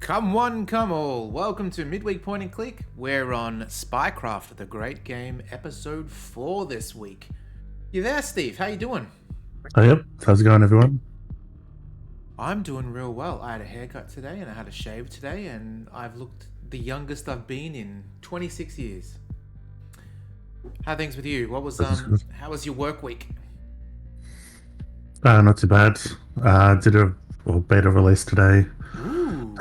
Come one, come all. Welcome to Midweek Point and Click. We're on Spycraft, the great game, episode 4 this week. You there, Steve? How you doing? Oh, yep. How's it going, everyone? I'm doing real well. I had a haircut today and I had a shave today, and I've looked the youngest I've been in 26 years. How are things with you? How was your work week? Not too bad. Did a beta release today, Ooh,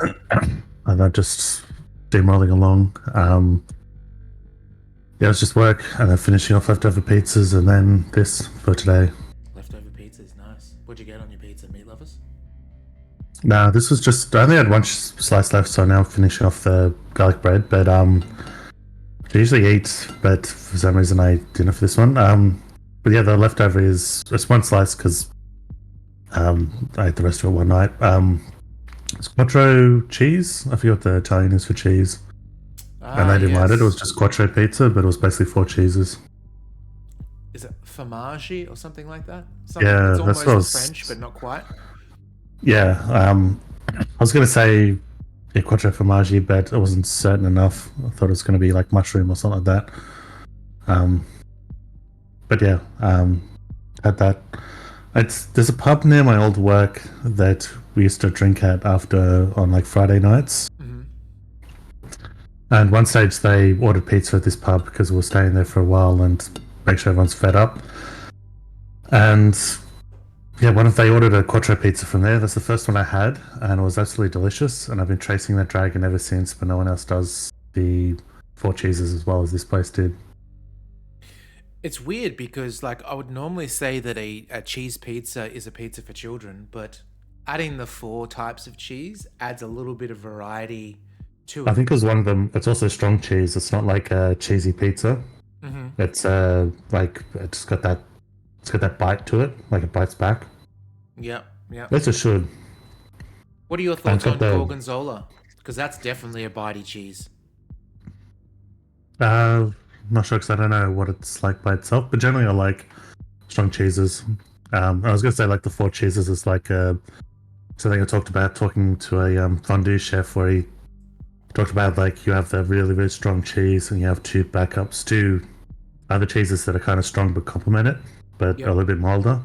and I just steamrolling along. Yeah, it was just work, and then finishing off leftover pizzas, and then this for today. leftover pizza is nice. What'd you get on your pizza, meat lovers? Nah, this was just I only had one slice left, so now I'm finishing off the garlic bread. But I usually eat, but for some reason I didn't for this one. But yeah, the leftover is just one slice because I ate the rest of it one night. It's quattro cheese. I forget what the Italian is for cheese. And they didn't like it. It was just quattro pizza, but it was basically 4 cheeses. Is it formaggi or something like that? Yeah, it's that's almost what I was... French, but not quite. Yeah, I was going to say quattro formaggi, but I wasn't certain enough. I thought it was going to be like mushroom or something like that. But yeah, had that. There's a pub near my old work that we used to drink at after on like Friday nights. Mm-hmm. And one stage they ordered pizza at this pub because we were staying there for a while and make sure everyone's fed up. And yeah, they ordered a quattro pizza from there. That's the first one I had, and it was absolutely delicious. And I've been chasing that dragon ever since, but no one else does the 4 cheeses as well as this place did. It's weird because, like, I would normally say that a cheese pizza is a pizza for children, but adding the 4 types of cheese adds a little bit of variety to it. I think it was one of them. It's also strong cheese. It's not like a cheesy pizza. Mm-hmm. It's like it's got that bite to it, like it bites back. Yeah. At least it should. What are your thoughts on Gorgonzola? Because that's definitely a bitey cheese. Not sure because I don't know what it's like by itself, but generally I like strong cheeses. I was gonna say like the 4 cheeses is like something I talked about talking to a fondue chef where he talked about like you have the really really strong cheese and you have 2 backups, 2 other cheeses that are kind of strong but complement it, but a little bit milder.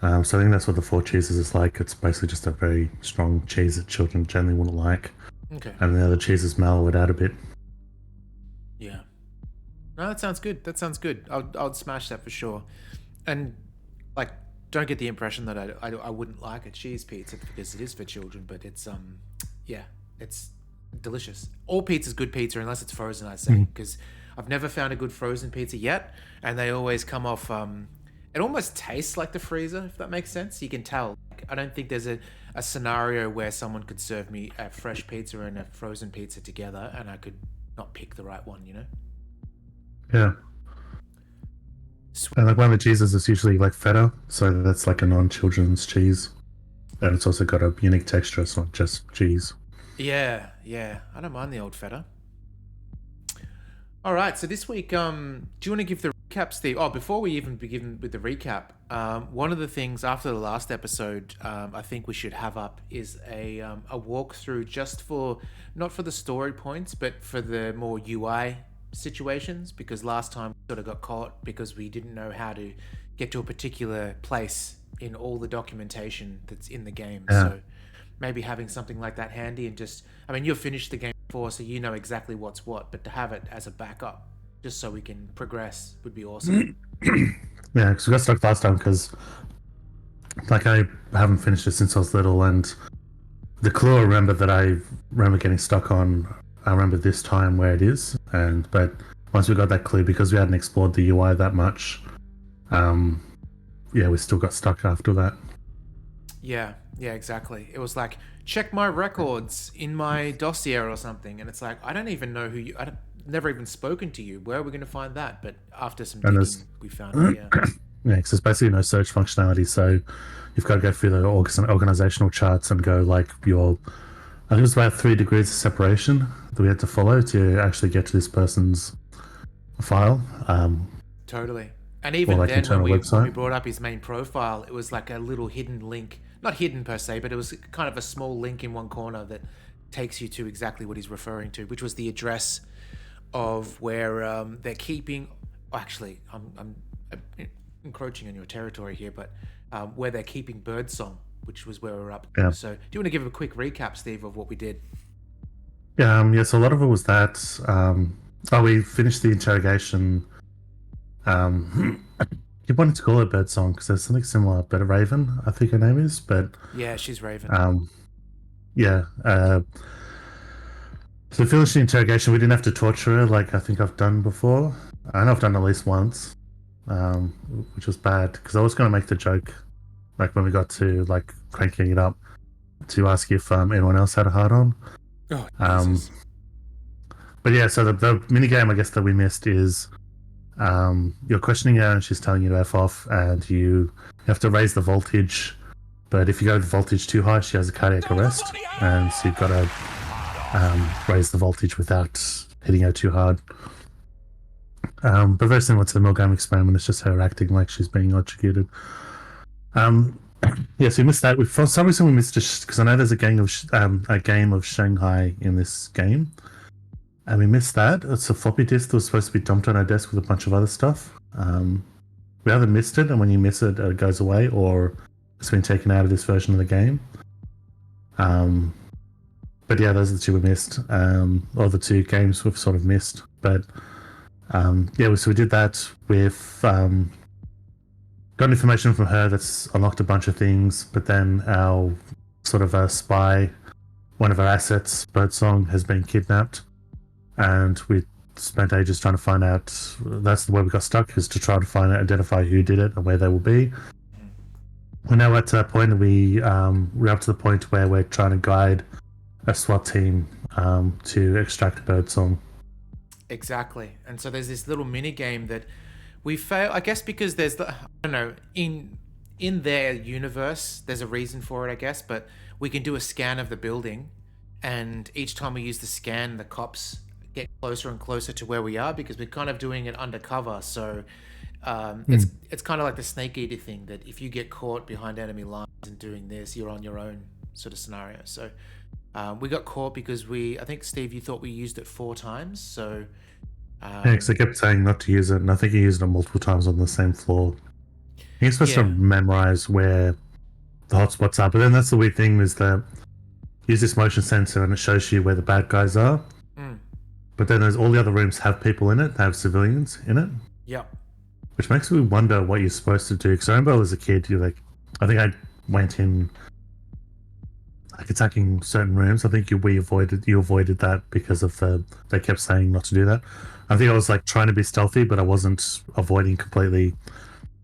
So I think that's what the 4 cheeses is like. It's basically just a very strong cheese that children generally wouldn't like. Okay. And the other cheeses mellow it out a bit. Yeah. No, that sounds good. I'd smash that for sure. And like, don't get the impression that I wouldn't like a cheese pizza because it is for children, but it's it's delicious. All pizza's good pizza unless it's frozen, I say, because I've never found a good frozen pizza yet, and they always come off. It almost tastes like the freezer, if that makes sense. You can tell. Like, I don't think there's a scenario where someone could serve me a fresh pizza and a frozen pizza together, and I could not pick the right one. You know. Yeah. And like one of the cheeses is usually like feta, so that's like a non-children's cheese, and it's also got a unique texture. It's not just cheese. Yeah, I don't mind the old feta. All right, so this week, do you want to give the recap, Steve? Oh, before we even begin with the recap, one of the things after the last episode, I think we should have up is a walkthrough just for not for the story points, but for the more UI situations, because last time we sort of got caught because we didn't know how to get to a particular place in all the documentation that's in the game. Yeah. So maybe having something like that handy and just, I mean, you've finished the game before, so you know exactly what's what, but to have it as a backup just so we can progress would be awesome. Yeah, because we got stuck last time because like I haven't finished it since I was little, and the clue I remember getting stuck on, I remember this time where it is, but once we got that clue, because we hadn't explored the UI that much, we still got stuck after that. Yeah, exactly. It was like, check my records in my dossier or something, and it's like, I don't even know who you. I've never even spoken to you. Where are we going to find that? But after some digging, we found it. Yeah. Yeah, because there's basically no search functionality, so you've got to go through the organizational charts and go like I think it was about 3 degrees of separation that we had to follow to actually get to this person's file. Totally. And even like then, when we website. brought up his main profile, it was like a little hidden link. Not hidden per se, but it was kind of a small link in one corner that takes you to exactly what he's referring to, which was the address of where they're keeping. Actually, I'm encroaching on your territory here, but where they're keeping Birdsong, which was where we're up to. Yeah. So, do you want to give a quick recap, Steve, of what we did? Yeah, so a lot of it was that. We finished the interrogation. You wanted to call it Birdsong because there's something similar, but a Raven, I think her name is. But Yeah, she's Raven. yeah. So we finished the interrogation. We didn't have to torture her like I think I've done before. I know I've done at least once, which was bad because I was going to make the joke, like when we got to like cranking it up, to ask if anyone else had a hard on. Oh, Jesus. But yeah, so the mini game I guess that we missed is you're questioning her and she's telling you to F off, and you have to raise the voltage. But if you go the voltage too high, she has a cardiac arrest, and so you've got to raise the voltage without hitting her too hard. But very similar to the Milgram experiment, it's just her acting like she's being electrocuted. Yeah, so we missed that. For some reason, we missed because I know there's a game of Shanghai in this game, and we missed that. It's a floppy disk that was supposed to be dumped on our desk with a bunch of other stuff. We either missed it, and when you miss it, it goes away, or it's been taken out of this version of the game. But yeah, those are the two we missed, or the two games we've sort of missed. But yeah, so we did that with got information from her that's unlocked a bunch of things, but then our sort of spy, one of our assets, Birdsong, has been kidnapped, and we spent ages trying to find out. That's the way we got stuck, is to try to identify who did it and where they will be. We're now at that point. We're up to the point where we're trying to guide a SWAT team to extract Birdsong. Exactly. And so there's this little mini game that we fail, I guess, because there's I don't know, in their universe there's a reason for it, I guess, but we can do a scan of the building, and each time we use the scan, the cops get closer and closer to where we are because we're kind of doing it undercover. So it's kind of like the snake eater thing, that if you get caught behind enemy lines and doing this, you're on your own sort of scenario. So we got caught because I think, Steve, you thought we used it 4 times. So Yeah, because I kept saying not to use it, and I think he used it multiple times on the same floor. He's supposed to memorize where the hotspots are, but then that's the weird thing, is that you use this motion sensor and it shows you where the bad guys are. But then there's all the other rooms have people in it, they have civilians in it. Yeah. Which makes me wonder what you're supposed to do. Because I remember as a kid, I think I went in like attacking certain rooms. I think you avoided that because of they kept saying not to do that. I think I was like trying to be stealthy, but I wasn't avoiding completely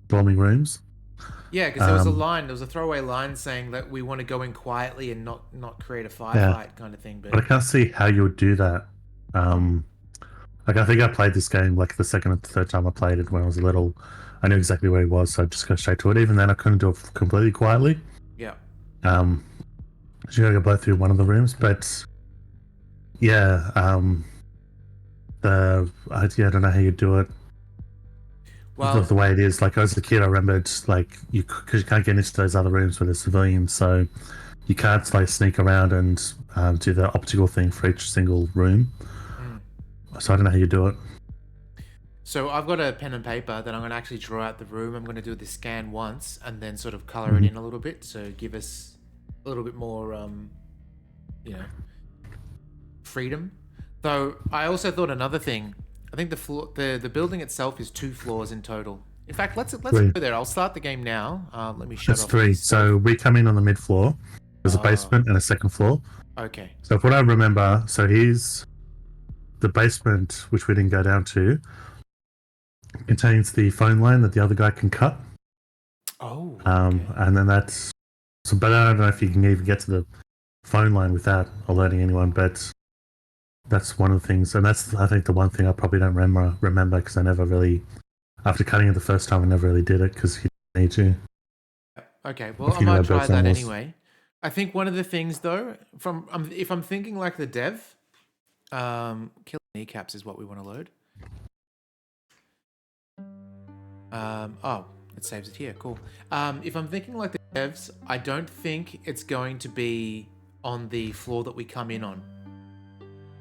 bombing rooms. Yeah, because there was a throwaway line saying that we want to go in quietly and not create a firefight kind of thing. But I can't see how you would do that. Like I think I played this game like the second or third time I played it when I was little. I knew exactly where he was, so I just go straight to it. Even then, I couldn't do it completely quietly. Yeah. So you gotta go blow through one of the rooms, but yeah, I don't know how you do it. Well, the way it is, like as a kid, I remembered because you can't get into those other rooms where there's civilians, so you can't like sneak around and do the optical thing for each single room. So I don't know how you do it. So I've got a pen and paper that I'm going to actually draw out the room. I'm going to do the scan once and then sort of color it in a little bit, so give us a little bit more, freedom. Though I also thought another thing. I think the building itself is 2 floors in total. In fact, let's go there. I'll start the game now. Let me shut off. That's 3. So we come in on the mid floor. There's a basement and a second floor. Okay. So if what I remember, so here's the basement, which we didn't go down to, contains the phone line that the other guy can cut. Oh. Okay. And then that's so. But I don't know if you can even get to the phone line without alerting anyone. But that's one of the things, and that's I think the one thing I probably don't remember because I never really, after cutting it the first time, I never really did it because you didn't need to. Okay. Well, I might try that anyway. I think one of the things though, if I'm thinking like the dev, kill kneecaps is what we want to load. It saves it here. Cool. If I'm thinking like the devs, I don't think it's going to be on the floor that we come in on.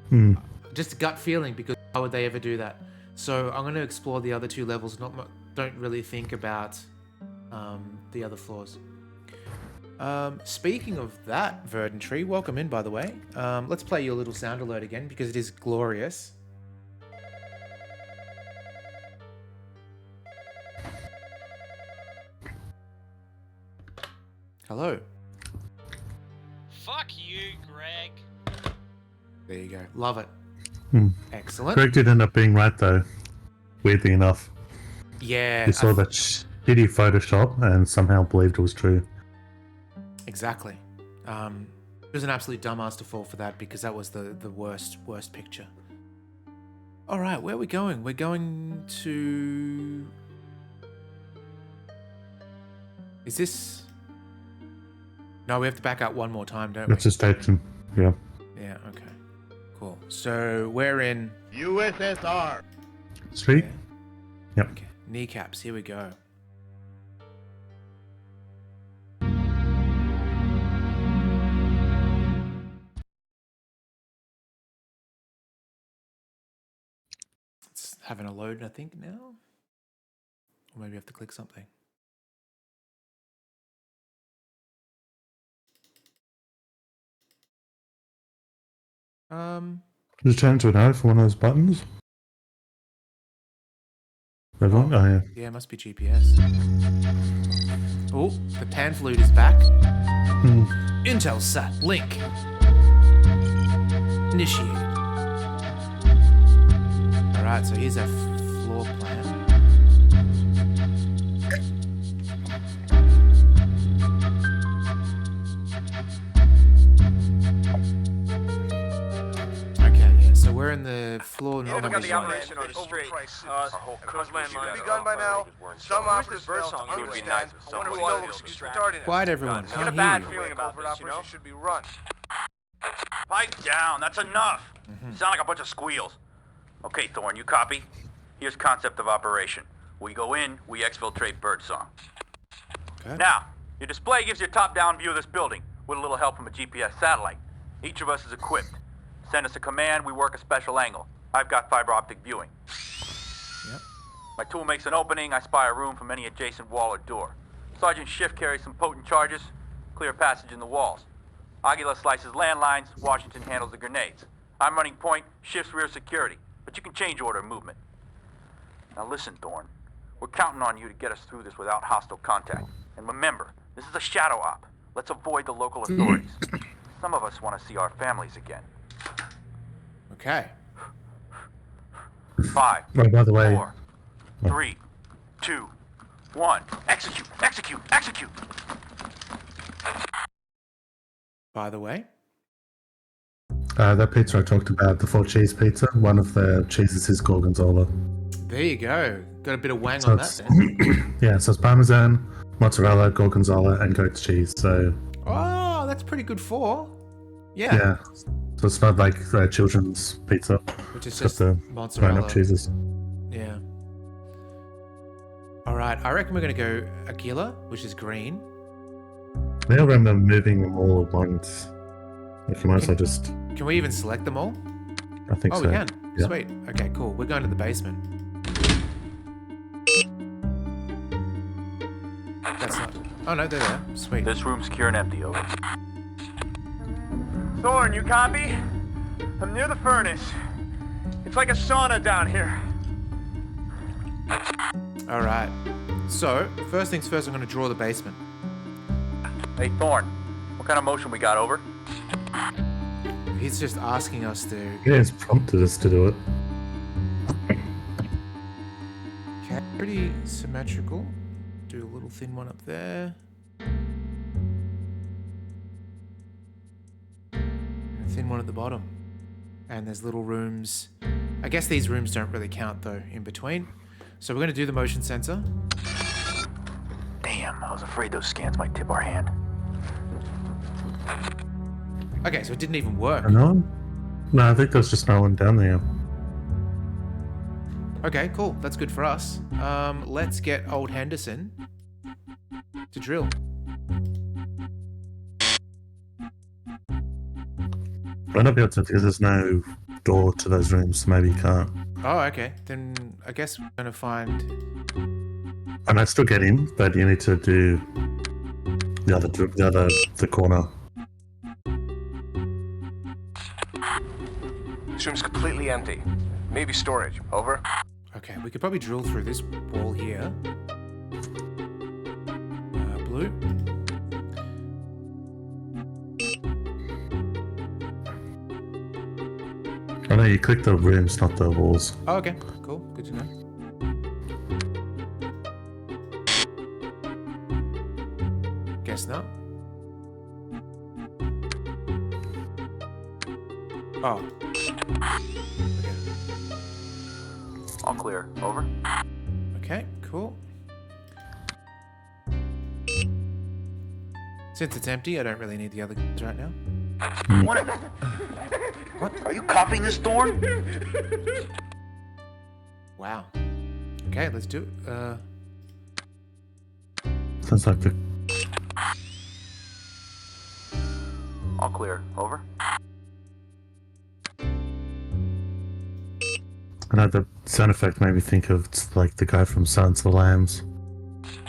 Hmm. Just a gut feeling, because why would they ever do that? So I'm going to explore the other 2 levels. Don't really think about the other floors. Speaking of that, Verdant Tree, welcome in, by the way. Let's play your little sound alert again, because it is glorious. Hello. Fuck you, Greg. There you go. Love it. Hmm. Excellent. Greg did end up being right though. Weirdly enough, Yeah. he saw that shitty Photoshop and somehow believed it was true. Exactly. It was an absolute dumbass to fall for that, because that was the worst picture. All right, where are we going? We're going to... Is this... No, we have to back out one more time, don't we? That's a station. Yeah. Yeah, okay. Cool. So we're in... USSR. Street. Yeah. Yep. Okay. Kneecaps, here we go. It's having a load, I think, now. Or maybe I have to click something. Just turn to an O for one of those buttons. Everyone? Oh, yeah. Yeah, it must be GPS. Oh, the pan flute is back. Hmm. Intelsat link initiated. Alright, so here's our floor plan. Okay, yeah, so we're in the floor You never got number the one. operation on the street. Cause landmine. Begun by now. Some Where's operators this bird fail song? to It would be understand. nice if I wonder someone what was levels able to retarded. Quiet, everyone. I get Can't a hear bad you. feeling about Covert this, you know? operation should be run. Pipe down, that's enough. You sound like a bunch of squeals. Okay, Thorne, you copy? Here's concept of operation. We go in, we exfiltrate Birdsong. Okay. Now, your display gives you a top-down view of this building, with a little help from a GPS satellite. Each of us is equipped. Send us a command, we work a special angle. I've got fiber optic viewing. Yep. My tool makes an opening, I spy a room from any adjacent wall or door. Sergeant Schiff carries some potent charges, clear passage in the walls. Aguila slices landlines, Washington handles the grenades. I'm running point, Schiff's rear security, but you can change order of movement. Now listen, Thorne. We're counting on you to get us through this without hostile contact. And remember, this is a shadow op. Let's avoid the local authorities. Some of us want to see our families again. Okay. 5, Oh, by the way, 4, 3, 2, 1. Execute, execute, execute! By the way. that pizza I talked about, the 4-cheese pizza, one of the cheeses is gorgonzola. There you go. Got a bit of wang So on that it's, then. yeah, so it's parmesan, mozzarella, gorgonzola, and goat's cheese. So Oh, that's pretty good for. Yeah. yeah, so it's not like children's pizza. Which is It's just got the mozzarella. grown-up cheeses. Yeah. All right. I reckon we're going to go Aguila, which is green. They all remember moving them all at once. If you might as well just, Can we even select them all? I think Oh, so. we can. Yeah. Sweet. Okay, cool. We're going to the basement. That's not... Oh, no, they're there. Sweet. This room's secure and empty, over. Thorne, you copy? I'm near the furnace. It's like a sauna down here. All right. So, first things first, I'm going to draw the basement. Hey, Thorne, what kind of motion we got, over? He's just asking us to... Yeah, it's prompted us to do it. Okay, pretty symmetrical. Do a little thin one up there. And a thin one at the bottom. And there's little rooms. I guess these rooms don't really count though, in between. So we're going to do the motion sensor. Damn, I was afraid those scans might tip our hand. Okay, so it didn't even work. No? No, I think there's just no one down there. Okay, cool. That's good for us. Let's get old Henderson to drill. Might not be able to because there's no door to those rooms, so maybe you can't. Oh, okay. Then I guess we're gonna find. And I still get in, but you need to do the corner. This room's completely empty. Maybe storage. Over. Okay, we could probably drill through this wall here. Blue. Oh no, you click the rooms, not the walls. Oh, okay. Cool. Good to know. Guess not. Oh. Okay. All clear. Over. Okay, cool. Since it's empty, I don't really need the other guns right now. What? Are you copying this, Thorn? Wow. Okay, let's do it. Sounds like the All clear. Over. I know the sound effect made me think of like the guy from Silence of the Lambs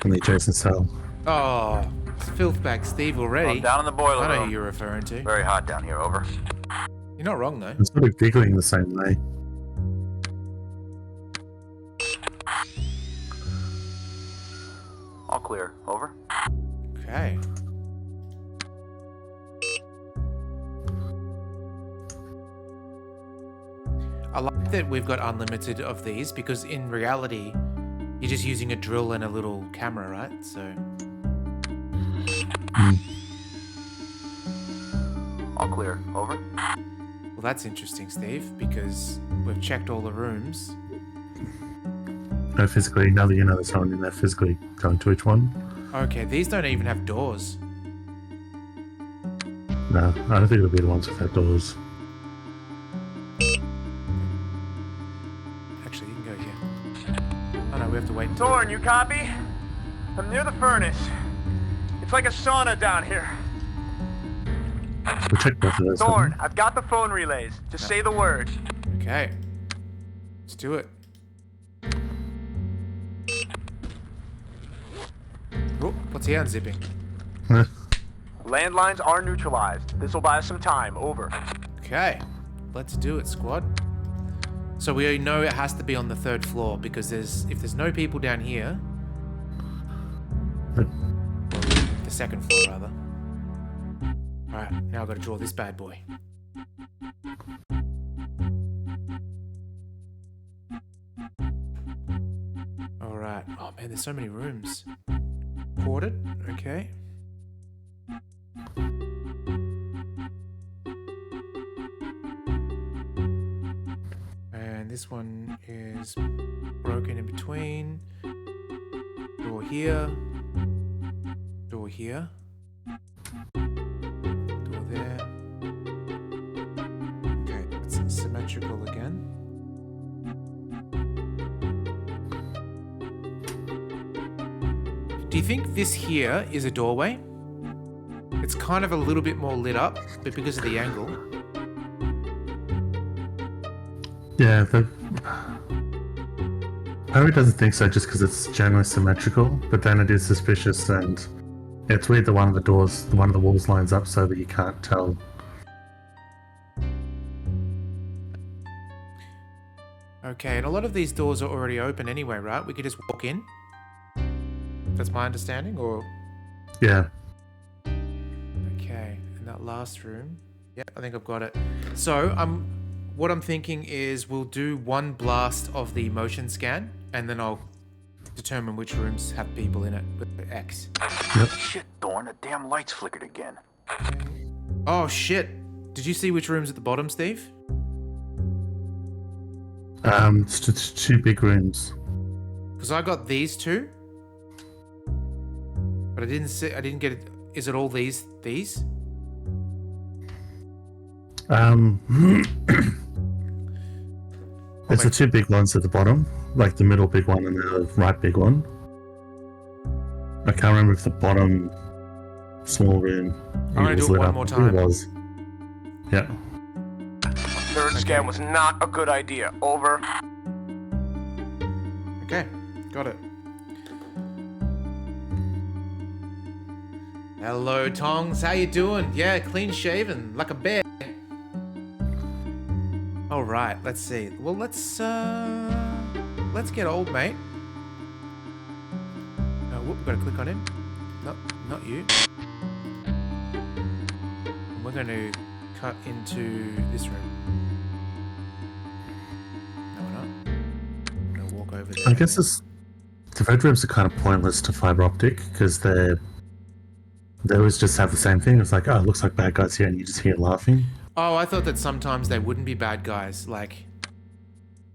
in the Jason cell. Oh, it's Filthbag Steve already. Down in the boiler I know room. who you're referring to. Very hot down here. Over. You're not wrong, though. It's sort of giggling the same way. All clear. Over. Okay. I like that we've got unlimited of these because in reality, you're just using a drill and a little camera, right? So. All clear. Over. Well, that's interesting, Steve, because we've checked all the rooms. No, physically, now that you know there's someone in there, physically going to each one. Okay, these don't even have doors. No, I don't think it'll be the ones without doors. Actually, you can go here. Oh no, we have to wait until... Thorn, you copy? I'm near the furnace. It's like a sauna down here. We'll check both of those. Thorn, I've got the phone relays. Just say the word. Okay. Let's do it. Oh, what's he unzipping? Landlines are neutralized. This will buy us some time. Over. Okay. Let's do it, squad. So we know it has to be on the 3rd floor because if there's no people down here... But The 2nd floor, rather. Alright, now I've got to draw this bad boy. Alright. Oh man, there's so many rooms. Quartered? Okay. And this one is broken in between. Door here. Door here. Door there. Okay, it's symmetrical again. Do you think this here is a doorway? It's kind of a little bit more lit up, but because of the angle. yeah, Harry doesn't think so just because it's generally symmetrical, but then it is suspicious and it's weird that one of the walls lines up so that you can't tell. Okay, and a lot of these doors are already open anyway, right? We could just walk in. That's my understanding, or... Yeah. Okay, and that last room. Yeah, I think I've got it. So, what I'm thinking is we'll do one blast of the motion scan, and then I'll determine which rooms have people in it with X. Yep. Shit, Thorn. The damn lights flickered again. Oh shit! Did you see which room's at the bottom, Steve? It's just 2 big rooms. Because I got these 2, but I didn't get it. Is it all these? It's the 2 big ones at the bottom, like the middle big one and the right big one. I can't remember if the bottom small room I'm gonna do it lit one up. more I think time. It was. Yeah. scan was not a good idea. Over. Okay, got it. Hello, Tongs. How you doing? Yeah, clean shaven, like a bear. All right, let's see. Well, let's get old, mate. Oh, whoop, gotta click on him. No, not you. We're going to cut into this room. No, we're not. I'm gonna walk over there. I guess the red rooms are kind of pointless to fiber optic because they always just have the same thing. It's like, oh, it looks like bad guys here, and you just hear laughing. Oh, I thought that sometimes they wouldn't be bad guys. Like,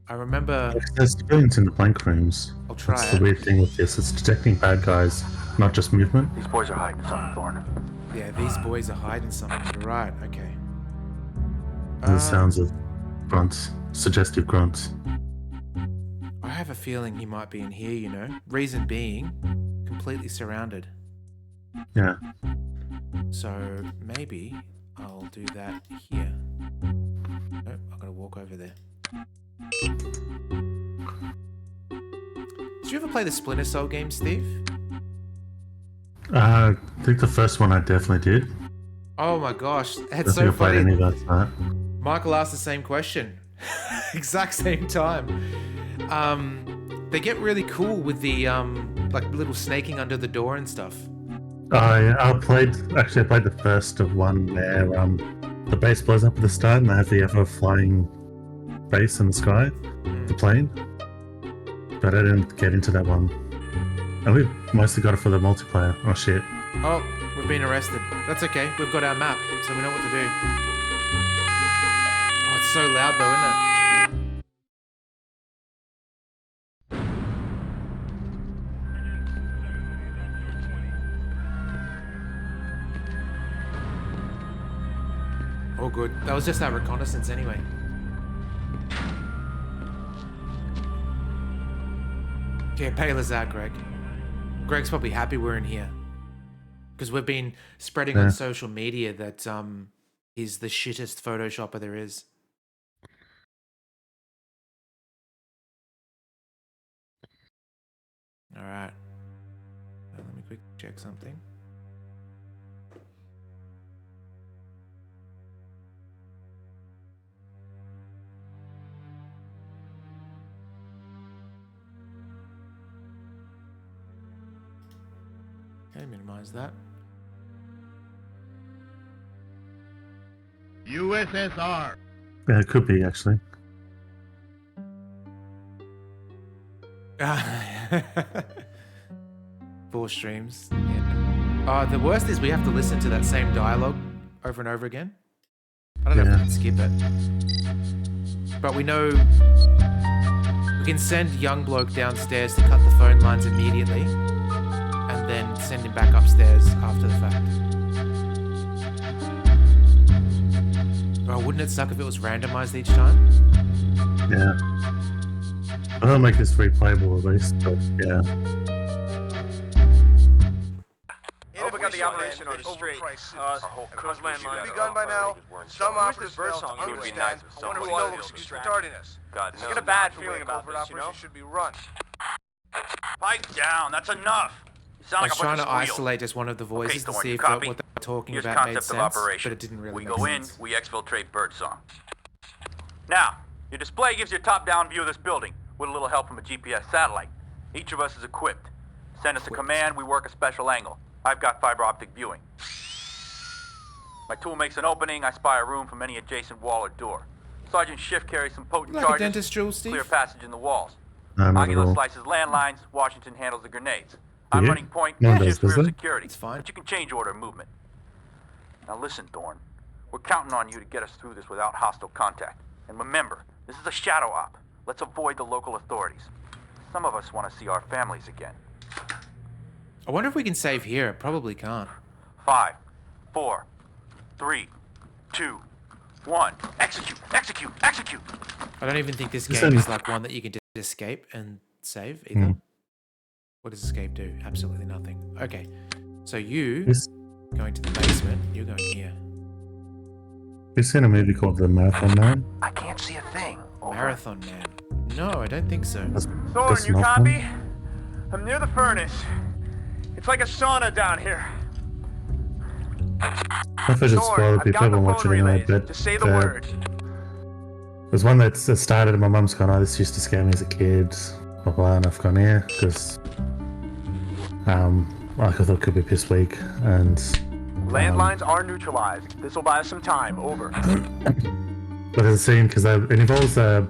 I remember. There's civilians in the blank rooms. I'll try That's it. the weird thing with this. It's detecting bad guys, not just movement. These boys are hiding something, Thorne. Yeah, these boys are hiding something. You're right. Okay. And the sounds of grunts, suggestive grunts. I have a feeling he might be in here. You know, reason being, completely surrounded. Yeah. So maybe I'll do that here. Nope, I'm gonna walk over there. Did you ever play the Splinter Cell game, Steve? I think the first one I definitely did. Oh my gosh, I it's don't think so I played any funny. of that tonight. Michael asked the same question. Exact same time. They get really cool with the like little snaking under the door and stuff. I played the first of one where the base blows up at the start and they have the ever flying base in the sky, the plane. But I didn't get into that one. And we mostly got it for the multiplayer. Oh shit. Oh, we're being arrested. That's okay. We've got our map, so we know what to do. Oh, it's so loud though, isn't it? Oh, good. That was just our reconnaissance anyway. Yeah, pale as that, Greg. Greg's probably happy we're in here. Because we've been spreading on social media that he's the shittest Photoshopper there is. Alright. Let me quick check something. Okay, minimize that. USSR. Yeah, it could be actually. Four streams. Yeah. The worst is we have to listen to that same dialogue over and over again. I don't know if we can skip it. But we know we can send young bloke downstairs to cut the phone lines immediately and then send him back upstairs after the fact. Oh, wouldn't it suck if it was randomized each time? Yeah. I'll make this replayable at least, but yeah. Hope I got the operation on straight. Cause landline begun by now. Some operators failed to understand. I wonder who knows excuse for tardiness. I get a bad feeling about this, you know? Should be run. Pipe down, that's enough. You sound I like was a trying bunch to of squeals. isolate just one of the voices to Thorne, see you if copy? what they were talking Here's about made concept sense, of operation. but it didn't really We make go sense. in, we exfiltrate birdsong. Now, your display gives you a top-down view of this building with a little help from a GPS satellite. Each of us is equipped. Send us a command, we work a special angle. I've got fiber optic viewing. My tool makes an opening, I spy a room from any adjacent wall or door. Sergeant Schiff carries some potent Like a charges, dentist drill, Steve? clear passage in the walls. No, not at Aguila all. slices landlines, Washington handles the grenades. I'm Yeah? running point, No one Schiff's does rear it? security. It's fine. But you can change order of movement. Now listen, Thorne. We're counting on you to get us through this without hostile contact. And remember, this is a shadow op. Let's avoid the local authorities. Some of us want to see our families again. I wonder if we can save here. Probably can't. 5, 4, 3, 2, 1. Execute! Execute! Execute! I don't even think this Is game that- is like one that you can just escape and save either. What does escape do? Absolutely nothing. Okay, so you This- going to the basement. You're going here. you seen a movie called The Marathon Man? I can't see a thing. Over. Marathon Man. No, I don't think so. Thorne, Dustin you Hoffman? copy? I'm near the furnace. It's like a sauna down here. I don't know if I should spoil Thorne, it. I've People got the haven't watched it phone anyway, relays. but Just say the word. there's one that started and my mum's gone, oh, this used to scare me as a kid, blah blah, and I've gone, yeah, because I thought it could be piss weak, and Landlines are neutralized. This will buy us some time. Over. but there's a scene because it involves there's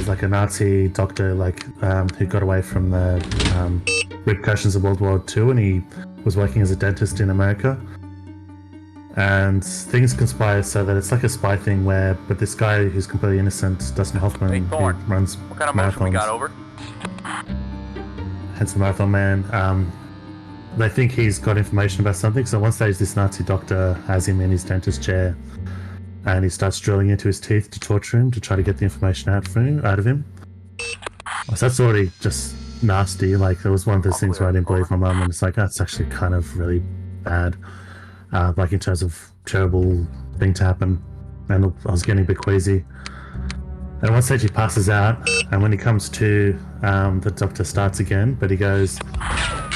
like a Nazi doctor who got away from the repercussions of World War II, and he was working as a dentist in America. And things conspire so that it's like a spy thing but this guy who's completely innocent, Dustin Hoffman, Hey, who Thorne. runs What kind of motion we marathons, got, over? hence the Marathon Man. They think he's got information about something, so at one stage this Nazi doctor has him in his dentist chair and he starts drilling into his teeth to torture him to try to get the information out of him. So that's already just nasty. Like, there was one of those things where I didn't believe my mum, and it's like, that's actually kind of really bad. Like, in terms of terrible thing to happen. And I was getting a bit queasy. And at one stage he passes out, and when he comes to, the doctor starts again, but he goes...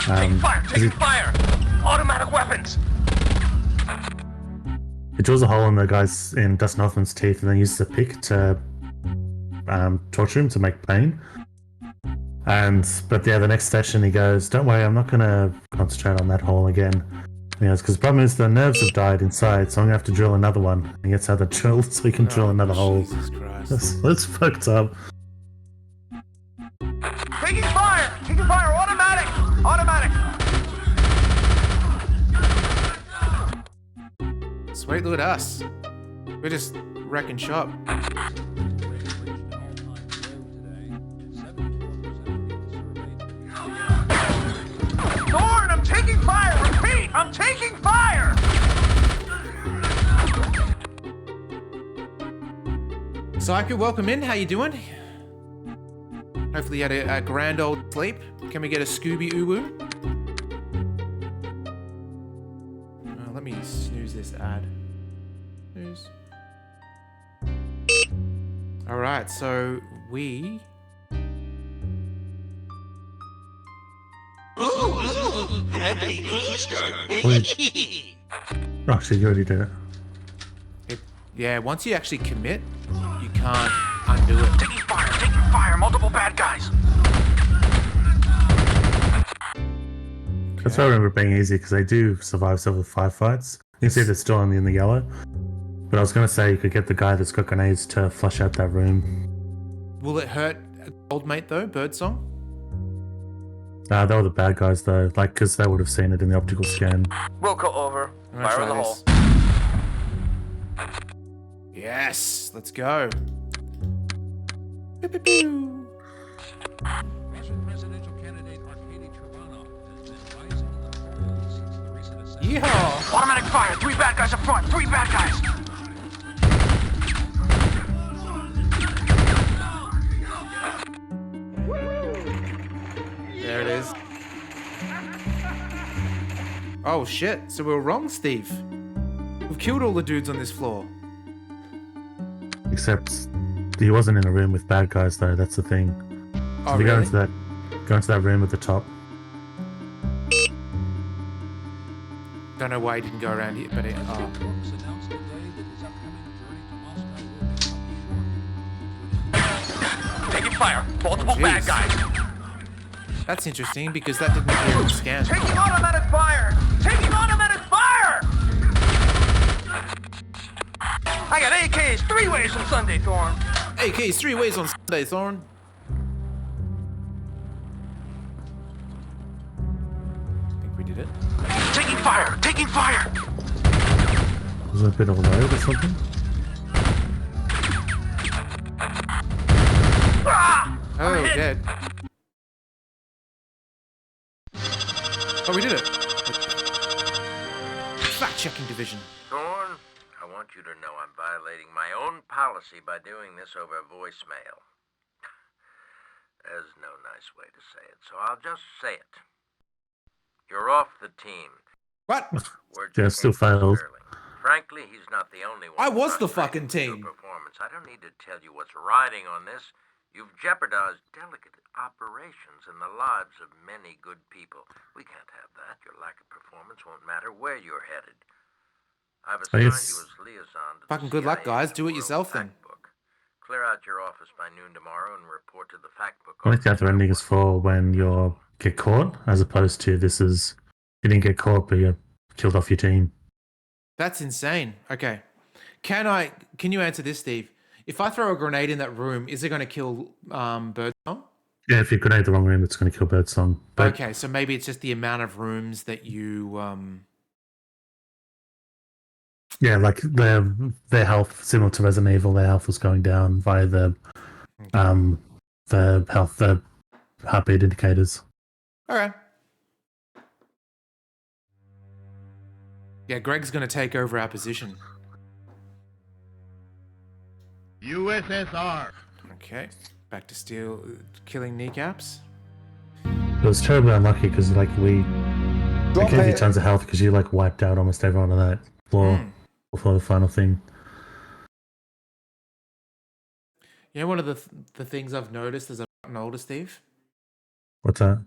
Taking fire! Taking fire! Automatic weapons! He drills a hole in Dustin Hoffman's teeth and then uses a pick to torture him to make pain. But the next session he goes, don't worry, I'm not going to concentrate on that hole again. And he goes, because the problem is the nerves have died inside, so I'm going to have to drill another one. And he gets out the drill so he can drill another hole. Jesus Christ. That's fucked up. Taking fire! Taking fire! Automatic! Automatic! Sweet, look at us. We're just wrecking shop. Thorne, I'm taking fire! Repeat! I'm taking fire! Psycho, welcome in. How you doing? Hopefully you had a grand old sleep. Can we get a Scooby-Ooh? Let me snooze this ad. Snooze. Alright, so we... Happy Easter! Oh shit, you already did it. Yeah, once you actually commit, you can't undo it. Taking fire! Taking fire! Multiple bad guys! That's why I remember it being easy, because they do survive several firefights. You can see they're still in the yellow. But I was going to say you could get the guy that's got grenades to flush out that room. Will it hurt old mate though, Birdsong? Nah, they were the bad guys though, like, because they would have seen it in the optical scan. We'll go over. I'm gonna Fire in the try hole. this. Yes, let's go. Pew, pew, pew. Yeehaw! Automatic fire! 3 bad guys up front! 3 bad guys! There it is. Oh shit, so we were wrong, Steve. We've killed all the dudes on this floor. Except he wasn't in a room with bad guys though, that's the thing. So Oh, if you really? go into that room at the top. Don't know why he didn't go around here, but Taking fire! Multiple Oh, bad jeez. guys! that's interesting because that didn't appear in the scan. Taking automatic fire! Taking automatic fire! I got AKs 3 ways from Sunday, Thorne. AKs 3 ways on Sunday, Thorne. I think we did it. Taking fire! Taking fire! Was it a bit of a load or something? Ah! Oh, I'm hit. dead. Oh, we did it. Fact-checking division. Thorne, I want you to know I'm violating my own policy by doing this over voicemail. There's no nice way to say it, so I'll just say it. You're off the team. What? We're Yeah, just still failed. Frankly, he's not the only one. I was the frustrated fucking with your team. Performance. I don't need to tell you what's riding on this. You've jeopardized delicate operations and the lives of many good people. We can't have that. Your lack of performance won't matter where you're headed. I've assigned you as liaison to the Fucking good luck, CIA guys. Do it World yourself then. Fact Book. Clear out your office by noon tomorrow and report to the fact book. I think the other ending is for when you get caught, as opposed to this is you didn't get caught, but you killed off your team. That's insane. Okay. Can you answer this, Steve? If I throw a grenade in that room, is it going to kill Birdsong? Yeah, if you grenade the wrong room, it's going to kill Birdsong. But Okay, so maybe it's just the amount of rooms that you yeah, like their health, similar to Resident Evil, their health was going down via the heartbeat indicators. Okay. Yeah, Greg's going to take over our position. USSR. Okay. Back to steal, killing kneecaps. It was terribly unlucky because like we gave you tons of health because you like wiped out almost everyone on that floor before the final thing. You know, one of the things I've noticed as I've gotten older, Steve? What's that?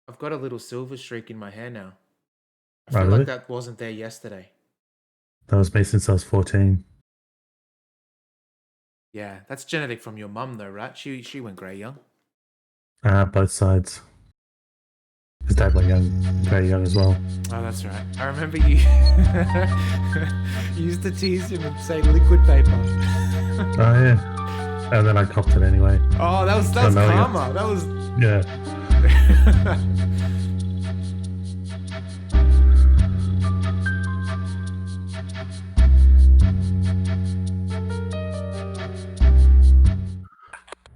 I've got a little silver streak in my hair now. I Oh, feel really? like that wasn't there yesterday. That was me since I was 14. Yeah, that's genetic from your mum though, right? She went grey young. Both sides. His dad went young, very young as well. Oh, that's right. I remember you you used to tease him and say liquid paper. Oh yeah. And then I copped it anyway. Oh, that was no, yeah. karma. That was Yeah.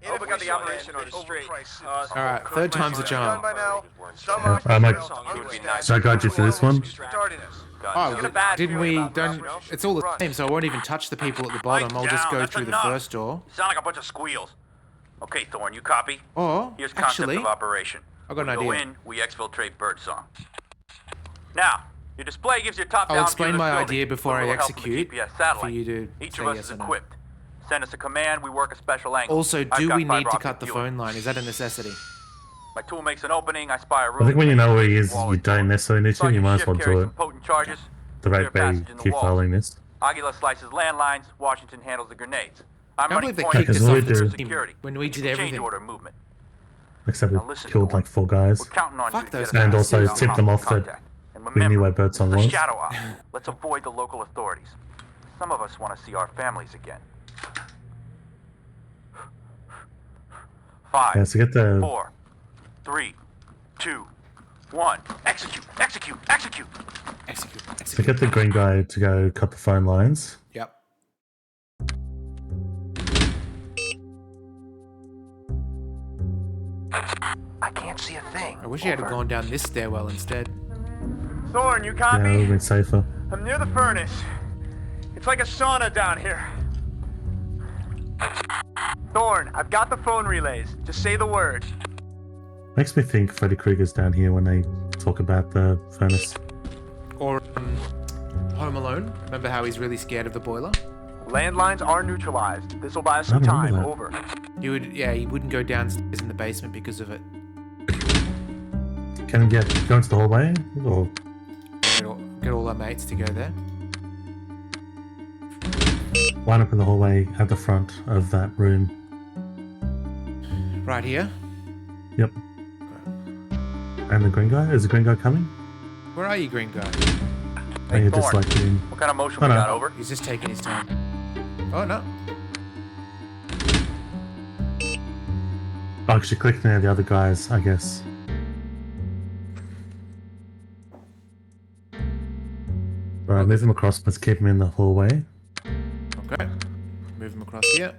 Hope we got the operation on straight. all right. Third time's a charm. By now. I might. Should I guide you for this one? Oh, didn't we? Don't. It's all the same, so I won't even touch the people at the bottom. I'll just go through the first door. You sound like a bunch of squeals. Okay, Thorne, you copy? Or Here's concept actually, of operation. I've got an We go idea. in, we exfiltrate Birdsong. Now, your display gives your top-down I'll explain view of my the building idea before with a I little help from the execute GPS satellite. for you to Each say of us yes is or no. equipped. Send us a command, we work a special angle. Also, I've do got we need fiber to optic cut the viewing. phone line? Is that a necessity? My tool makes an opening, I spy a room. I think when you know where he is, Wall you is don't door. necessarily need to. You Sergeant might as Schiff well do carries it. some potent charges. The Clear right way passage in the keep walls. following this. Aguila slices landlines, Washington handles the grenades. I'm Can't running believe they point kicked us Because we off the do- team security. when we did Change everything. order movement. Except we Now listen, killed Thorne. like 4 guys. We're counting on Fuck you to those get us And out also of tipped them off that contact. And we knew remember, where Birdsong this is was. a shadow op. Let's avoid the local authorities. Some of us want to see our families again. 5, Yeah, so get the 4, 3, 2, 1. Execute! Execute! Execute! Execute. so Execute. get the green guy to go cut the phone lines. Yep. I can't see a thing. I wish he had gone down this stairwell instead. Thorne, you Yeah, copy? it would have been safer. I'm near the furnace. It's like a sauna down here. Thorne, I've got the phone relays. Just say the word. Makes me think Freddy Krueger's down here when they talk about the furnace. Or Home Alone. Remember how he's really scared of the boiler? Landlines are neutralized. This will buy us I some time. remember that. Over. He wouldn't go downstairs in the basement because of it. Can we go into the hallway? Or Get all our mates to go there. line up in the hallway at the front of that room? Right here. Yep. And the green guy? Is the green guy coming? Where are you, green guy? Or you're just Thorne. like in... What kind of motion Oh, we no. got over? He's just taking his time. Oh no. Oh, because you clicked near the other guys, I guess. Alright, move him across. Let's keep him in the hallway. Okay. Move him across here.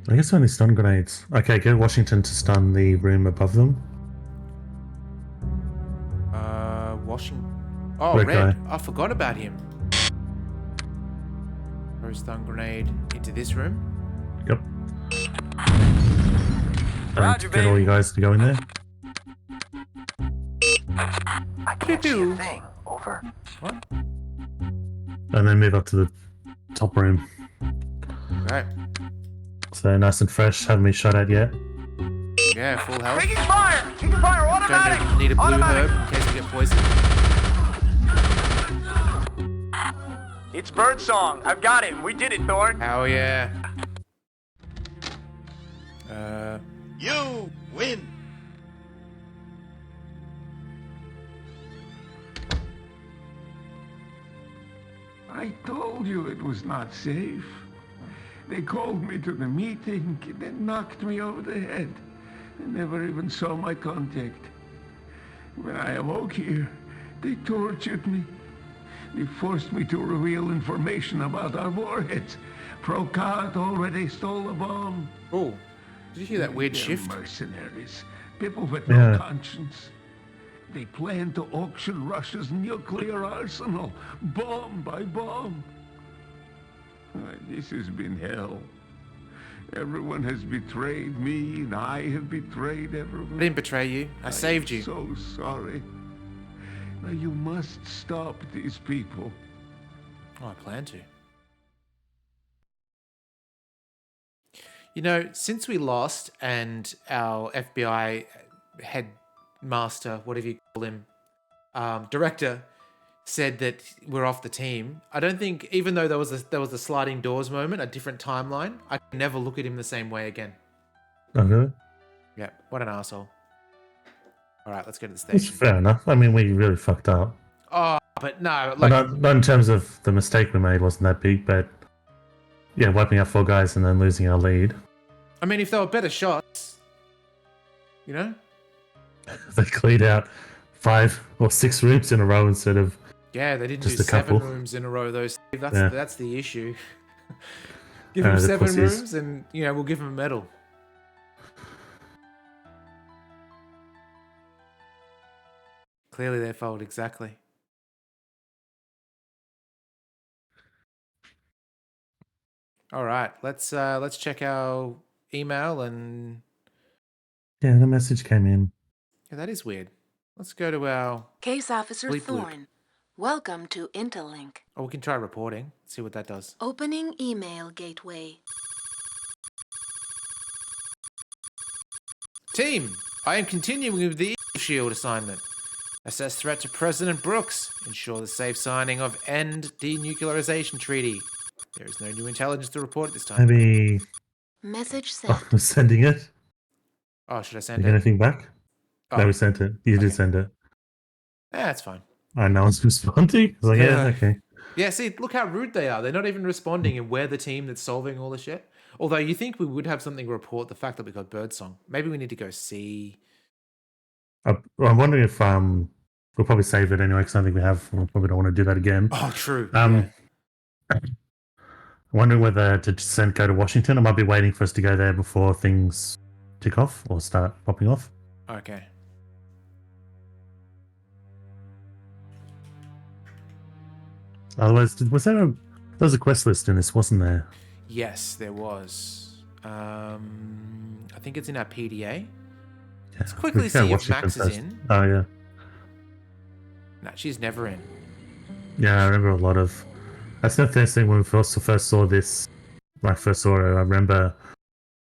I guess only stun grenades. Okay, get Washington to stun the room above them. Washing. Oh, Red red. guy. I forgot about him. Throw a stun grenade into this room. Yep. Roger, Get all baby. you guys to go in there. I can't see a thing. Over. Over. What? And then move up to the top room. Right. So nice and fresh. Haven't been shot at yet. Yeah, full health. Taking fire! Taking fire! Automatic! Don't need a blue Automatic! herb in case we get poisoned. It's Birdsong. I've got him. We did it, Thorn. Hell yeah. You win. I told you it was not safe. They called me to the meeting, then knocked me over the head. They never even saw my contact. When I awoke here, they tortured me. They forced me to reveal information about our warheads. Procat already stole a bomb. Oh, did you hear that weird They're shift? mercenaries, people with Yeah. no conscience. They plan to auction Russia's nuclear arsenal, bomb by bomb. This has been hell. Everyone has betrayed me, and I have betrayed everyone. I didn't betray you. I saved you. So sorry. Now you must stop these people. Oh, I plan to. You know, since we lost and our FBI headmaster, whatever you call him, director, said that we're off the team, I don't think, even though there was the sliding doors moment, a different timeline, I can never look at him the same way again. Oh, really? Yeah, what an asshole. All right, let's go to the It's station. fair enough. I mean, we really fucked up. Oh, but no, Well, like, not in terms of the mistake we made wasn't that big, but yeah, wiping out 4 guys and then losing our lead. I mean, if they were better shots, you know? They cleared out 5 or 6 rooms in a row instead of Yeah, they didn't Just do a 7 couple. rooms in a row, though. Steve. That's Yeah. that's the issue. Give them the 7 pussies. rooms, and you know we'll give them a medal. Clearly, their fault. Exactly. All right, let's check our email, and yeah, the message came in. yeah, that is weird. Let's go to our. Case Officer Bleep bloop. Thorne, welcome to Interlink. Oh, we can try reporting. See what that does. Opening email gateway. Team, I am continuing with the Eagle Shield assignment. Assess threat to President Brooks. Ensure the safe signing of End Denuclearization Treaty. There is no new intelligence to report at this time. Maybe Message sent. I'm sending it. Oh, should I You send get it? anything back? Oh, No, we sent it. You Okay. did send it. that's fine. No one's responding. I was like, yeah, okay. Yeah, see, look how rude they are. They're not even responding, and we're the team that's solving all the shit. Although you think we would have something to report, the fact that we got Birdsong. Maybe we need to go see. I'm wondering if we'll probably save it anyway because I think we have. We probably don't want to do that again. Oh, true. I'm wondering whether to go to Washington. I might be waiting for us to go there before things tick off or start popping off. Yeah. Okay. Otherwise, there was a quest list in this, wasn't there? Yes, there was. I think it's in our PDA. Let's quickly We can see if Washington Max is first. in. Oh yeah, No, she's never in. yeah. I remember a lot of. That's the first thing when we first saw this. When I first saw her, I remember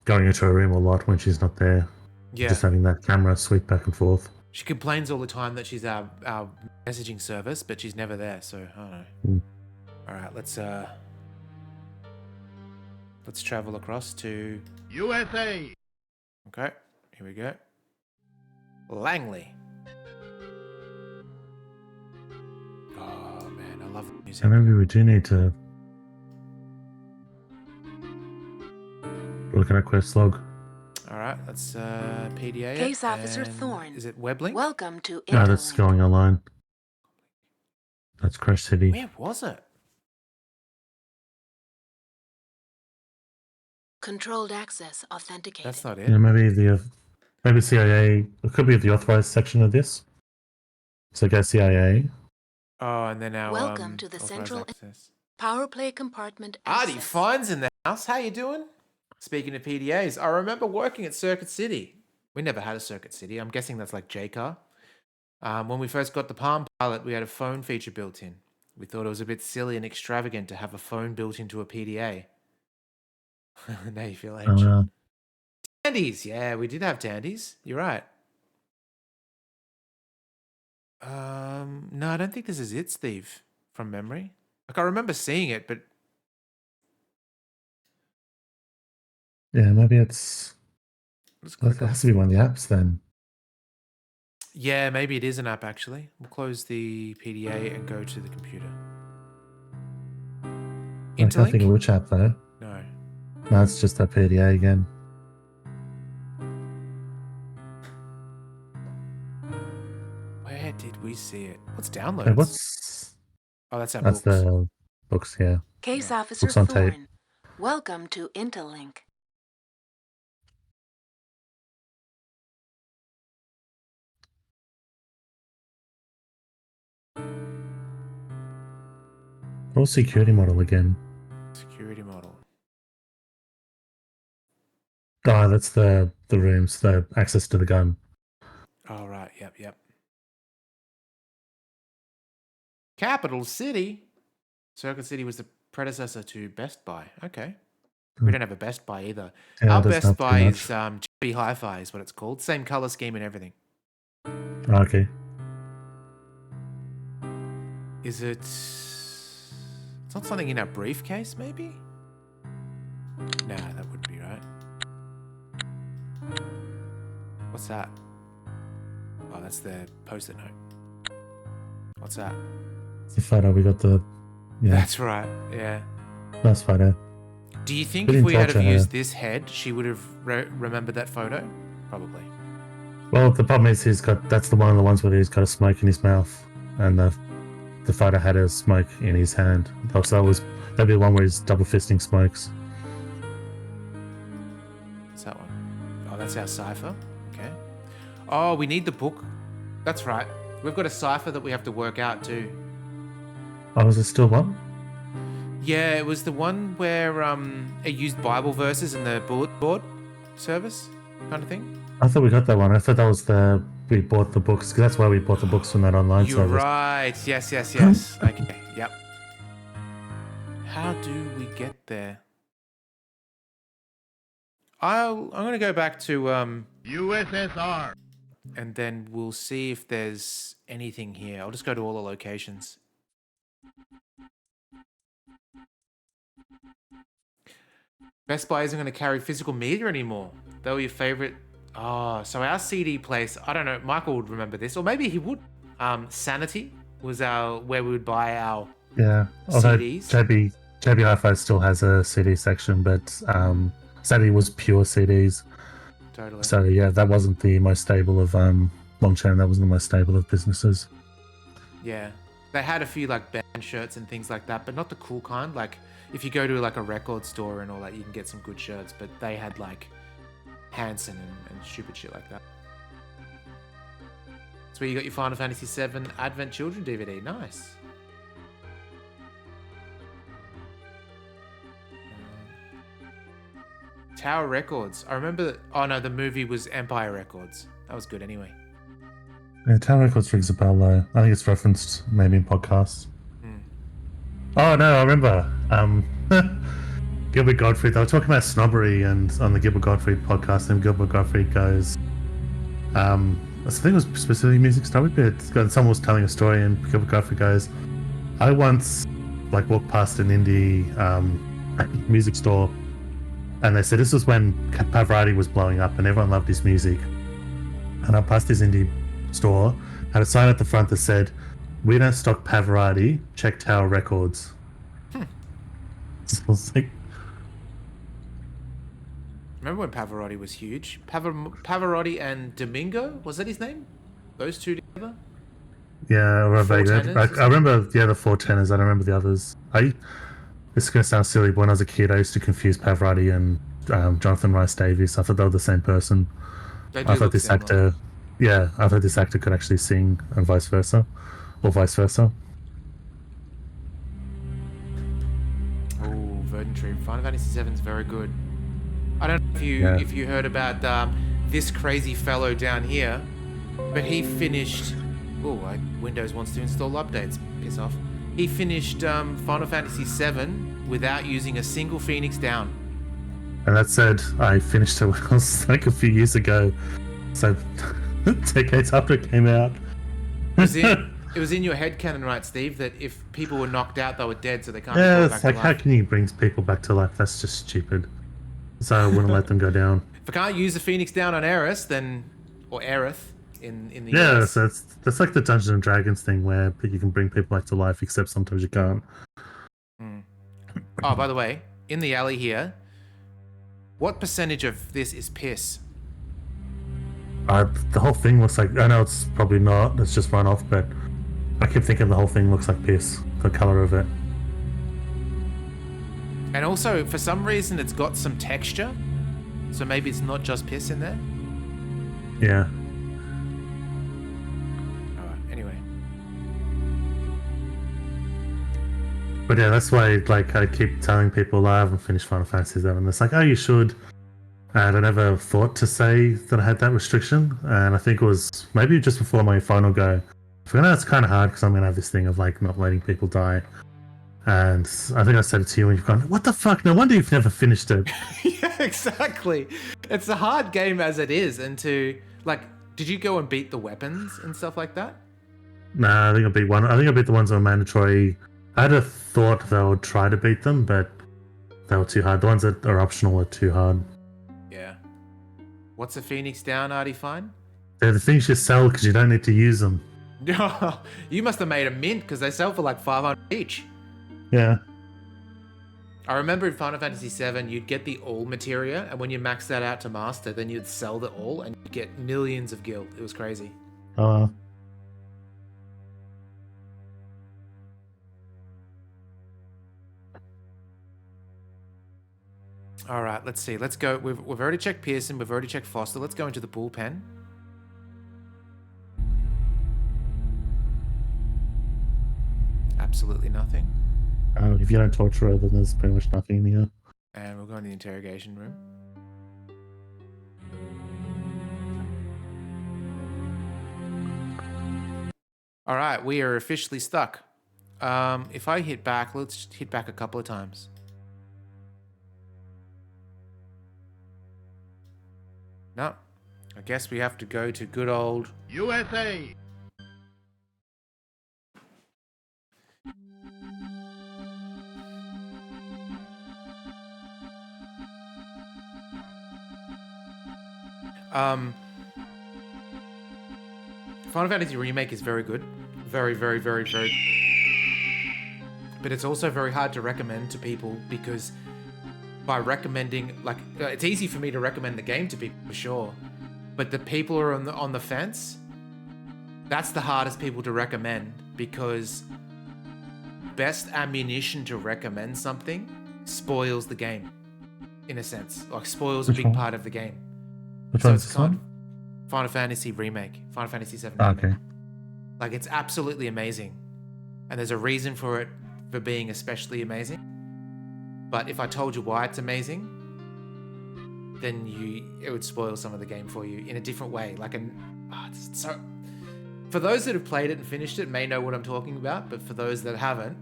going into her room a lot when she's not there. Yeah. Just having that camera sweep back and forth. She complains all the time that she's our messaging service, but she's never there, so I don't know. Mm. Alright, let's travel across to USA. okay, here we go. Langley. Oh man, I love the music. And maybe we do need to look at our quest log. Alright, let's PDA it, Case Officer and Thorne. is it Weblink? Welcome to Interlink. No, that's going online. That's Crash City. Where was it? Controlled access authenticated. That's not it. Yeah, maybe CIA. It could be the authorized section of this. So go CIA. Oh, and then our Welcome to the authorized central access. Power play compartment Artie access. Fine's in the house. How you doing? Speaking of PDAs, I remember working at Circuit City. We never had a Circuit City. I'm guessing that's like J-Car. When we first got the Palm Pilot, we had a phone feature built in. We thought it was a bit silly and extravagant to have a phone built into a PDA. Now you feel ancient. Tandies, yeah, we did have Tandies. You're right. No, I don't think this is it, Steve, from memory. Like, I remember seeing it, but... Yeah, maybe it's... It has to be one of the apps then. Yeah, maybe it is an app, actually. We'll close the PDA and go to the computer. I can't think of Interlink? which app, though. No. No, it's just that PDA again. Where did we see it? What's downloads? Hey, what's... Oh, that's our That's books. the books, yeah. Case Officer Books on tape. Thorne. Welcome to Interlink. What's security model again? Security model. Oh, that's the rooms, the access to the gun. Oh, right. Yep. Capital City? Circuit City was the predecessor to Best Buy. Okay. We don't have a Best Buy either. Yeah, Our it doesn't Best help too Buy much. is JB Hi-Fi is what it's called. Same color scheme and everything. Okay. Is it... It's not something in our briefcase, maybe? Nah, that wouldn't be right. What's that? Oh, that's the post-it note. What's that? It's the photo we got the... Yeah, That's right, yeah. nice photo. Do you think Good if we had have torture her. used this head, she would have remembered that photo? Probably. Well, the problem is that's the one of the ones where he's got a smoke in his mouth, and the photo had a smoke in his hand. So that'd be the one where he's double fisting smokes. What's that one? Oh, that's our cipher. Okay. Oh, we need the book. That's right. We've got a cipher that we have to work out too. Oh, is it still one? Yeah, it was the one where it used Bible verses in the bullet board service kind of thing. I thought we got that one. I thought that was we bought the books, because that's why we bought the books from that online You're service. right. Yes. Okay. Yep. How do we get there? I'm gonna go back to USSR. and then we'll see if there's anything here. I'll just go to all the locations. Best Buy isn't going to carry physical media anymore. They were your favorite. Oh, so our CD place, I don't know, Michael would remember this, or maybe he would. Sanity was where we would buy our Yeah. Although CDs. JB Hi-Fi still has a CD section, but Sanity was pure CDs. Totally. So yeah, that wasn't the most stable of Longchamp. That wasn't the most stable of businesses. Yeah. They had a few like band shirts and things like that, but not the cool kind. Like if you go to like a record store and all that, you can get some good shirts, but they had like Hanson and stupid shit like that. That's where you got your Final Fantasy VII Advent Children DVD. Nice. Tower Records. I remember that. Oh no, the movie was Empire Records. That was good anyway. Yeah, Tower Records rings a bell though. I think it's referenced maybe in podcasts. Oh no, I remember. Gilbert Gottfried. They were talking about snobbery, and on the Gilbert Gottfried podcast, and Gilbert Gottfried goes, I think it was specifically music snobbery, but someone was telling a story, and Gilbert Gottfried goes, I once walked past an indie music store, and they said this was when Pavarotti was blowing up, and everyone loved his music. And I passed this indie store, had a sign at the front that said, "We don't stock Pavarotti. Check Tower Records." So I was like, Remember when Pavarotti was huge? Pavarotti and Domingo? Was that his name? Those two together? yeah, I remember. Four tenors? I remember, the four tenors. I don't remember the others. This is going to sound silly, but when I was a kid, I used to confuse Pavarotti and Jonathan Rhys Davies. I thought they were the same person. They do I thought look this similar. actor, I thought this actor could actually sing, and vice versa, or vice versa. Oh, Verdant Tree. Final Fantasy VII is very good. I don't know if you heard about this crazy fellow down here, but he finished Windows wants to install updates. Piss off. He finished Final Fantasy VII without using a single Phoenix down. And that said, I finished it when I was like a few years ago. So, decades after it came out. It was in your headcanon, right, Steve, that if people were knocked out, they were dead, so they can't be Yeah, brought it's back like, to how life. can you bring people back to life? That's just stupid. So I wouldn't let them go down. If I can't use a Phoenix down on Aerith, or Aerith in the Yeah, US. so that's like the Dungeons and Dragons thing where you can bring people back to life, except sometimes you can't. Oh, by the way, in the alley here, what percentage of this is piss? The whole thing looks like, I know it's probably not, it's just run off, but I keep thinking the whole thing looks like piss, the color of it. And also, for some reason, it's got some texture. So maybe it's not just piss in there. Yeah. Alright, anyway. But yeah, that's why like I keep telling people I haven't finished Final Fantasy VII. It's like, oh, you should. And I never thought to say that I had that restriction. And I think it was maybe just before my final go. I know it's kind of hard because I'm going to have this thing of like not letting people die. And I think I said it to you when you've gone, what the fuck? No wonder you've never finished it. Yeah, exactly. It's a hard game as it is. And like, did you go and beat the weapons and stuff like that? Nah, I think I beat one. I think I beat the ones that were mandatory. I had a thought that I would try to beat them, but they were too hard. The ones that are optional are too hard. Yeah. What's a Phoenix down, Artie Fine? They're the things you sell because you don't need to use them. You must have made a mint because they sell for like 500 each. Yeah. I remember in Final Fantasy VII, you'd get the all materia, and when you max that out to master, then you'd sell the all, and you'd get millions of gil. It was crazy. Uh, All right, let's see. Let's go. We've already checked Pearson. We've already checked Foster. Let's go into the bullpen. Absolutely nothing. if you don't torture her, then there's pretty much nothing in here. And we'll go in the interrogation room. All right, we are officially stuck. If I hit back, let's hit back a couple of times. No, I guess we have to go to good old USA. Final Fantasy Remake is very good. Very, very, very, very. But it's also very hard to recommend to people because by recommending, like, it's easy for me to recommend the game to people for sure, but the people who are on the fence, that's the hardest people to recommend because best ammunition to recommend something spoils the game, in a sense, like spoils a big part of the game. Which So one's it's this one? Final Fantasy Remake, Final Fantasy VII Oh, Remake. okay. Like, it's absolutely amazing. And there's a reason for it for being especially amazing. But if I told you why it's amazing, then it would spoil some of the game for you in a different way. Like, it's so... For those that have played it and finished it may know what I'm talking about, but for those that haven't,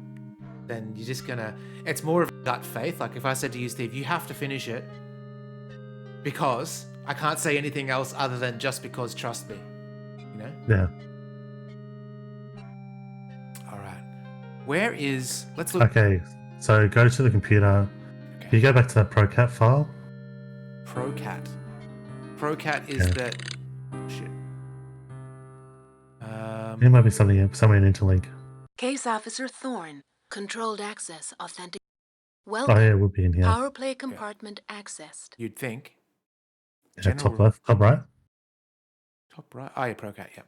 then you're just gonna... It's more of a gut faith. Like, if I said to you, Steve, you have to finish it because I can't say anything else other than just because, trust me. You know? Yeah. Where is... Let's look... Okay, so go to the computer. Okay. Can you go back to that ProCat file? ProCat. ProCat is that... Oh, shit. It might be somewhere in Interlink. Case Officer Thorne, controlled access authentic. Oh Welcome. yeah, it would be in here. Power play compartment accessed. You'd think. Yeah, top left, top right. Top right. Oh, yeah, ProCat, yeah.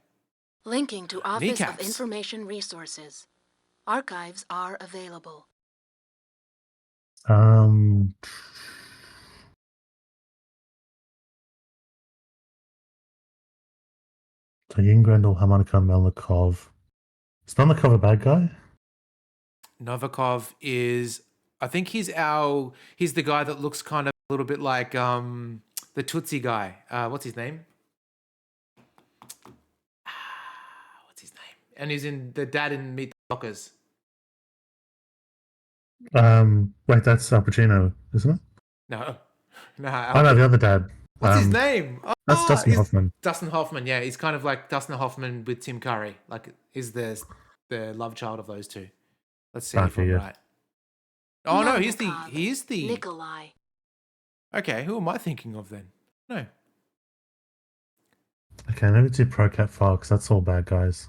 Linking to Office Kneecaps. of Information Resources. Archives are available. So Yingrendel, Harmonica, Melnikov. Is Melnikov a bad guy? Novikov is... I think he's the guy that looks kind of a little bit like the Tootsie guy. What's his name? What's his name? and he's in the dad in Meet the Fockers. Wait, that's Al Pacino, isn't it? No. Oh no, the other dad. What's his name? That's Dustin Hoffman. Dustin Hoffman, yeah. He's kind of like Dustin Hoffman with Tim Curry. Like, is the love child of those two. Let's see if I'm right. Oh no, he is the Nikolai. Okay, who am I thinking of then? No. Okay, maybe do ProCat file because that's all bad guys.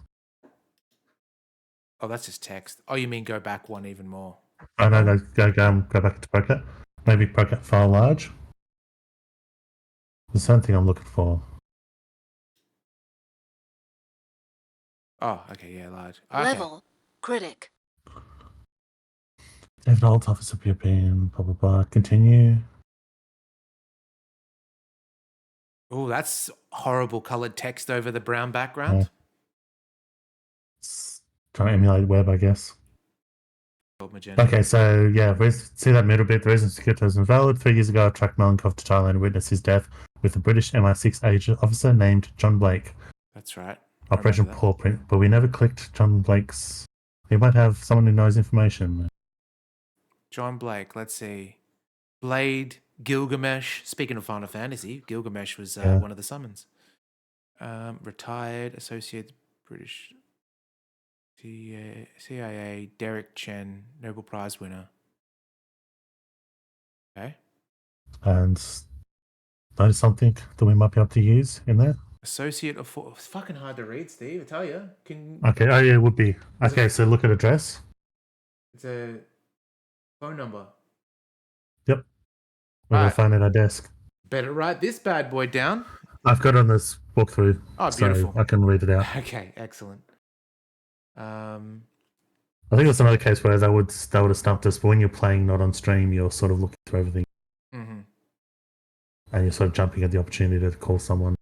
Oh, that's just text. Oh, you mean go back one even more? Oh no, go back to ProCat. Maybe ProCat file large. There's something I'm looking for. Oh, okay, yeah, large. Okay. Level. Critic. David Alt, Office of European, blah blah blah. Continue. Oh, that's horrible colored text over the brown background. Yeah. It's trying to emulate web, I guess. Okay, so yeah, we see that middle bit. The reason security was invalid. 3 years ago, I tracked Malenkov to Thailand and witnessed his death with a British MI6 agent officer named John Blake. That's right. Operation Paw Print, but we never clicked John Blake's. He might have someone who knows information. John Blake, let's see. Blade, Gilgamesh. Speaking of Final Fantasy, Gilgamesh was one of the summons. Retired, Associate British CIA, Derek Chen, Nobel Prize winner. Okay. And that is something that we might be able to use in there. Associate of... It's fucking hard to read, Steve, I tell you. Okay, oh yeah, it would be. Okay, so look at address. It's a phone number. Yep. We're going to find it at our desk. Better write this bad boy down. I've got it on this walkthrough. Oh, beautiful. So I can read it out. Okay, excellent. I think that's another case where they would have stumped us, but when you're playing not on stream, you're sort of looking through everything. Mm-hmm. And you're sort of jumping at the opportunity to call someone.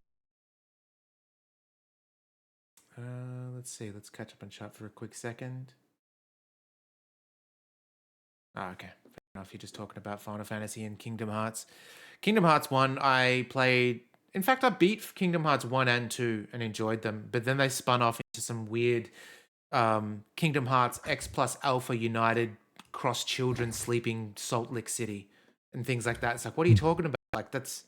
Let's see. Let's catch up and chat for a quick second. Oh, okay. Fair enough. You're just talking about Final Fantasy and Kingdom Hearts. Kingdom Hearts 1, I played... In fact, I beat Kingdom Hearts 1 and 2 and enjoyed them, but then they spun off into some weird Kingdom Hearts X plus Alpha United cross children sleeping Salt Lick City and things like that. It's like, what are you talking about? Like, that's...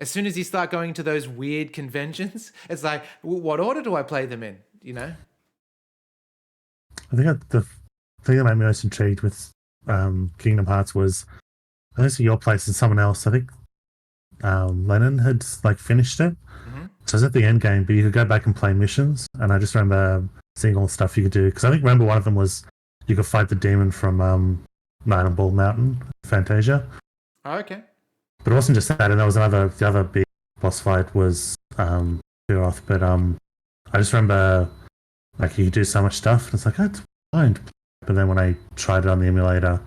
As soon as you start going to those weird conventions, it's like, what order do I play them in? You know? I think the thing that made me most intrigued with Kingdom Hearts was, I don't see your place and someone else. I think Lennon had finished it. Mm-hmm. So it was at the end game, but you could go back and play missions. And I just remember seeing all the stuff you could do. Because I think, remember, one of them was you could fight the demon from Night on Bald Mountain, Fantasia. Oh, okay. But it wasn't just that, and there was the other big boss fight was Fearoth, but I just remember you could do so much stuff, and it's like, oh, it's fine. But then when I tried it on the emulator,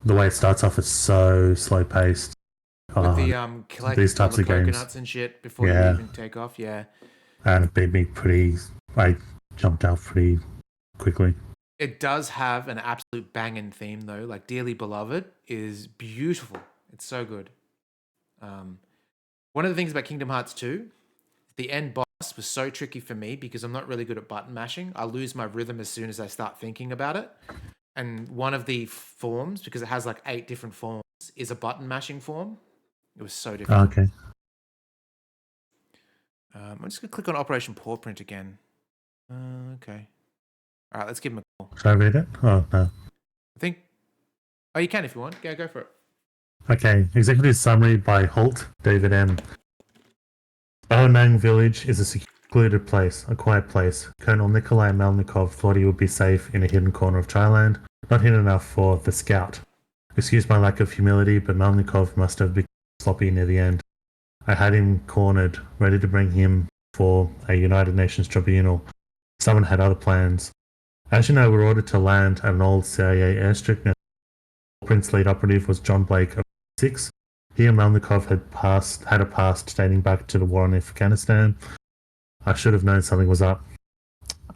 the way it starts off is so slow paced. With the collect these types of coconuts games and shit before you even take off, yeah. And it beat me I jumped out pretty quickly. It does have an absolute banging theme though, like Dearly Beloved is beautiful. It's so good. One of the things about Kingdom Hearts 2, the end boss was so tricky for me because I'm not really good at button mashing. I lose my rhythm as soon as I start thinking about it. And one of the forms, because it has 8 different forms, is a button mashing form. It was so difficult. Okay. I'm just going to click on Operation Paw Print again. Okay. All right, let's give him a call. Should I read it? Oh, no. I think... Oh, you can if you want. Go for it. Okay, executive summary by Holt, David M. Balanang village is a secluded place, a quiet place. Colonel Nikolai Melnikov thought he would be safe in a hidden corner of Thailand, not hidden enough for the scout. Excuse my lack of humility, but Melnikov must have become sloppy near the end. I had him cornered, ready to bring him for a United Nations tribunal. Someone had other plans. As you know, we were ordered to land at an old CIA airstrip. Prince lead operative was John Blake of 6. He and Melnikov had a past dating back to the war in Afghanistan. I should have known something was up.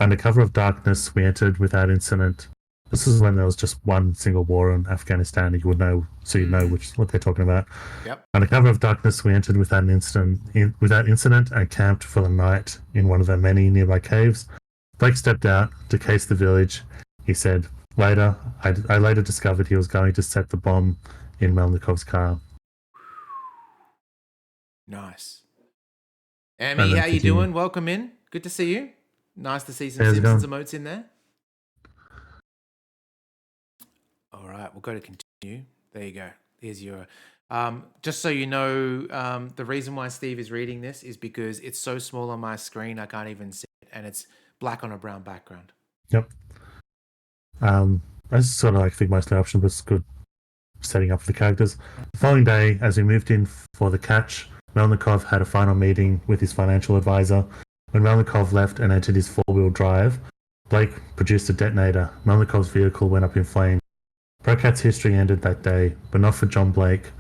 Under cover of darkness, we entered without incident. This is when there was just one single war in Afghanistan. You would know, so you'd know what they're talking about. Yep. Under cover of darkness, we entered without incident and camped for the night in one of the many nearby caves. Blake stepped out to case the village. He said, later, I later discovered he was going to set the bomb in Melnikov's car. Nice. And Emmy, then how you continue. doing? Welcome in. Good to see you. Nice to see some How's it Simpsons going? emotes in there. All right, we'll go to continue. There you go. Here's your... just so you know, the reason why Steve is reading this is because it's so small on my screen I can't even see it, and it's black on a brown background. Yep. That's sort of like the mostly option, but it's good setting up for the characters. The following day, as we moved in for the catch, Melnikov had a final meeting with his financial advisor. When Melnikov left and entered his four-wheel drive, Blake produced a detonator. Melnikov's vehicle went up in flames. Procat's history ended that day, but not for John Blake.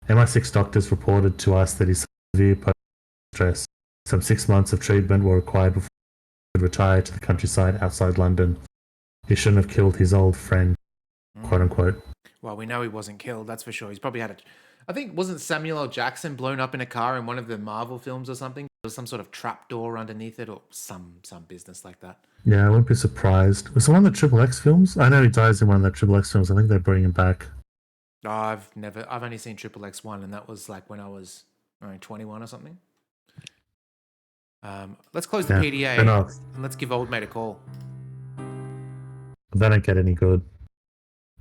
MI6 doctors reported to us that his severe post-stress. Some 6 months of treatment were required before he could retire to the countryside outside London. He shouldn't have killed his old friend, quote-unquote. Well, we know he wasn't killed, that's for sure. He's probably had a... I think, wasn't Samuel L. Jackson blown up in a car in one of the Marvel films or something? There was some sort of trapdoor underneath it or some business like that. Yeah, I wouldn't be surprised. Was it one of the Triple X films? I know he dies in one of the Triple X films. I think they're bringing him back. Oh, I've only seen Triple X1, and that was like when I was 21 or something. Let's close the PDA and let's give old mate a call. That don't get any good.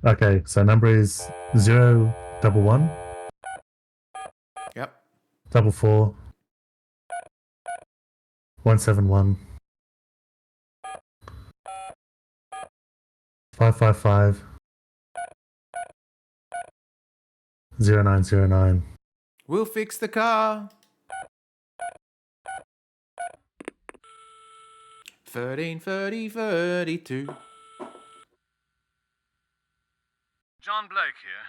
Okay, so number is 011. Yep. 44 171 555 0909. We'll fix the car. 133032. John Blake here.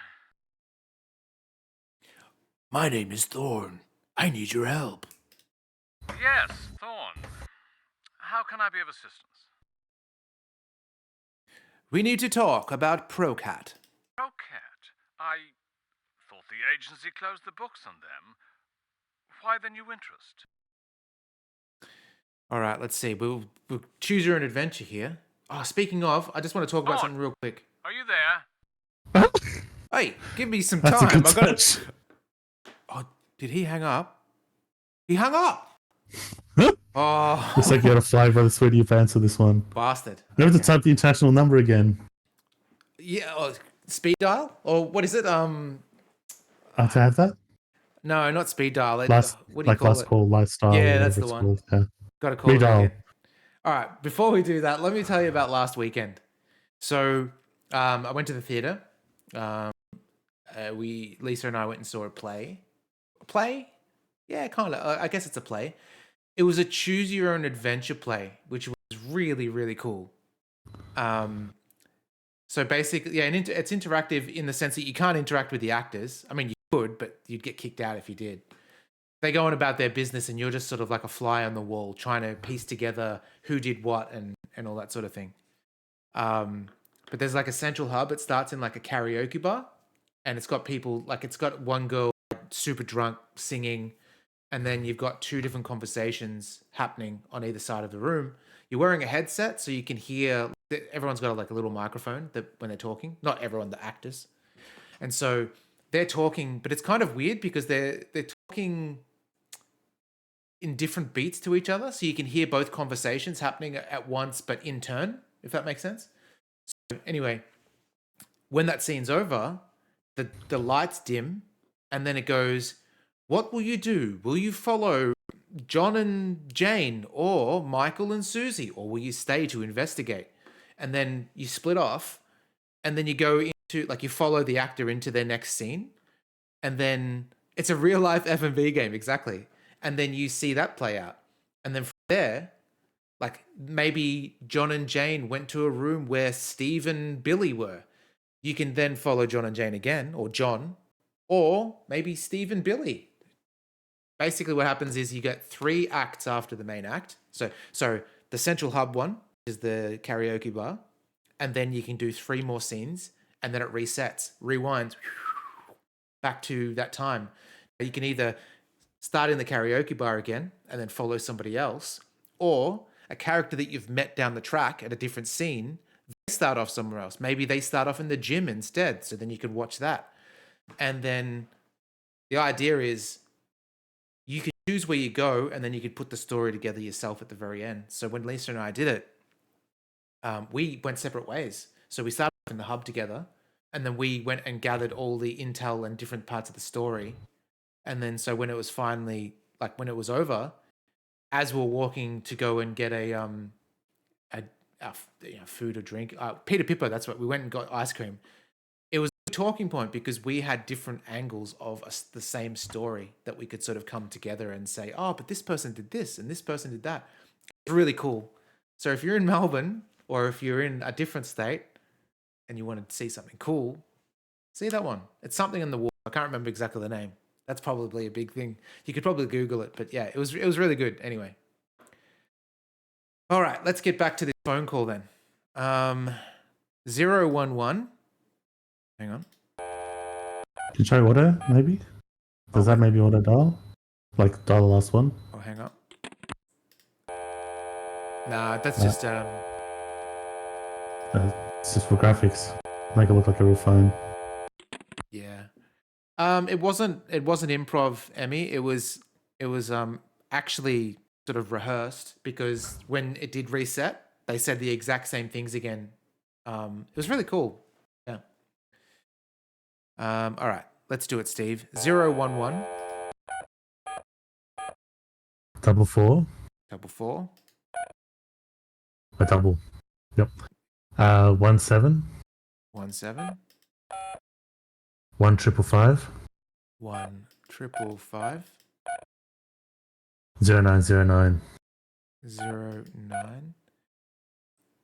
My name is Thorne. I need your help. Yes, Thorne. How can I be of assistance? We need to talk about Procat. Procat? I thought the agency closed the books on them. Why the new interest? All right, let's see. We'll choose your own adventure here. Oh, speaking of, I just want to talk about something real quick. Are you there? Hey, give me some That's time. a good touch. Oh, did he hang up? He hung up. Oh, Looks like you got a flag by the sweat of your pants for this one. bastard. Never to type the international number again. Yeah, speed dial or what is it? To have that? No, not speed dial. What do you Like call last it? call, lifestyle. Yeah, that's whatever the it's one. called. Yeah. Got to call it Redial. again. All right, before we do that, let me tell you about last weekend. So I went to the theater. Lisa and I went and saw a play. A play? Yeah, kind of. I guess it's a play. It was a choose your own adventure play, which was really, really cool. So basically, yeah, and it's interactive in the sense that you can't interact with the actors. I mean, you could, but you'd get kicked out if you did. They go on about their business and you're just sort of like a fly on the wall trying to piece together who did what and all that sort of thing. But there's like a central hub. It starts in like a karaoke bar and it's got people, like it's got one girl super drunk singing, and then you've got two different conversations happening on either side of the room. You're wearing a headset so you can hear, everyone's got like a little microphone that when they're talking, not everyone, the actors. And so they're talking, but it's kind of weird because they're talking in different beats to each other. So you can hear both conversations happening at once, but in turn, if that makes sense. So anyway, when that scene's over, the lights dim and then it goes, what will you do? Will you follow John and Jane or Michael and Susie, or will you stay to investigate? And then you split off and then you go into, like, you follow the actor into their next scene. And then it's a real life F&B game. Exactly. And then you see that play out. And then from there, like maybe John and Jane went to a room where Steve and Billy were. You can then follow John and Jane again, or John, or maybe Steve and Billy. Basically what happens is you get 3 acts after the main act. So the central hub one is the karaoke bar. And then you can do 3 more scenes and then it resets, rewinds back to that time. You can either start in the karaoke bar again and then follow somebody else, or a character that you've met down the track at a different scene, they start off somewhere else. Maybe they start off in the gym instead, so then you could watch that. And then the idea is you could choose where you go, and then you could put the story together yourself at the very end. So when Lisa and I did it, we went separate ways. So we started in the hub together, and then we went and gathered all the intel and different parts of the story. And then so when it was finally, like when it was over, as we were walking to go and get a food or drink, Peter Pippo, that's what we went and got ice cream. It was a talking point because we had different angles of the same story that we could sort of come together and say, oh, but this person did this and this person did that. It's really cool. So if you're in Melbourne or if you're in a different state and you want to see something cool, see that one. It's something in the wall. I can't remember exactly the name. That's probably a big thing. You could probably Google it, but yeah, it was really good. Anyway. All right, let's get back to this phone call then. 011. Hang on. Can you try order, maybe? Does that maybe auto dial? Like dial the last one? Oh, hang on. Nah, that's just it's just for graphics. Make it look like a real phone. Yeah. It wasn't improv, Emmy. It was actually sort of rehearsed because when it did reset, they said the exact same things again. It was really cool. Yeah. All right, let's do it, Steve. 011. 444. 444. A double. Yep. 17. 17. 1555. 1555. 0909. 09.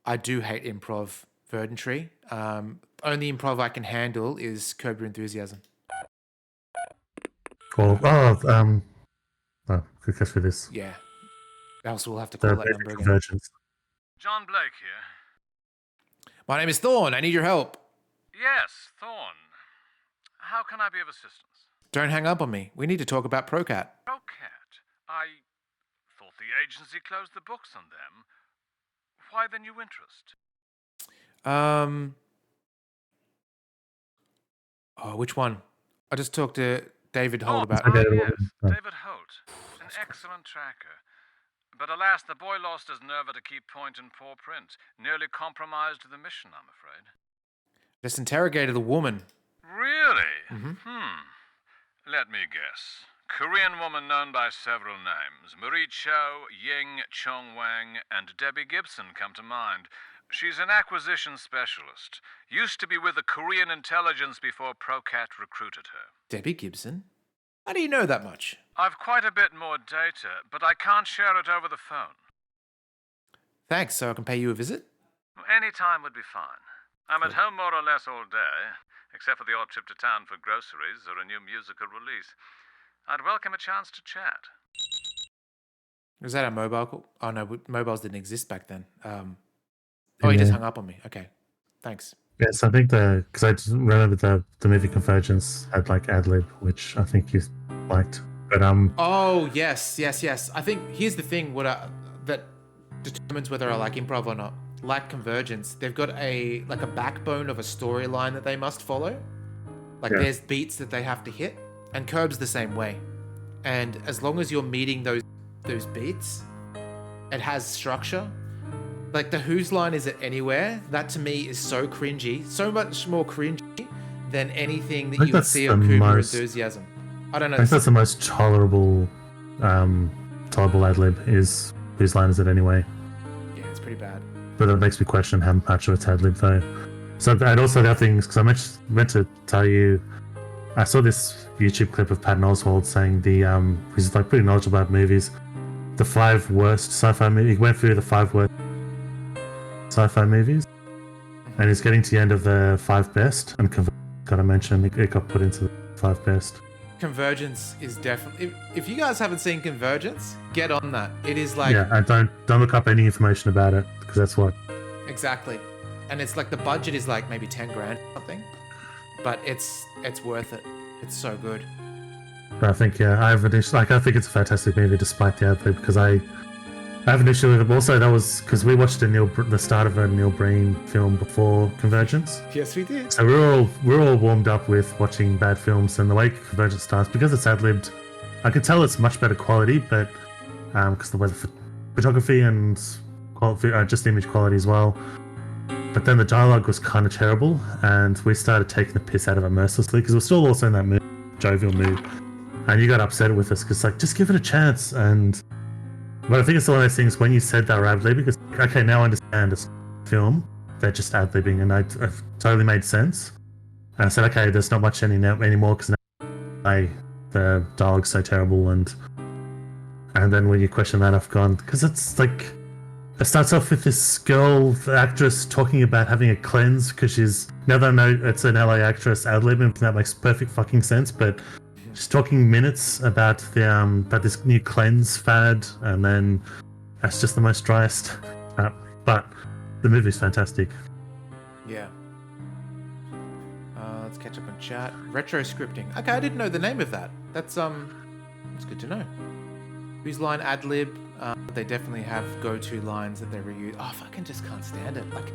I do hate improv, Verdantry. Only improv I can handle is Curb Your Enthusiasm. Oh, good catch for this. Yeah. Else we'll have to call that number again. Convergence. John Blake here. My name is Thorne. I need your help. Yes, Thorne. How can I be of assistance? Don't hang up on me. We need to talk about Procat. Procat? I thought the agency closed the books on them. Why the new interest? Oh, which one? I just talked to David Holt about. Yes, David Holt. An excellent tracker. But alas, the boy lost his nerve at a key point in poor print. Nearly compromised the mission, I'm afraid. Just interrogated a woman. Really? Mm-hmm. Let me guess. Korean woman known by several names. Marie Cho, Ying Chong Wang, and Debbie Gibson come to mind. She's an acquisition specialist. Used to be with the Korean intelligence before Procat recruited her. Debbie Gibson? How do you know that much? I've quite a bit more data, but I can't share it over the phone. Thanks, so I can pay you a visit? Any time would be fine. I'm at home more or less all day, except for the odd trip to town for groceries or a new musical release. I'd welcome a chance to chat. Was that a mobile call? Oh no, mobiles didn't exist back then. He just hung up on me. Okay, thanks. Yes, I think because I just remember the movie Convergence had like ad-lib, which I think you liked. But Oh yes. I think here's the thing: that determines whether I like improv or not. Like Convergence, they've got a backbone of a storyline that they must follow. There's beats that they have to hit, and Curb's the same way. And as long as you're meeting those beats, it has structure. Like the Whose Line Is It Anywhere? That to me is so cringy, so much more cringy than anything that you would see of Curb Your Enthusiasm. I don't know. I think that's the most tolerable ad-lib is Whose Line Is It Anyway? Yeah, it's pretty bad. But that makes me question how much of it's ad-lib though. So, and also the other things, because I meant to tell you, I saw this YouTube clip of Patton Oswalt saying he's like pretty knowledgeable about movies, the 5 worst sci-fi movies. He went through the 5 worst sci-fi movies, and he's getting to the end of the 5 best, and got to mention it got put into the 5 best. Convergence is definitely. If you guys haven't seen Convergence, get on that. It is like and don't look up any information about it because that's what exactly, and it's like the budget is like maybe 10 grand or something, but it's worth it. It's so good. But I think I think it's a fantastic movie despite the ad-lib because I I have an issue with it. Also, that was because we watched the start of a Neil Breen film before Convergence. Yes, we did. So we're all warmed up with watching bad films, and the way Convergence starts, because it's ad-libbed, I could tell it's much better quality, but because the way the photography and just image quality as well. But then the dialogue was kind of terrible, and we started taking the piss out of it mercilessly because we're still also in that mood, jovial mood, and you got upset with us because like just give it a chance. But I think it's one of those things when you said they were ad-libbing, because okay, now I understand it's a film, they're just ad-libbing, and it totally made sense. And I said, okay, there's not much anymore because now the dialogue's so terrible, and then when you question that, I've gone, because it's like, it starts off with this girl, the actress, talking about having a cleanse because now that I know it's an LA actress ad-libbing, that makes perfect fucking sense, but she's talking minutes about about this new cleanse fad, and then that's just the most driest. But the movie's fantastic. Yeah. Let's catch up on chat. Retro scripting. Okay, I didn't know the name of that. That's good to know. Whose line ad lib? They definitely have go-to lines that they reuse. Oh, I fucking just can't stand it. Like,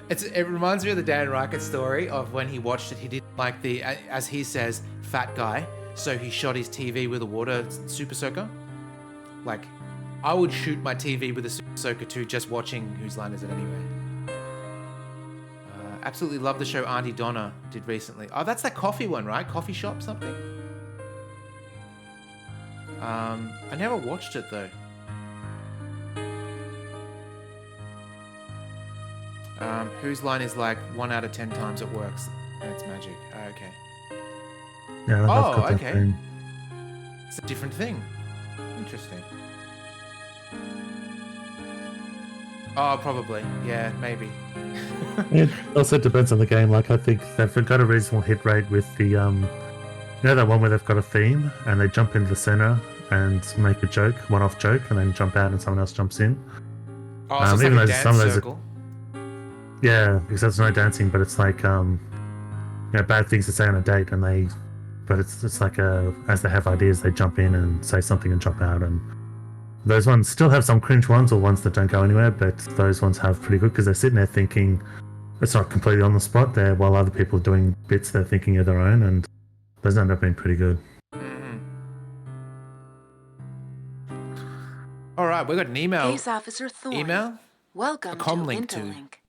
it reminds me of the Dan Reichert story of when he watched it. He didn't like the, as he says, fat guy. So he shot his TV with a water super soaker. Like, I would shoot my TV with a super soaker too, just watching Whose Line Is It Anyway. Absolutely love the show Auntie Donna did recently. Oh, that's that coffee one, right? Coffee shop something? I never watched it though. Whose Line is like 1 out of 10 times it works and it's magic. Oh, okay. Yeah, oh, okay. It's a different thing. Interesting. Oh, probably. Yeah, maybe. It also depends on the game. Like, I think they've got a reasonable hit rate with the, you know that one where they've got a theme and they jump into the center and make a joke, one-off joke, and then jump out and someone else jumps in. Oh, so it's like a dance circle? Yeah, because there's no dancing, but it's like, bad things to say on a date, but it's like as they have ideas, they jump in and say something and drop out, and those ones still have some cringe ones or ones that don't go anywhere, but those ones have pretty good because they're sitting there thinking it's not completely on the spot there, while other people are doing bits they're thinking of their own, and those end up being pretty good. All right, we got an email. Case Officer Thorne. Email? Welcome to comlink Interlink.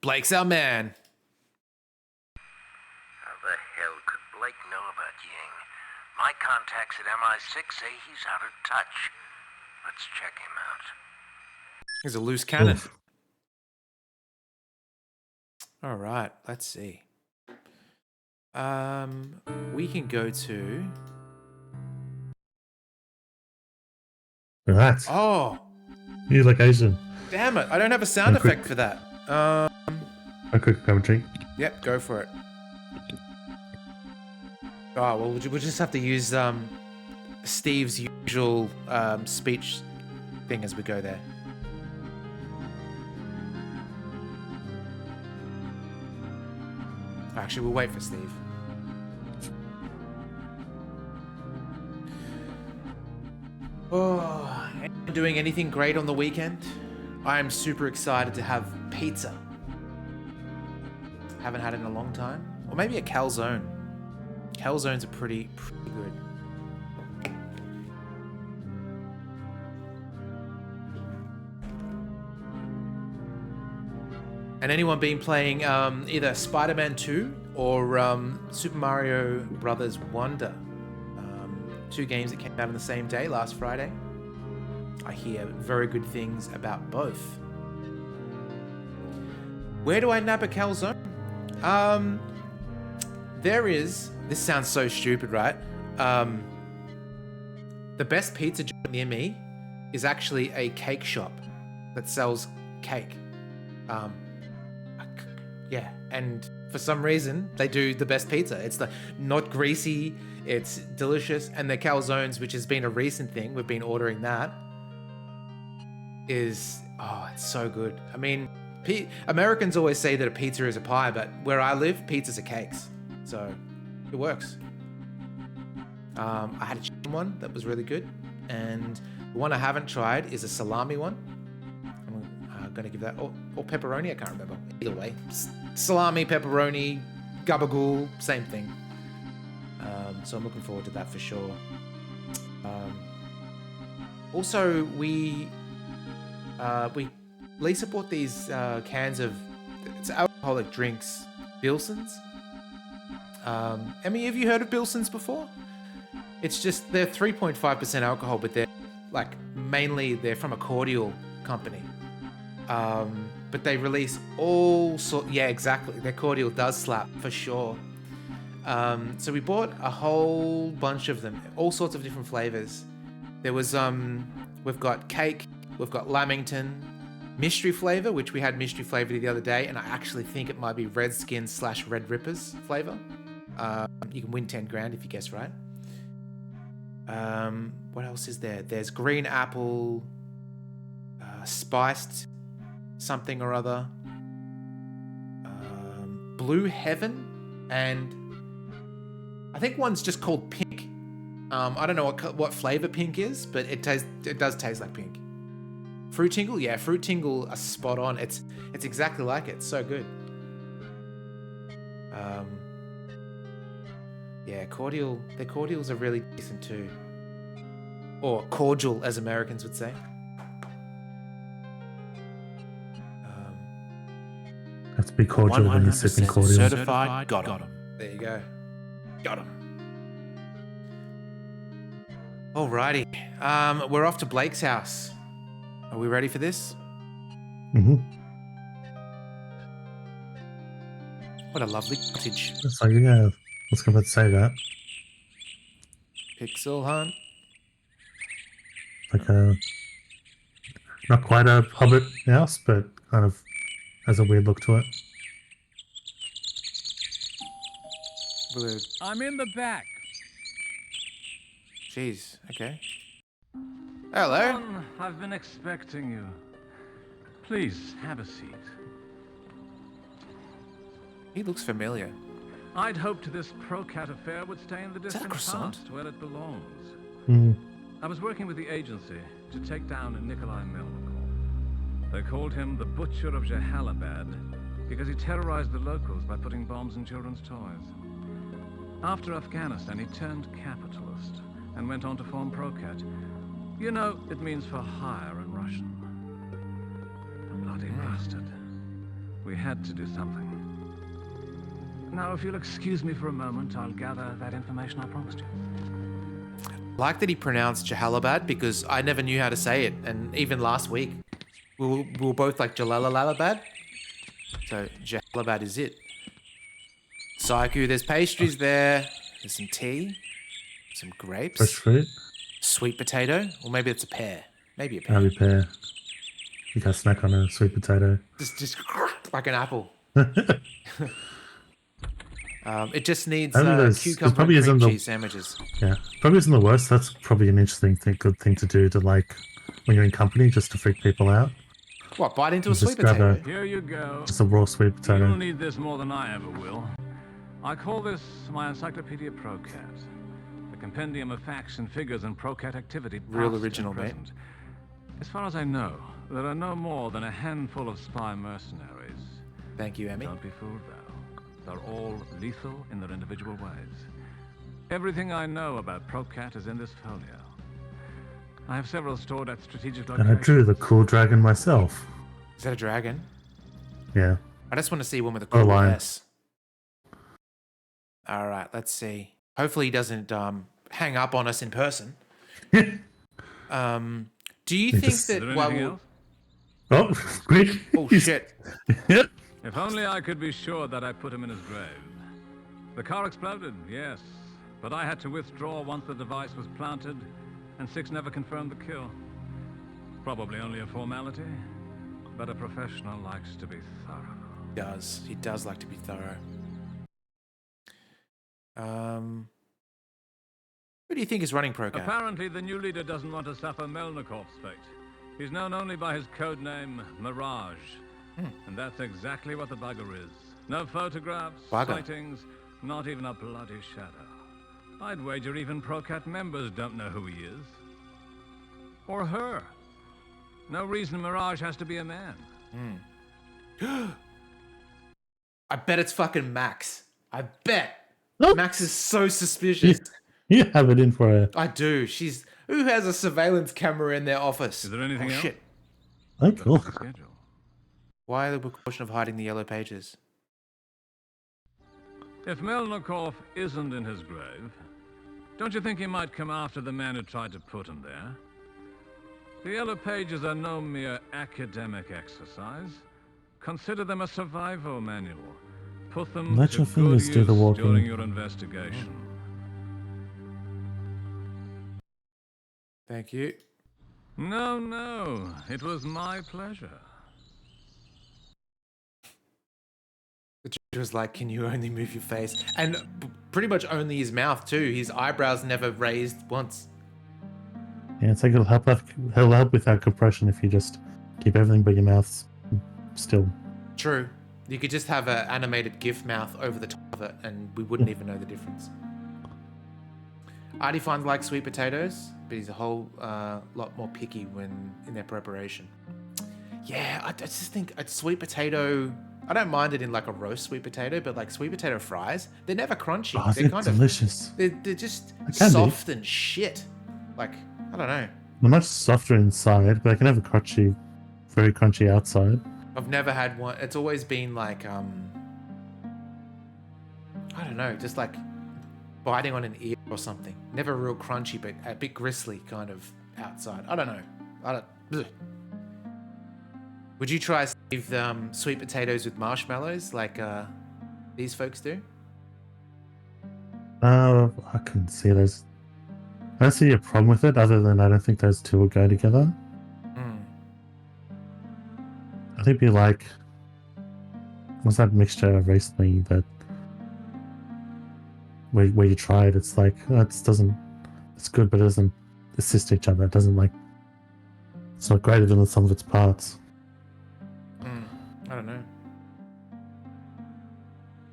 Blake's our man. How the hell could Blake know about Ying? My contacts at MI6 say he's out of touch. Let's check him out. He's a loose cannon. All right, let's see. We can go to... Right. Oh. New location. Damn it, I don't have a sound effect for that. A quick commentary. Yep, go for it. Oh, well, we'll just have to use Steve's usual speech thing as we go there. Actually, we'll wait for Steve. Oh, anyone doing anything great on the weekend? I am super excited to have pizza. Haven't had it in a long time. Or maybe a calzone. Calzones are pretty good. And anyone been playing either Spider-Man 2 or Super Mario Brothers Wonder? Two games that came out on the same day, last Friday. I hear very good things about both. Where do I nab a calzone? There is... This sounds so stupid, right? The best pizza joint near me is actually a cake shop that sells cake. Yeah, and for some reason, they do the best pizza. It's not greasy, it's delicious, and the calzones, which has been a recent thing, we've been ordering that, it's so good. I mean, Americans always say that a pizza is a pie, but where I live, pizzas are cakes. So, it works. I had a chicken one that was really good. And the one I haven't tried is a salami one. I'm going to give that... Or pepperoni, I can't remember. Either way. Salami, pepperoni, gabagool, same thing. So I'm looking forward to that for sure. Also, Lisa bought these cans of... It's alcoholic drinks. Bilsons. Emmy, have you heard of Bilsons before? It's just, they're 3.5% alcohol, but they're like, mainly they're from a cordial company. But they release all sorts, yeah, exactly. Their cordial does slap for sure. So we bought a whole bunch of them, all sorts of different flavors. There was, we've got cake, we've got lamington, mystery flavor, which we had mystery flavor the other day, and I actually think it might be Redskin/Red Rippers flavor. You can win 10 grand if you guess right. What else is there? There's green apple, spiced something or other, blue heaven, and I think one's just called pink. I don't know what flavor pink is, but it does taste like pink. Fruit Tingle? Yeah, Fruit Tingle are spot on. It's exactly like it. It's so good. Yeah, cordial. Their cordials are really decent too. Or cordial, as Americans would say. Have to be cordial when you're sipping cordial. Certified, got 'em. There you go. Got 'em. Alrighty. We're off to Blake's house. Are we ready for this? Mm-hmm. What a lovely cottage. It's like, yeah, I was about to say that. Pixel hunt. Like not quite a Hobbit house, but kind of has a weird look to it. Blue. I'm in the back. Jeez, okay. Hello. I've been expecting you. Please, have a seat. He looks familiar. I'd hoped this Procat affair would stay in the Is that a distant croissant? past where it belongs. Mm. I was working with the agency to take down Nikolai Melnikov. They called him the Butcher of Jahalabad because he terrorized the locals by putting bombs in children's toys. After Afghanistan, he turned capitalist and went on to form Procat. You know, it means for hire in Russian. The bloody bastard. We had to do something. Now, if you'll excuse me for a moment, I'll gather that information I promised you. Like that he pronounced Jahalabad because I never knew how to say it, and even last week we were both like Jalalalabad. So Jahalabad is it. Saiku, there's pastries there. There's some tea, some grapes, Fresh fruit. sweet potato, or maybe it's a pear. Maybe a pear. Maybe pear. You can snack on a sweet potato. Just like an apple. It just needs I think it cucumber probably and cream isn't the- cheese sandwiches. Yeah, probably isn't the worst. That's probably an interesting good thing to do to like when you're in company, just to freak people out. What, bite into a Just sweet grab potato? Here you go. Just a raw sweet You'll potato. need this more than I ever will. I call this my Encyclopedia Procat. A compendium of facts and figures and Procat activity. Real past original, and mate. present. As far as I know, there are no more than a handful of spy mercenaries. Thank you, Emmy. Don't be fooled, though. They're all lethal in their individual ways. Everything I know about Procat is in this folio. I have several stored at strategic And I locations. drew the cool dragon myself. Is that a dragon? Yeah. I just want to see one with a Or a cool lion. S. All right, let's see. Hopefully he doesn't hang up on us in person. Do you think just- Is that there while anything we'll... else? Oh, quick. Oh shit! Yep. If only I could be sure that I put him in his grave. The car exploded, yes, but I had to withdraw once the device was planted, and 6 never confirmed the kill. Probably only a formality, but a professional likes to be thorough. He does like to be thorough. Who do you think is running Procat? Apparently, the new leader doesn't want to suffer Melnikov's fate. He's known only by his code name, Mirage. And that's exactly what the bugger is. No photographs, Bugger. sightings, not even a bloody shadow. I'd wager even Procat members don't know who he is. Or her. No reason Mirage has to be a man. I bet it's fucking Max. I bet. No. Max is so suspicious. You have it in for her. I do. Who has a surveillance camera in their office? Is there anything else? Shit. Oh, cool. Why the precaution of hiding the yellow pages? If Melnikov isn't in his grave, don't you think he might come after the man who tried to put him there? The yellow pages are no mere academic exercise. Consider them a survival manual. Put them Let to your good fingers do the use walking. during your investigation. Thank you. No, it was my pleasure. The judge was like, can you only move your face? And pretty much only his mouth too. His eyebrows never raised once. Yeah, it's like it'll help with that compression if you just keep everything but your mouth still. True. You could just have an animated GIF mouth over the top of it and we wouldn't even know the difference. Artie finds like sweet potatoes, but he's a whole lot more picky when in their preparation. Yeah, I just think a sweet potato... I don't mind it in like a roast sweet potato, but like sweet potato fries, they're never crunchy. Oh, they're kind delicious. They're just soft and shit. Like, I don't know. They're much softer inside, but they can have a crunchy, very crunchy outside. I've never had one. It's always been like, I don't know, just like biting on an ear or something. Never real crunchy, but a bit gristly kind of outside. I don't know. Ugh. Would you try save sweet potatoes with marshmallows like these folks do? I couldn't see those. I don't see a problem with it, other than I don't think those two will go together. I think it'd be like, what's that mixture recently that where you try it? It's like it's good, but it doesn't assist each other. It doesn't like, it's not greater than the sum of its parts. I don't know.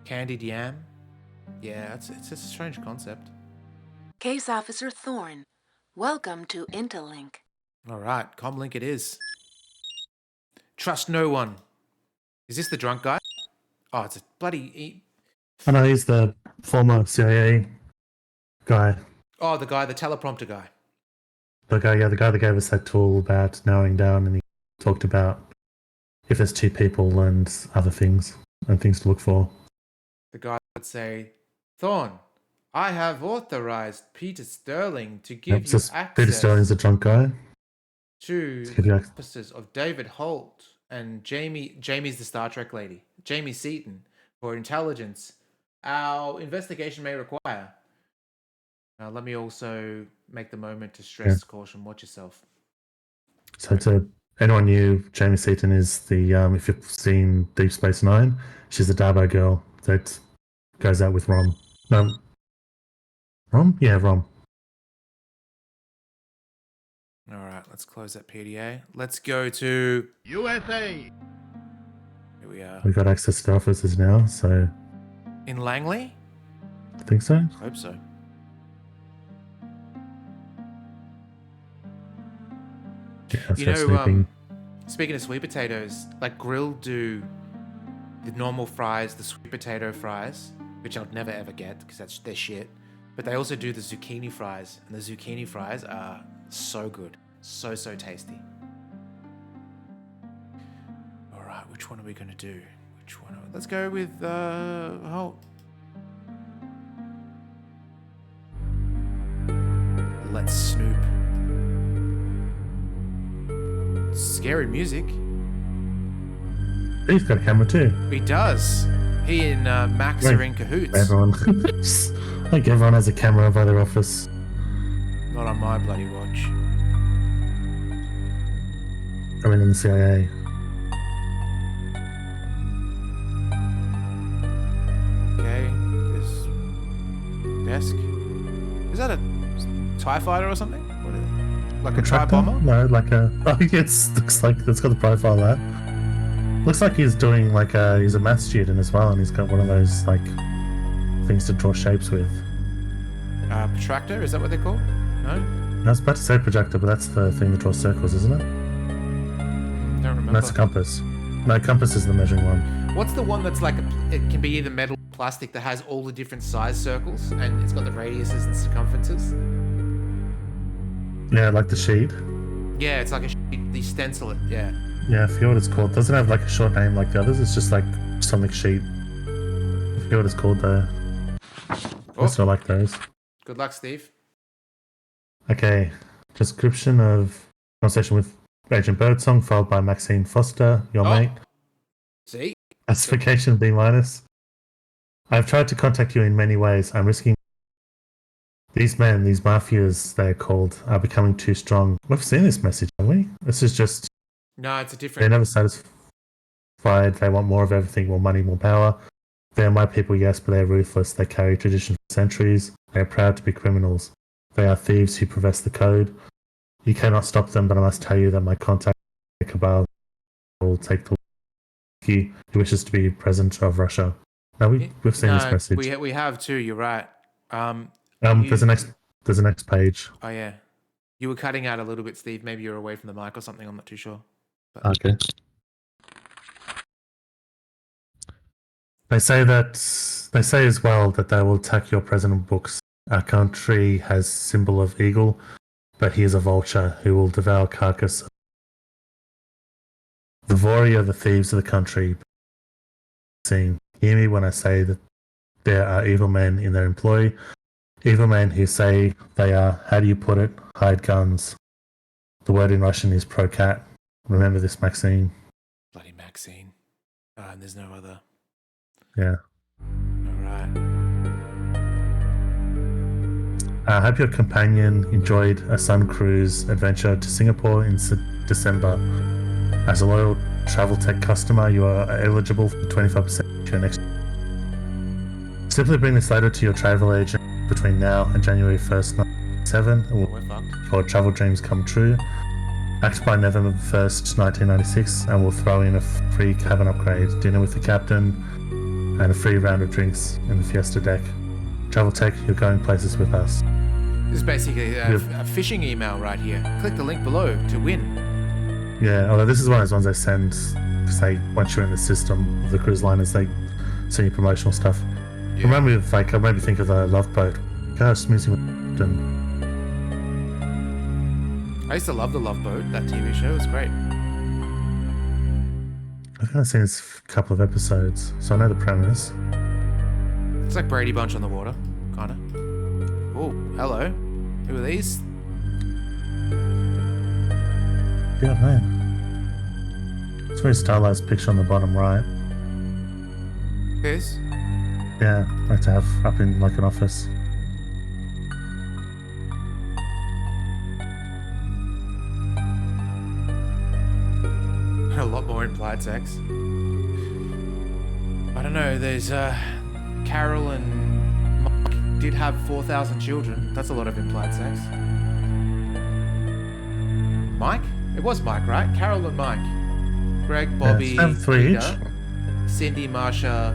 Candied yam? Yeah, it's a strange concept. Case Officer Thorne, welcome to Interlink. Alright, Comlink it is. Trust no one. Is this the drunk guy? Oh, it's a bloody... I know, he's the former CIA guy. Oh, the teleprompter guy. The guy that gave us that tool about narrowing down, and he talked about if there's two people and other things and things to look for. The guy would say, Thorne, I have authorized Peter Sterling to give you access Peter Sterling's the drunk guy. to the offices of David Holt and Jamie's the Star Trek lady, Jamie Seaton, for intelligence our investigation may require. Now, let me also make the moment to stress caution, watch yourself. So to anyone new, Jamie Seaton is the, if you've seen Deep Space Nine, she's the Darbo girl that goes out with Rom. No, Rom? Yeah, Rom. All right, let's close that PDA. Let's go to USA. Here we are. We've got access to the offices now, so... In Langley? I think so. Hope so. Yeah, speaking of sweet potatoes, like Grill do the normal fries, the sweet potato fries, which I'll never ever get because that's their shit. But they also do the zucchini fries, and the zucchini fries are so good, so tasty. All right, which one are we gonna do? Which one? Let's go with Holt. Let's snoop. Scary music. He's got a camera too. He does. He and Max are in cahoots. Everyone. Like everyone has a camera by their office. Not on my bloody watch. I mean, in the CIA. Okay, this desk. Is that a TIE fighter or something? What is it? Like a TIE bomber? No, like a... Oh, yes, looks like it's got the profile there. Looks like he's doing like a... He's a math student as well, and he's got one of those, like, things to draw shapes with. Protractor, is that what they're called? No? I was about to say projector, but that's the thing that draws circles, isn't it? Don't remember. That's a compass. No, compass is the measuring one. What's the one that's like, it can be either metal or plastic that has all the different size circles and it's got the radiuses and circumferences? Yeah, like the sheet. Yeah, it's like a sheet, the stencil it, yeah. Yeah, I forget what it's called. Doesn't have like a short name like the others. It's just like something sheet. I forget what it's called though. Also like those. Good luck, Steve. Okay. Description of conversation with Agent Birdsong, filed by Maxine Foster, your mate. See? Classification B-. I've tried to contact you in many ways. I'm risking. These men, these mafias, they're called, are becoming too strong. We've seen this message, haven't we? This is just. No, it's a They're different. never satisfied. They want more of everything, more money, more power. They are my people, yes, but they're ruthless. They carry tradition for centuries. They are proud to be criminals. They are thieves who profess the code. You cannot stop them, but I must tell you that my contact Cabal will take the he wishes to be president of Russia. Now we've seen this message. We have too. You're right. There's a next page. Oh yeah, you were cutting out a little bit, Steve. Maybe you're away from the mic or something. I'm not too sure. But... Okay. They say as well that they will attack your president books. Our country has symbol of eagle, but he is a vulture who will devour carcass. The Vori are the thieves of the country. Hear me when I say that there are evil men in their employ. Evil men who say they are, how do you put it, hide guns. The word in Russian is prokat. Remember this, Maxine. Bloody Maxine. And there's no other. Yeah. Alright. I hope your companion enjoyed a sun cruise adventure to Singapore in December. As a loyal travel tech customer, you are eligible for 25% your next. Simply bring this letter to your travel agent between now and January 1st, 1997, for travel dreams come true. Act by November 1st, 1996, and we'll throw in a free cabin upgrade, dinner with the captain, and a free round of drinks in the Fiesta deck. Travel Tech, you're going places with us. This is basically a phishing email right here. Click the link below to win. Yeah, although this is one of those ones they send because they once you're in the system of the cruise liners, they send you promotional stuff. Yeah. Remind me of I maybe think of the Love Boat. Gosh, music. I used to love the Love Boat. That TV show was great. I've only seen this couple of episodes, so I know the premise. It's like Brady Bunch on the water, kind of. Oh, hello. Who are these? Yeah, man. It's a very stylized picture on the bottom right. This? Yeah, like to have up in like an office. A lot more implied sex. I don't know, there's Carol and Mike did have 4,000 children. That's a lot of implied sex. Mike? It was Mike, right? Carol and Mike. Greg, Bobby, yeah, have 3 Peter, each. Cindy, Marsha.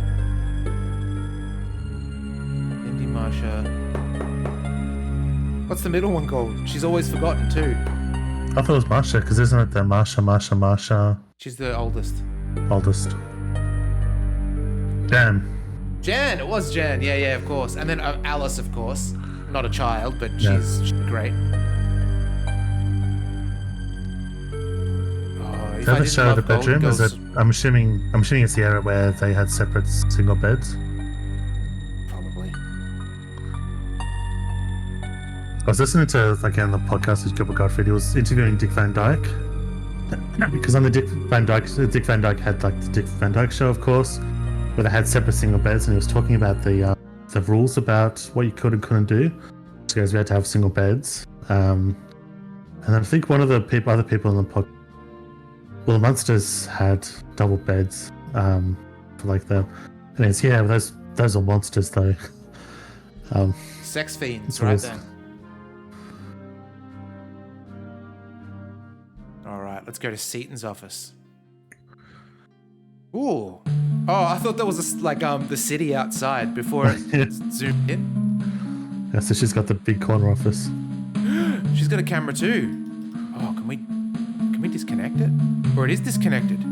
What's the middle one called? She's always forgotten too. I thought it was Marsha, because isn't it the Marsha? She's the oldest. Jan, it was Jan. Yeah, of course. And then Alice, of course. Not a child, but she's great. Did they show the bedroom? Is it? I'm assuming it's the area where they had separate single beds. Probably. I was listening to again the podcast with Gilbert Gottfried. He was interviewing Dick Van Dyke because on the Dick Van Dyke had like the Dick Van Dyke show, of course, where they had separate single beds, and he was talking about the rules about what you could and couldn't do. So guys, we had to have single beds, and then I think one of the other people in the podcast. Well, the Munsters had double beds for like the. And it's those are monsters though. Sex fiends, right then. All right, let's go to Seaton's office. Ooh. Oh, I thought that was like the city outside before it zoomed in. Yeah, so she's got the big corner office. She's got a camera too. Oh, can we disconnect it? Or it is disconnected.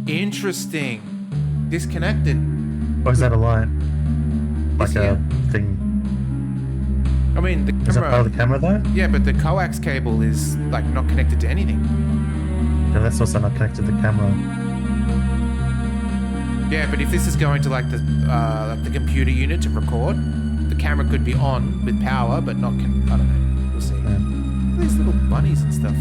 Interesting. Disconnected. Or is that a light? Like Yeah. a thing. I mean, the camera. Is that part of the camera though? Yeah, but the coax cable is like not connected to anything. Yeah, that's also not connected to the camera. Yeah, but if this is going to like the computer unit to record, the camera could be on with power, but not. I don't know. We'll see. Yeah. These little bunnies and stuff.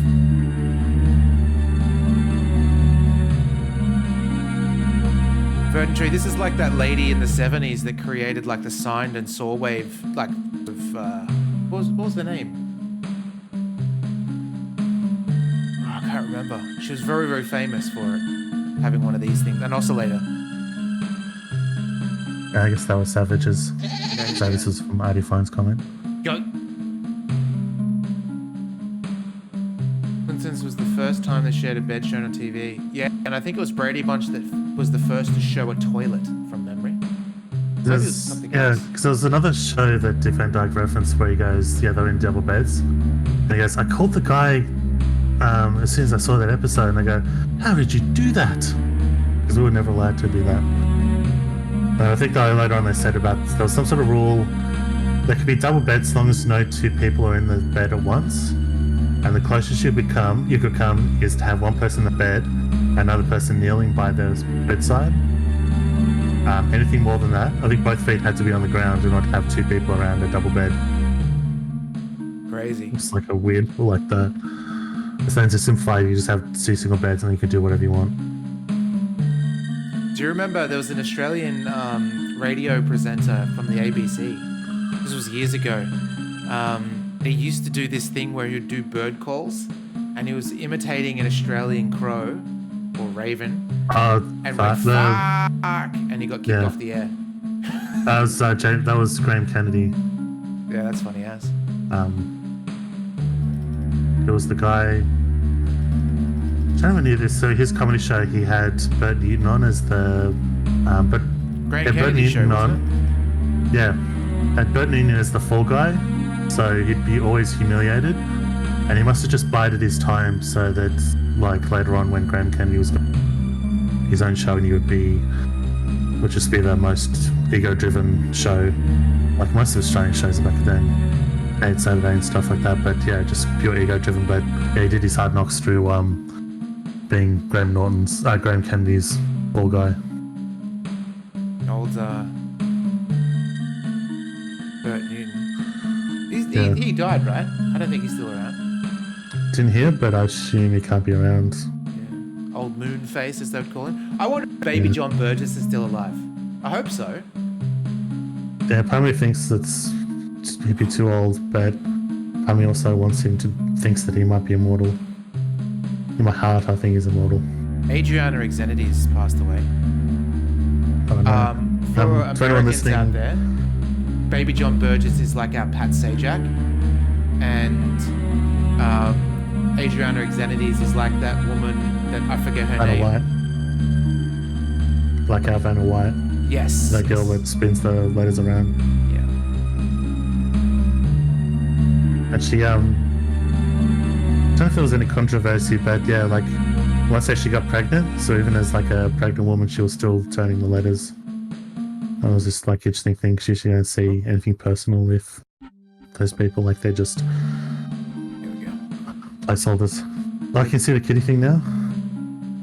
Verdant Tree. This is like that lady in the 70s that created like the signed and saw wave, like of what was the name? Oh, I can't remember. She was very, very famous for it, having one of these things, an oscillator. Yeah, I guess that was Savage's. So this is from Artie Fine's comment. Go. Simpsons was the first time they shared a bed shown on TV. Yeah, and I think it was Brady Bunch that was the first to show a toilet from memory. Maybe it was something else. Because there was another show that Dick Van Dyke referenced where he goes, yeah, they're in double beds. And he goes, I called the guy as soon as I saw that episode, and I go, how did you do that? Because we were never allowed to do that. I think later on they said about there was some sort of rule. There could be double beds as long as no two people are in the bed at once. And the closest you could come is to have one person in the bed, another person kneeling by the bedside. Anything more than that, I think both feet had to be on the ground in order to have two people around a double bed. Crazy. It's like a weird, like the. Then to simplify, you just have two single beds and you can do whatever you want. Do you remember there was an Australian radio presenter from the ABC? This was years ago. He used to do this thing where he'd do bird calls, and he was imitating an Australian crow or raven, and went fuck, and he got kicked off the air. That was Graham Kennedy. Yeah, that's funny as. It was the guy. I don't remember this. So his comedy show, he had Bert Newton on as the, but Graham Kennedy show, wasn't it? Yeah, had Bert Newton as the fall guy, so he'd be always humiliated, and he must have just bided his time so that, like later on when Graham Kennedy was his own show, and he would just be the most ego-driven show, like most of Australian shows back then, 8 Saturday and stuff like that. But yeah, just pure ego-driven. But yeah, he did his hard knocks through being Graham Kennedy's ball guy. Old Bert Newton. He died, right? I don't think he's still around. Didn't hear, but I assume he can't be around. Yeah. Old moon face, as they would call him. I wonder if Baby John Burgess is still alive. I hope so. Yeah, Pammy thinks he'd be too old, but Pammy also thinks that he might be immortal. In my heart, I think he's immortal. Adriana Exenides passed away. Oh, no. For Americans listening out there, Baby John Burgess is like our Pat Sajak, and Adriana Exenides is like that woman that I forget her name. White. Like our Vanna White. Yes. That girl that spins the letters around. Yeah. And she I don't know if there was any controversy, but yeah, like once she got pregnant, so even as like a pregnant woman, she was still turning the letters. And it was just like interesting thing, because usually you don't see anything personal with those people, like they're just Here we go. placeholders. Oh, I can see the kitty thing now.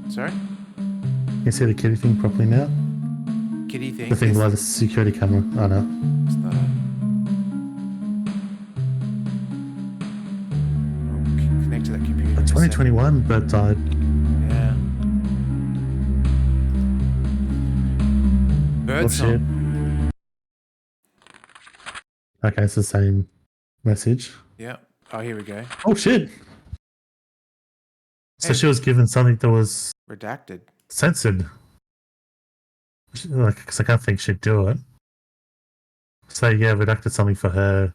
Sorry? Can you see the kitty thing properly now? Kitty thing? The thing below the security camera. Oh no. It's not connect to that computer. 2021, but died. Yeah. Bird song. Okay, it's the same message. Yeah. Oh, here we go. Oh shit! So Hey. she was given something that was Redacted. censored. Like, because I can't think she'd do it. So yeah, redacted something for her.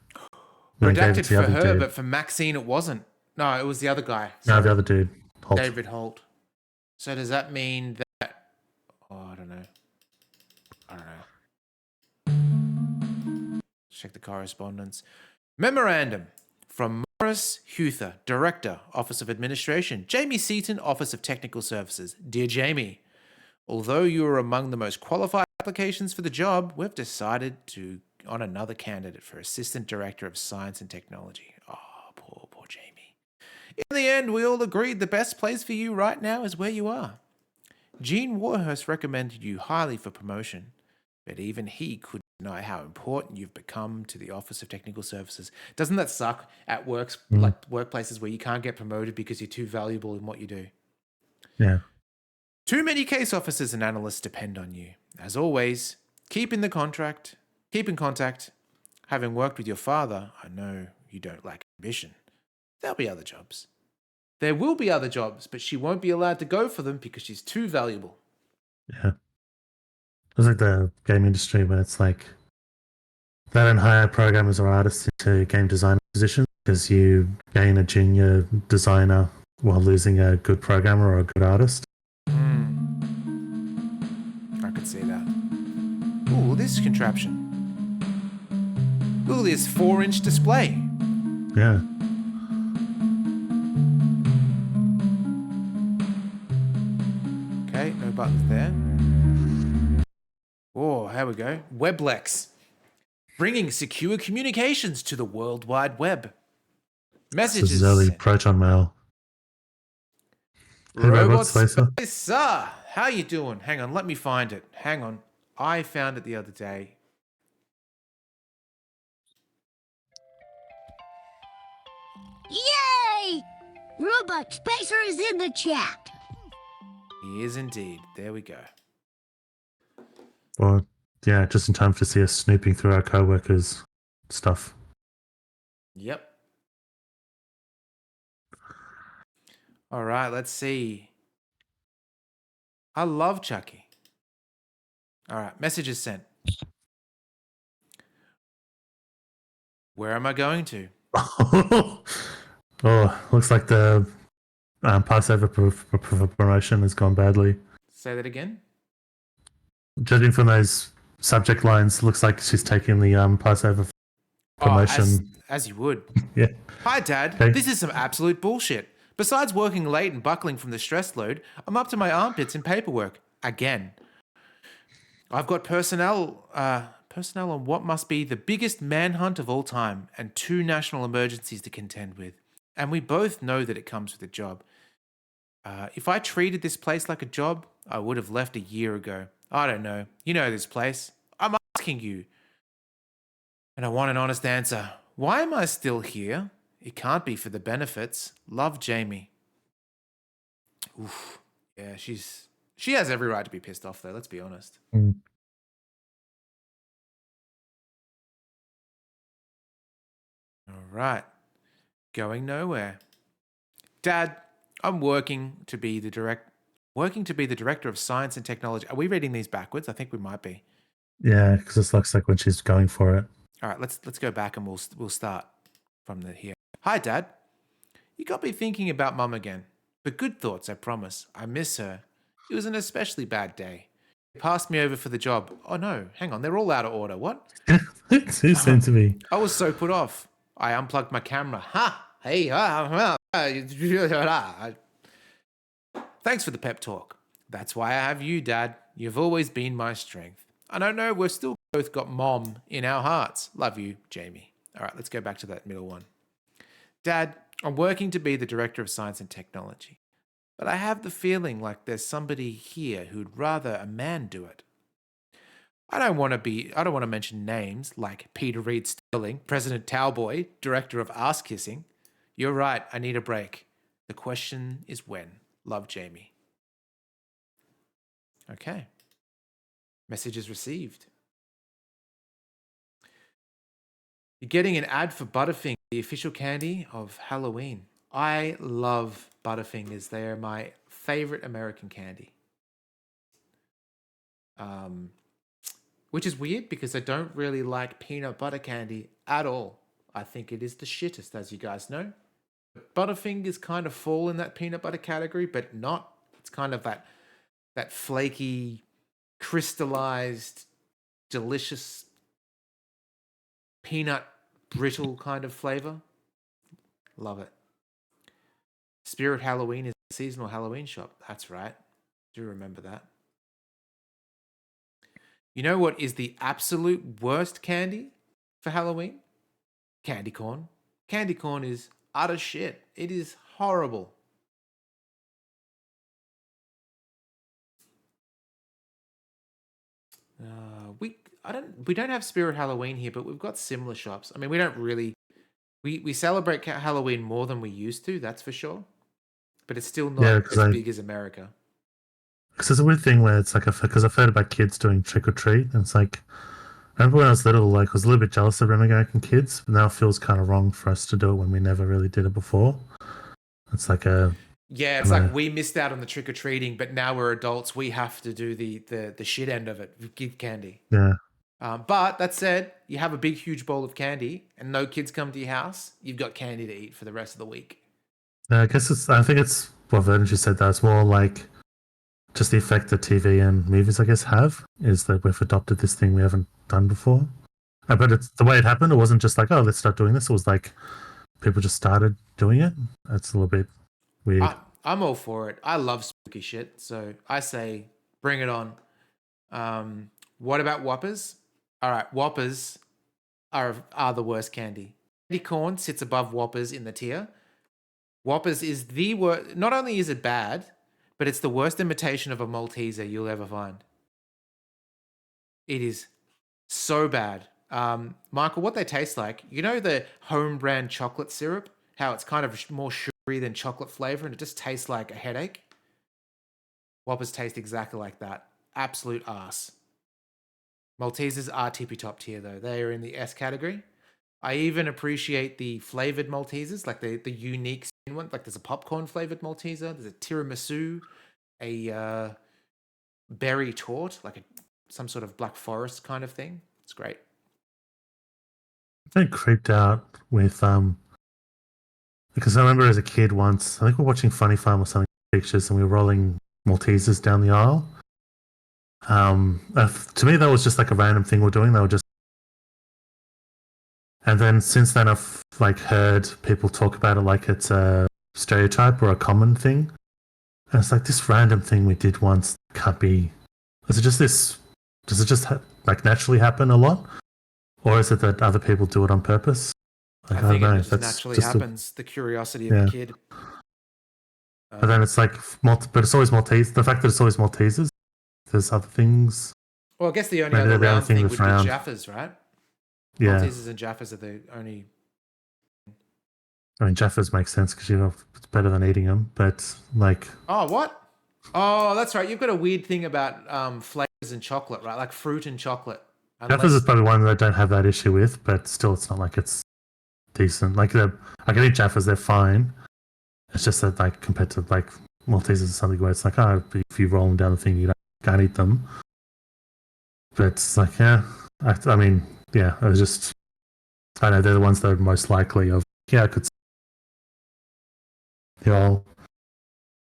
and then gave it Redacted to the for other her, dude. but for Maxine it wasn't. No, it was the other guy. No, Sorry. the other dude. Holt. David Holt. So does that mean that... Oh, I don't know. check the correspondence. Memorandum from Morris Huther, Director, Office of Administration. Jamie Seaton, Office of Technical Services. Dear Jamie, although you are among the most qualified applications for the job, we've decided on another candidate for Assistant Director of Science and Technology. Oh, poor Jamie. In the end, we all agreed the best place for you right now is where you are. Gene Warhurst recommended you highly for promotion, but even he couldn't deny how important you've become to the Office of Technical Services. Doesn't that suck at like workplaces where you can't get promoted because you're too valuable in what you do? Yeah. Too many case officers and analysts depend on you. As always, keep in contact. Having worked with your father, I know you don't lack ambition. There'll be other jobs. There will be other jobs, but she won't be allowed to go for them because she's too valuable. Yeah. It's like the game industry where it's like they don't hire programmers or artists into game design positions because you gain a junior designer while losing a good programmer or a good artist. I could see that. Ooh, this contraption. Look at this 4-inch display. Yeah. Okay, no buttons there. Oh, here we go. Weblex. Bringing secure communications to the World Wide Web. Messages. This is early Proton Mail. Hey, Robot Spacer. Spacer. How you doing? Hang on, let me find it. Hang on. I found it the other day. Yay! Robot Spacer is in the chat. He is indeed. There we go. Well, yeah, just in time to see us snooping through our co-workers' stuff. Yep. All right, let's see. I love Chucky. All right, messages sent. Where am I going to? Oh, looks like the Passover promotion has gone badly. Say that again? Judging from those subject lines, looks like she's taking the Passover promotion. As you would. Yeah. Hi, Dad. Okay. This is some absolute bullshit. Besides working late and buckling from the stress load, I'm up to my armpits in paperwork. Again. I've got personnel on what must be the biggest manhunt of all time and 2 national emergencies to contend with. And we both know that it comes with a job. If I treated this place like a job, I would have left a year ago. I don't know. You know this place. I'm asking you. And I want an honest answer. Why am I still here? It can't be for the benefits. Love, Jamie. Oof. Yeah, she has every right to be pissed off, though. Let's be honest. Mm. All right. Going nowhere. Dad, I'm working to be the director of science and technology. Are we reading these backwards? I think we might be. Yeah, because this looks like when she's going for it. All right, let's go back and we'll start from here. Hi, Dad. You got me thinking about Mum again. But good thoughts, I promise. I miss her. It was an especially bad day. They passed me over for the job. Oh no, hang on, they're all out of order. What? It seems to be. I was so put off. I unplugged my camera. Ha! Hey, thanks for the pep talk. That's why I have you, Dad. You've always been my strength. And I know we've still both got Mom in our hearts. Love you, Jamie. All right, let's go back to that middle one. Dad, I'm working to be the director of science and technology. But I have the feeling like there's somebody here who'd rather a man do it. I don't want to mention names like Peter Reed Sterling, President Towboy, Director of Ass Kissing. You're right, I need a break. The question is when. Love, Jamie. Okay. Message is received. You're getting an ad for Butterfingers, the official candy of Halloween. I love Butterfingers. They are my favorite American candy. Which is weird because I don't really like peanut butter candy at all. I think it is the shittest, as you guys know. Butterfingers kind of fall in that peanut butter category, but not. It's kind of that flaky, crystallized, delicious peanut brittle kind of flavor. Love it. Spirit Halloween is a seasonal Halloween shop. That's right. Do remember that. You know what is the absolute worst candy for Halloween? Candy corn. Candy corn is utter shit. It is horrible. We don't have Spirit Halloween here, but we've got similar shops. I mean, we don't really we celebrate Halloween more than we used to, that's for sure. But it's still not as big as America. Because there's a weird thing where it's like, because I've heard about kids doing trick or treat, and it's like, I remember when I was little, like I was a little bit jealous of American kids, but now it feels kind of wrong for us to do it when we never really did it before. It's like it's like we missed out on the trick or treating, but now we're adults. We have to do the shit end of it, give candy. Yeah. But that said, you have a big, huge bowl of candy, and no kids come to your house. You've got candy to eat for the rest of the week. I guess I think it's what Vernon just said. That's more like just the effect that TV and movies, I guess, have is that we've adopted this thing we haven't done before. But it's the way it happened. It wasn't just like, oh, let's start doing this. It was like people just started doing it. That's a little bit weird. I'm all for it. I love spooky shit, so I say bring it on. What about Whoppers? All right, Whoppers are the worst candy. Candy corn sits above Whoppers in the tier. Whoppers is the worst. Not only is it bad, but it's the worst imitation of a Malteser you'll ever find. It is so bad. Michael, what they taste like, you know the home brand chocolate syrup? How it's kind of more sugary than chocolate flavor and it just tastes like a headache? Whoppers taste exactly like that. Absolute ass. Maltesers are tippy top tier though. They are in the S category. I even appreciate the flavored Maltesers, like the unique one. Like there's a popcorn flavored Malteser, there's a tiramisu, a berry tort, like some sort of Black Forest kind of thing. It's great. I creeped out with because I remember as a kid once, I think we were watching Funny Farm or something pictures, and we were rolling Maltesers down the aisle. To me, that was just like a random thing we're doing. They were just, and then since then, I've like heard people talk about it like it's a stereotype or a common thing. And it's like this random thing we did once can't be. Is it just this? Does it just like naturally happen a lot, or is it that other people do it on purpose? I think it just naturally happens. The curiosity of the kid. But then it's like, but it's always Maltese. The fact that it's always Maltesers, there's other things. Well, I guess the only other round thing would be Jaffas, right? Yeah. Maltesers and Jaffas are the only. I mean, Jaffas makes sense because it's better than eating them. But like, oh, what? Oh, that's right. You've got a weird thing about flavors and chocolate, right? Like fruit and chocolate. Jaffas is probably one that I don't have that issue with, but still, it's not like it's decent. Like I can eat Jaffas; they're fine. It's just that, like, compared to like Maltesers or something where it's like, oh, if you roll them down the thing, you can't eat them. But it's like, yeah, I mean, yeah, I was just, I know they're the ones that are most likely of, yeah, I could.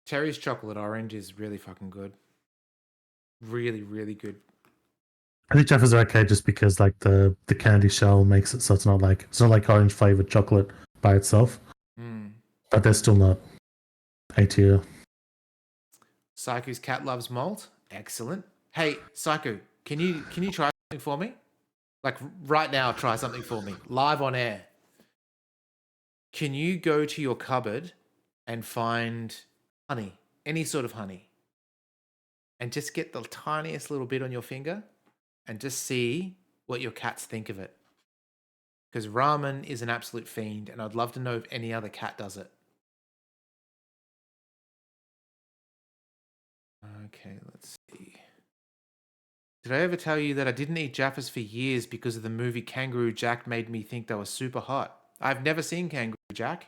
Cherry's chocolate orange is really fucking good. Really, really good. I think Jaffas are okay just because like the candy shell makes it so it's not like orange flavored chocolate by itself. But they're still not A tier. Psycho's cat loves malt. Excellent. Hey, Psycho, can you try something for me? Like right now, try something for me. Live on air. Can you go to your cupboard and find honey, any sort of honey, and just get the tiniest little bit on your finger and just see what your cats think of it? Because Ramen is an absolute fiend, and I'd love to know if any other cat does it. Okay, let's see. Did I ever tell you that I didn't eat Jaffas for years because of the movie Kangaroo Jack made me think they were super hot? I've never seen Kangaroo Jack.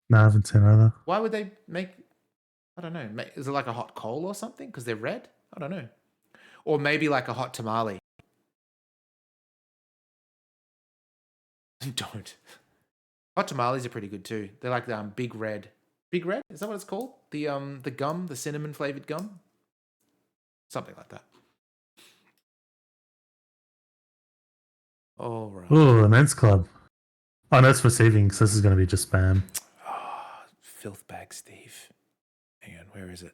No, I haven't seen either. Why would they make... I don't know. Is it like a hot coal or something? Because they're red? I don't know. Or maybe like a hot tamale. Don't. Hot tamales are pretty good too. They're like Big Red. Big Red? Is that what it's called? The gum, the cinnamon flavored gum? Something like that. All right. Ooh, a men's club. Oh, no, it's receiving, so this is going to be just spam. Oh, filth bag, Steve. Hang on, where is it?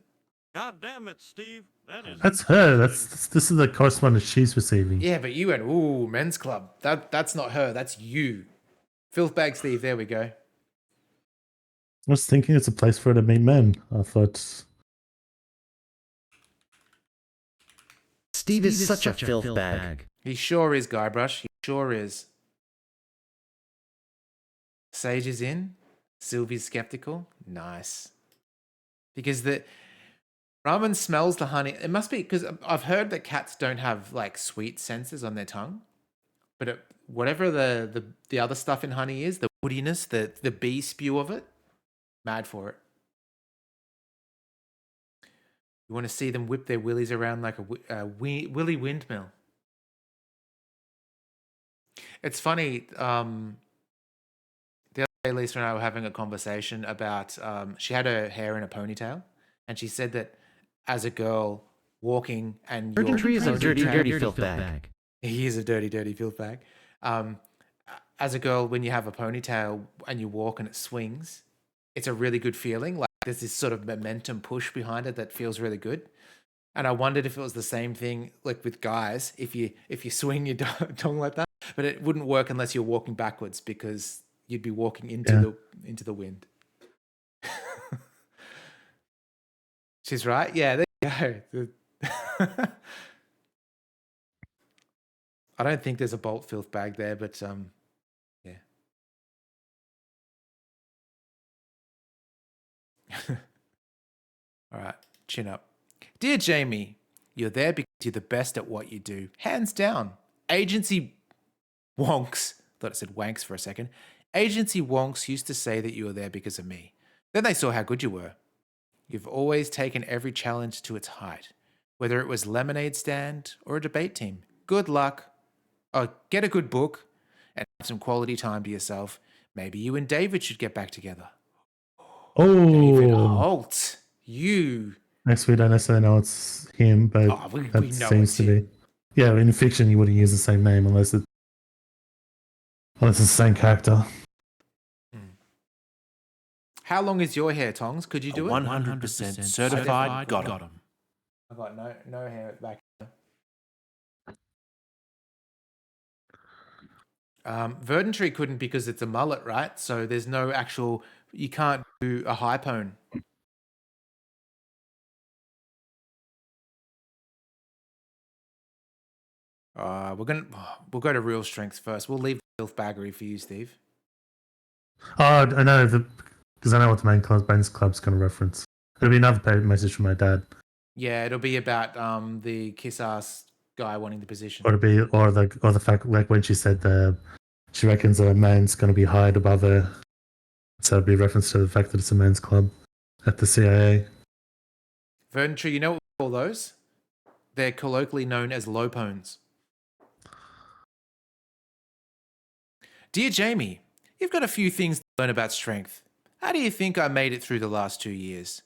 God damn it, Steve. That is. That's her. This is the correspondence she's receiving. Yeah, but you went, ooh, men's club. That's not her. That's you. Filth bag, Steve. There we go. I was thinking it's a place for her to meet men. I thought. Steve is such a filth bag. He sure is, Guybrush. He sure is. Sage is in. Sylvie's skeptical. Nice. Because Ramen smells the honey. It must be because I've heard that cats don't have like sweet senses on their tongue, but whatever the other stuff in honey is, the woodiness, the bee spew of it, mad for it. You want to see them whip their willies around like a willy windmill. It's funny. The other day, Lisa and I were having a conversation about. She had her hair in a ponytail, and she said that as a girl walking and Tree is a dirty filth bag. He is a dirty filth bag. As a girl, when you have a ponytail and you walk and it swings, it's a really good feeling. Like there's this sort of momentum push behind it that feels really good. And I wondered if it was the same thing like with guys, if you swing your tongue like that, but it wouldn't work unless you're walking backwards because you'd be walking into the wind. She's right. Yeah, there you go. I don't think there's a bolt filth bag there, but yeah. All right, chin up. Dear Jamie, you're there because you're the best at what you do. Hands down. Agency wonks. Thought it said wanks for a second. Agency wonks used to say that you were there because of me. Then they saw how good you were. You've always taken every challenge to its height, whether it was lemonade stand or a debate team. Good luck. Oh, get a good book and have some quality time to yourself. Maybe you and David should get back together. David Oh, Holt, you. next we don't necessarily know it's him, but we that know seems it's to him. be. Yeah, in fiction you wouldn't use the same name unless it's the same character. How long is your hair, Tongs? Could you do it? 100% certified. Got him. I've got no hair at the back. Verdantry couldn't because it's a mullet, right? So there's no actual. You can't do a high pone. We'll go to real strengths first. We'll leave the filth baggery for you, Steve. Oh, I know because I know what the men's club's going to reference. It'll be another message from my dad. Yeah, it'll be about the kiss ass guy wanting the position. Or the fact like when she said she reckons a man's going to be hired above her. So it'll be a reference to the fact that it's a men's club at the CIA. Verdantry, you know what we call those? They're colloquially known as low pones. Dear Jamie, you've got a few things to learn about strength. How do you think I made it through the last 2 years?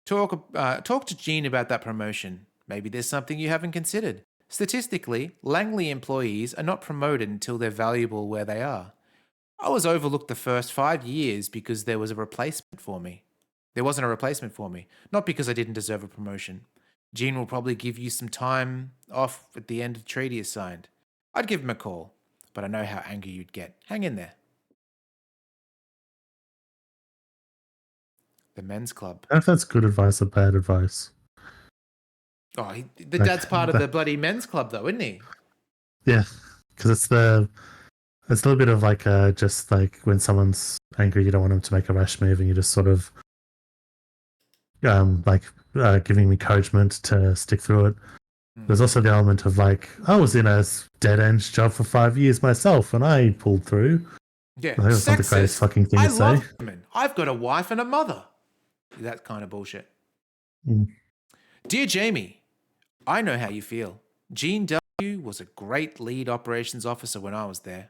Talk to Jean about that promotion. Maybe there's something you haven't considered. Statistically, Langley employees are not promoted until they're valuable where they are. I was overlooked the first 5 years because there wasn't a replacement for me. Not because I didn't deserve a promotion. Jean will probably give you some time off at the end of the treaty is signed. I'd give him a call, but I know how angry you'd get. Hang in there. The men's club. I don't know if that's good advice or bad advice. Oh, the dad's part of the bloody men's club, though, isn't he? Yeah, because it's a little bit of like just like when someone's angry, you don't want them to make a rash move, and you just sort of giving encouragement to stick through it. There's also the element of like, I was in a dead end job for 5 years myself, and I pulled through. Yeah, that's not the greatest fucking thing to say. love women. I've got a wife and a mother. That kind of bullshit. Dear Jamie, I know how you feel. Gene W. was a great lead operations officer when I was there.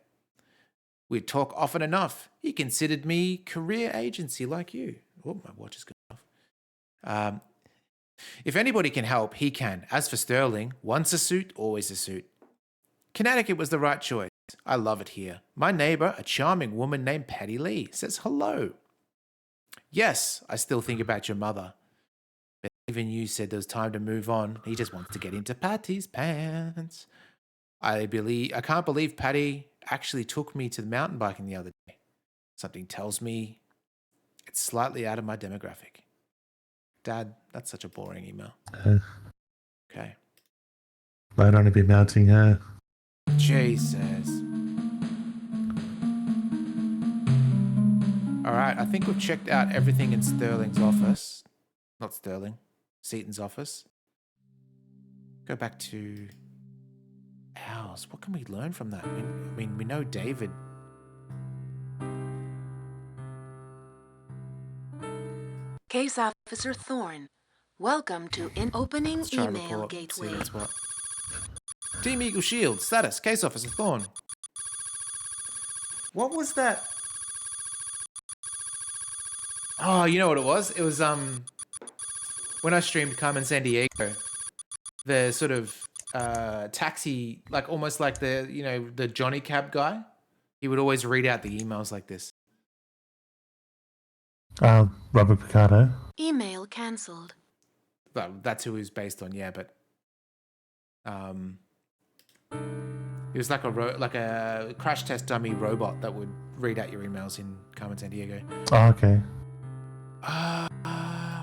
We'd talk often enough. He considered me career agency like you. Oh, my watch is going off. If anybody can help, he can. As for Sterling, once a suit, always a suit. Connecticut was the right choice. I love it here. My neighbor, a charming woman named Patty Lee, says hello. Yes, I still think about your mother. But even you said there was time to move on. He just wants to get into Patty's pants. I can't believe Patty actually took me to the mountain biking the other day. Something tells me it's slightly out of my demographic. Dad, that's such a boring email. Okay. Might only be mounting her. Jesus. Alright, I think we've checked out everything in Sterling's office. Not Sterling. Seaton's office. Go back to ours. What can we learn from that? I mean, we know David. Case Officer Thorne, welcome to Opening Let's try Email report. Gateway. See what's what. Team Eagle Shield. Status. Case Officer Thorne. What was that? Oh, you know what it was? It was when I streamed Carmen San Diego, the sort of taxi, like almost like the Johnny Cab guy. He would always read out the emails like this. Robert Picardo. Email cancelled. Well, that's who he was based on, yeah, but he was like a crash test dummy robot that would read out your emails in Carmen San Diego. Oh, okay.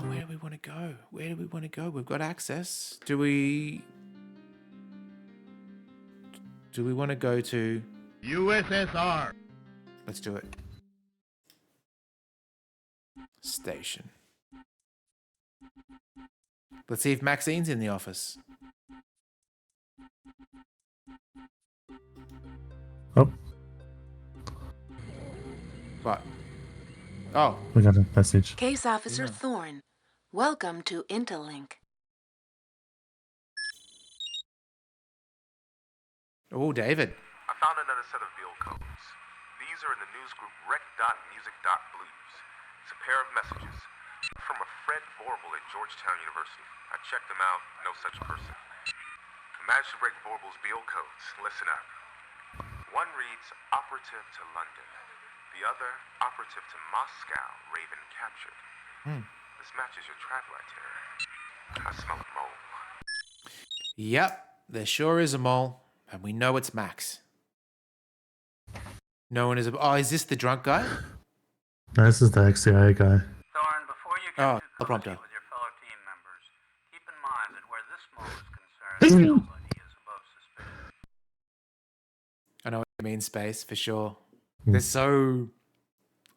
Where do we want to go? Where do we want to go? We've got access. Do we want to go to USSR? Let's do it. Station. Let's see if Maxine's in the office. Oh. What? Oh. We got a message. Case Officer Thorne, welcome to Interlink. Oh, David. I found another set of bill codes. These are in the news group rec.music.blues. It's a pair of messages from a Fred Vorble at Georgetown University. I checked them out, no such person. I managed to break Vorble's bill codes. Listen up. One reads, operative to London. The other, operative to Moscow, Raven captured. This matches your travel itinerary. I smell a mole. Yep, there sure is a mole. And we know it's Max. No one is... Oh, is this the drunk guy? No, this is the XCIA guy. Thorne, before you get Oh, too the prompter. with your fellow team members, keep in mind that where this mole is concerned, nobody is above suspicion. I know what you mean, Space, for sure. They're so...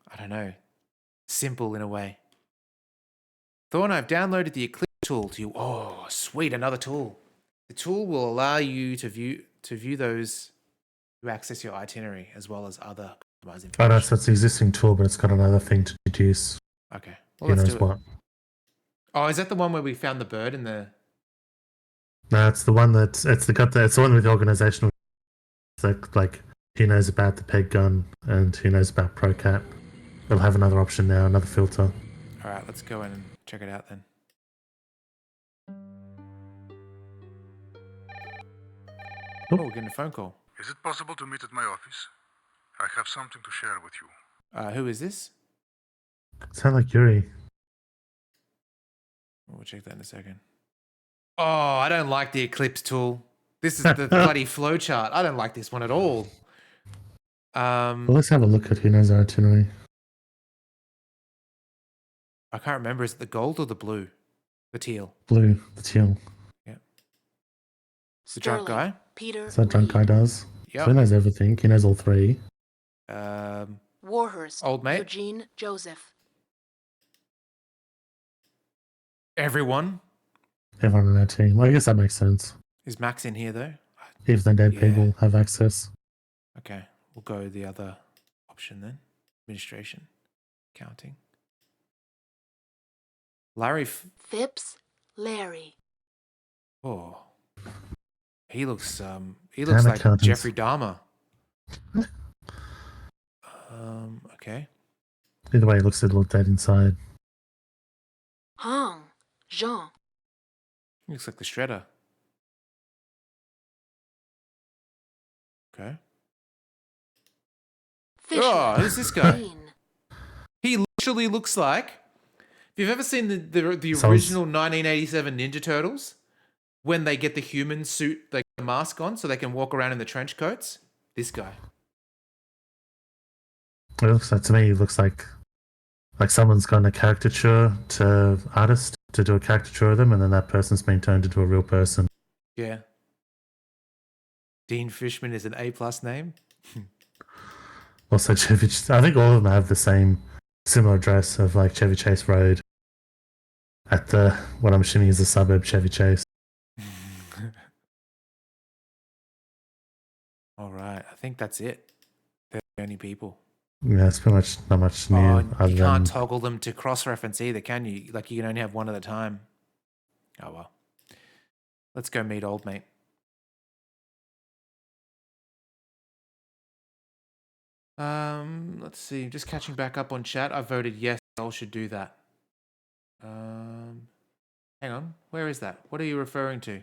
I don't know. Simple in a way. Thorne, I've downloaded the Eclipse tool to you. Oh, sweet, another tool. The tool will allow you to view those to access your itinerary as well as other customized information. Oh, no, so it's the existing tool, but it's got another thing to deduce. Okay. Well, Who let's knows do it. what? Oh, is that the one where we found the bird in the... No, it's the one it's the one with the organizational. It's like he knows about the peg gun and he knows about ProCat. They'll have another option now, another filter. All right, let's go in and check it out then. Oh, we're getting a phone call. Is it possible to meet at my office? I have something to share with you. Who is this? Sound like Yuri. We'll check that in a second. Oh, I don't like the Eclipse tool. This is the bloody flowchart. I don't like this one at all. Well, let's have a look at who knows our itinerary. I can't remember. Is it the gold or the blue? The teal. Blue, the teal. Yeah. It's the drunk guy. Peter That's what drunk guy does. Yep. So he knows everything. He knows all three. Warhurst, Old mate. Eugene Joseph. Everyone. Everyone on our team. Well, I guess that makes sense. Is Max in here though? Even the dead people have access. Okay, we'll go the other option then. Administration, accounting. Larry. Phipps, Larry. Oh, he looks like accountants. Jeffrey Dahmer. Okay. Either way, it looks a little dead inside. Hong, Jean. He looks like the Shredder. Okay. Oh, who's this guy? He literally looks like... If you've ever seen the original 1987 Ninja Turtles, when they get the human suit, they get a mask on so they can walk around in the trench coats, this guy. It looks like, to me, it looks like someone's gone a caricature to artist to do a caricature of them, and then that person's been turned into a real person. Yeah. Dean Fishman is an A+ name. Also, Chevy. I think all of them have the same similar address of like Chevy Chase Road at the what I'm assuming is the suburb Chevy Chase. All right, I think that's it. They're the only people. Yeah, it's pretty much not much new. Oh, you can't toggle them to cross-reference either, can you? Like, you can only have one at a time. Oh, well. Let's go meet old mate. Let's see. Just catching back up on chat. I voted yes. I should do that. Hang on. Where is that? What are you referring to?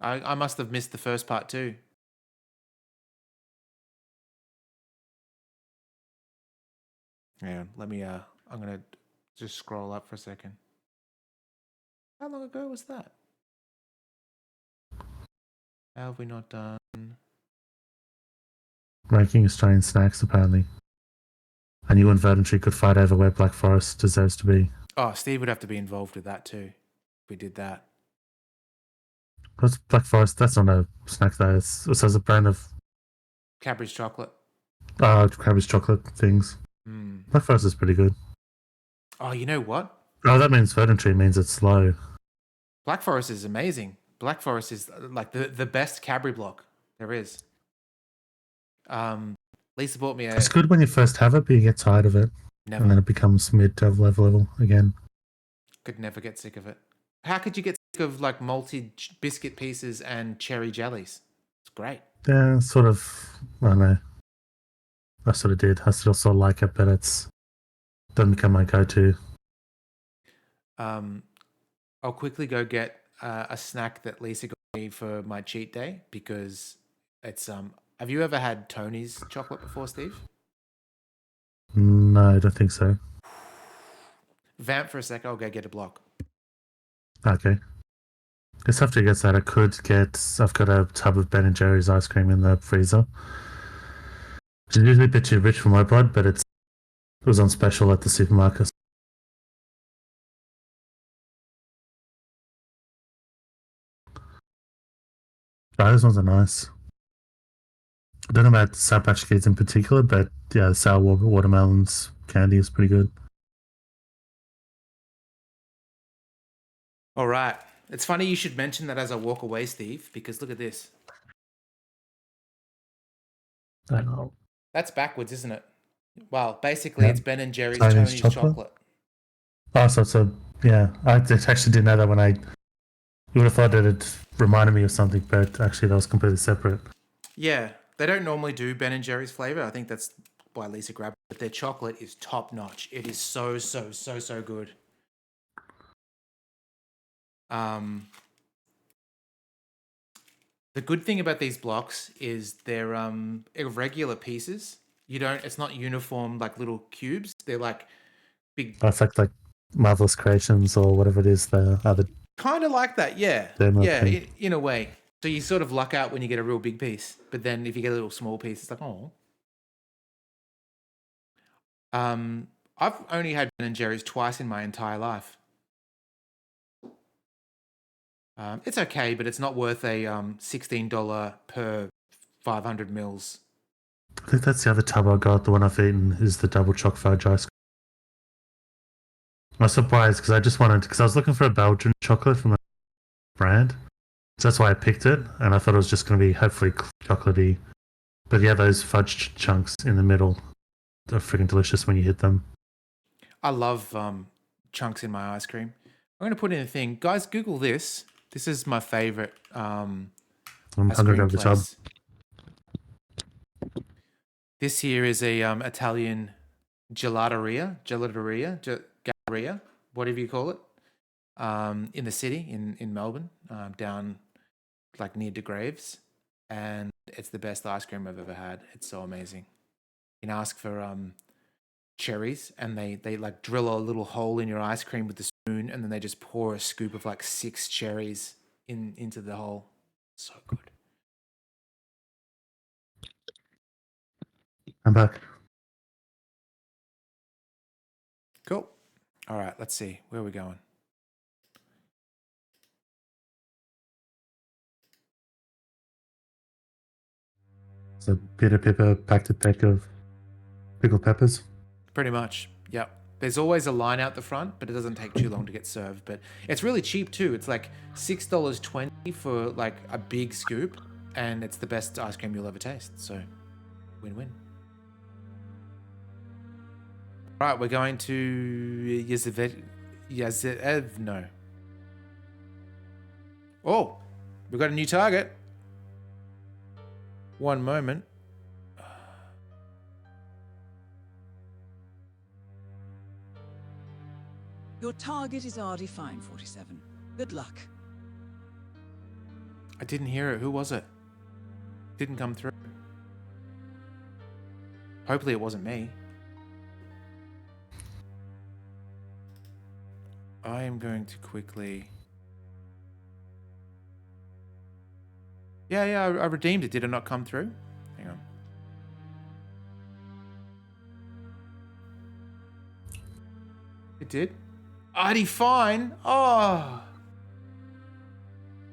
I must have missed the first part too. Hang on. Let me, I'm going to just scroll up for a second. How long ago was that? How have we not done? Ranking Australian snacks, apparently. And you and Verdantry could fight over where Black Forest deserves to be. Oh, Steve would have to be involved with that too. If we did that. What's Black Forest? That's not a snack though. It says a brand of Cadbury's chocolate. Cadbury's chocolate things. Black Forest is pretty good. Oh, you know what? Oh, that means Verdantry means it's slow. Black Forest is amazing. Black Forest is like the best Cadbury block there is. Lisa bought me a... It's good when you first have it, but you get tired of it. Never. And then it becomes mid to level again. Could never get sick of it. How could you get sick of like malty biscuit pieces and cherry jellies? It's great. Yeah, sort of. I don't know. I sort of did. I still sort of like it, but it's doesn't become my go-to. I'll quickly go get a snack that Lisa got me for my cheat day because it's Have you ever had Tony's chocolate before, Steve? No, I don't think so. Vamp for a sec. I'll go get a block. Okay. Just after it gets that, I've got a tub of Ben & Jerry's ice cream in the freezer. Which is usually a bit too rich for my blood, but it was on special at the supermarket. Oh, those ones are nice. I don't know about Sour Patch Kids in particular, but yeah, the sour watermelons candy is pretty good. All right. It's funny you should mention that as I walk away, Steve, because look at this. I know. That's backwards, isn't it? Well, basically, it's Ben & Jerry's Tony's Tony's chocolate. Oh, so yeah. I actually didn't know that when you would have thought that it reminded me of something, but actually that was completely separate. Yeah. They don't normally do Ben & Jerry's flavor. I think that's why Lisa grabbed it. But their chocolate is top notch. It is so good. The good thing about these blocks is they're irregular pieces. It's not uniform like little cubes. They're like big. Oh, it's like Marvelous Creations or whatever it is. The other kind of like that, yeah. Yeah, in a way. So you sort of luck out when you get a real big piece, but then if you get a little small piece, it's like, oh. I've only had Ben & Jerry's twice in my entire life. It's okay, but it's not worth a $16 per 500 mils. I think that's the other tub I got. The one I've eaten is the double choc fudge ice cream. I was surprised because I was looking for a Belgian chocolate from a brand. So that's why I picked it, and I thought it was just going to be hopefully chocolatey. But yeah, those fudge chunks in the middle are freaking delicious when you hit them. I love chunks in my ice cream. I'm going to put in a thing. Guys, Google this. This is my favorite I'm hungry over the tub. This here is a Italian gelateria, galleria, whatever you call it, in the city, in Melbourne, down like near De Graves. And it's the best ice cream I've ever had. It's so amazing. You can ask for cherries, and they like drill a little hole in your ice cream with the spoon, and then they just pour a scoop of like 6 cherries into the hole. So good. I'm back. Cool. All right, let's see. Where are we going? So Peter Pipper packed a peck of pickled peppers. Pretty much. Yep. There's always a line out the front, but it doesn't take too long to get served. But it's really cheap too. It's like $6.20 for like a big scoop, and it's the best ice cream you'll ever taste. So, win-win. All right, we're going to Yazevno. Oh, we've got a new target. One moment. Your target is already fine, 47. Good luck. I didn't hear it. Who was it? Didn't come through. Hopefully it wasn't me. I am going to quickly... Yeah, I redeemed it. Did it not come through? Hang on. It did? Artie fine. Oh.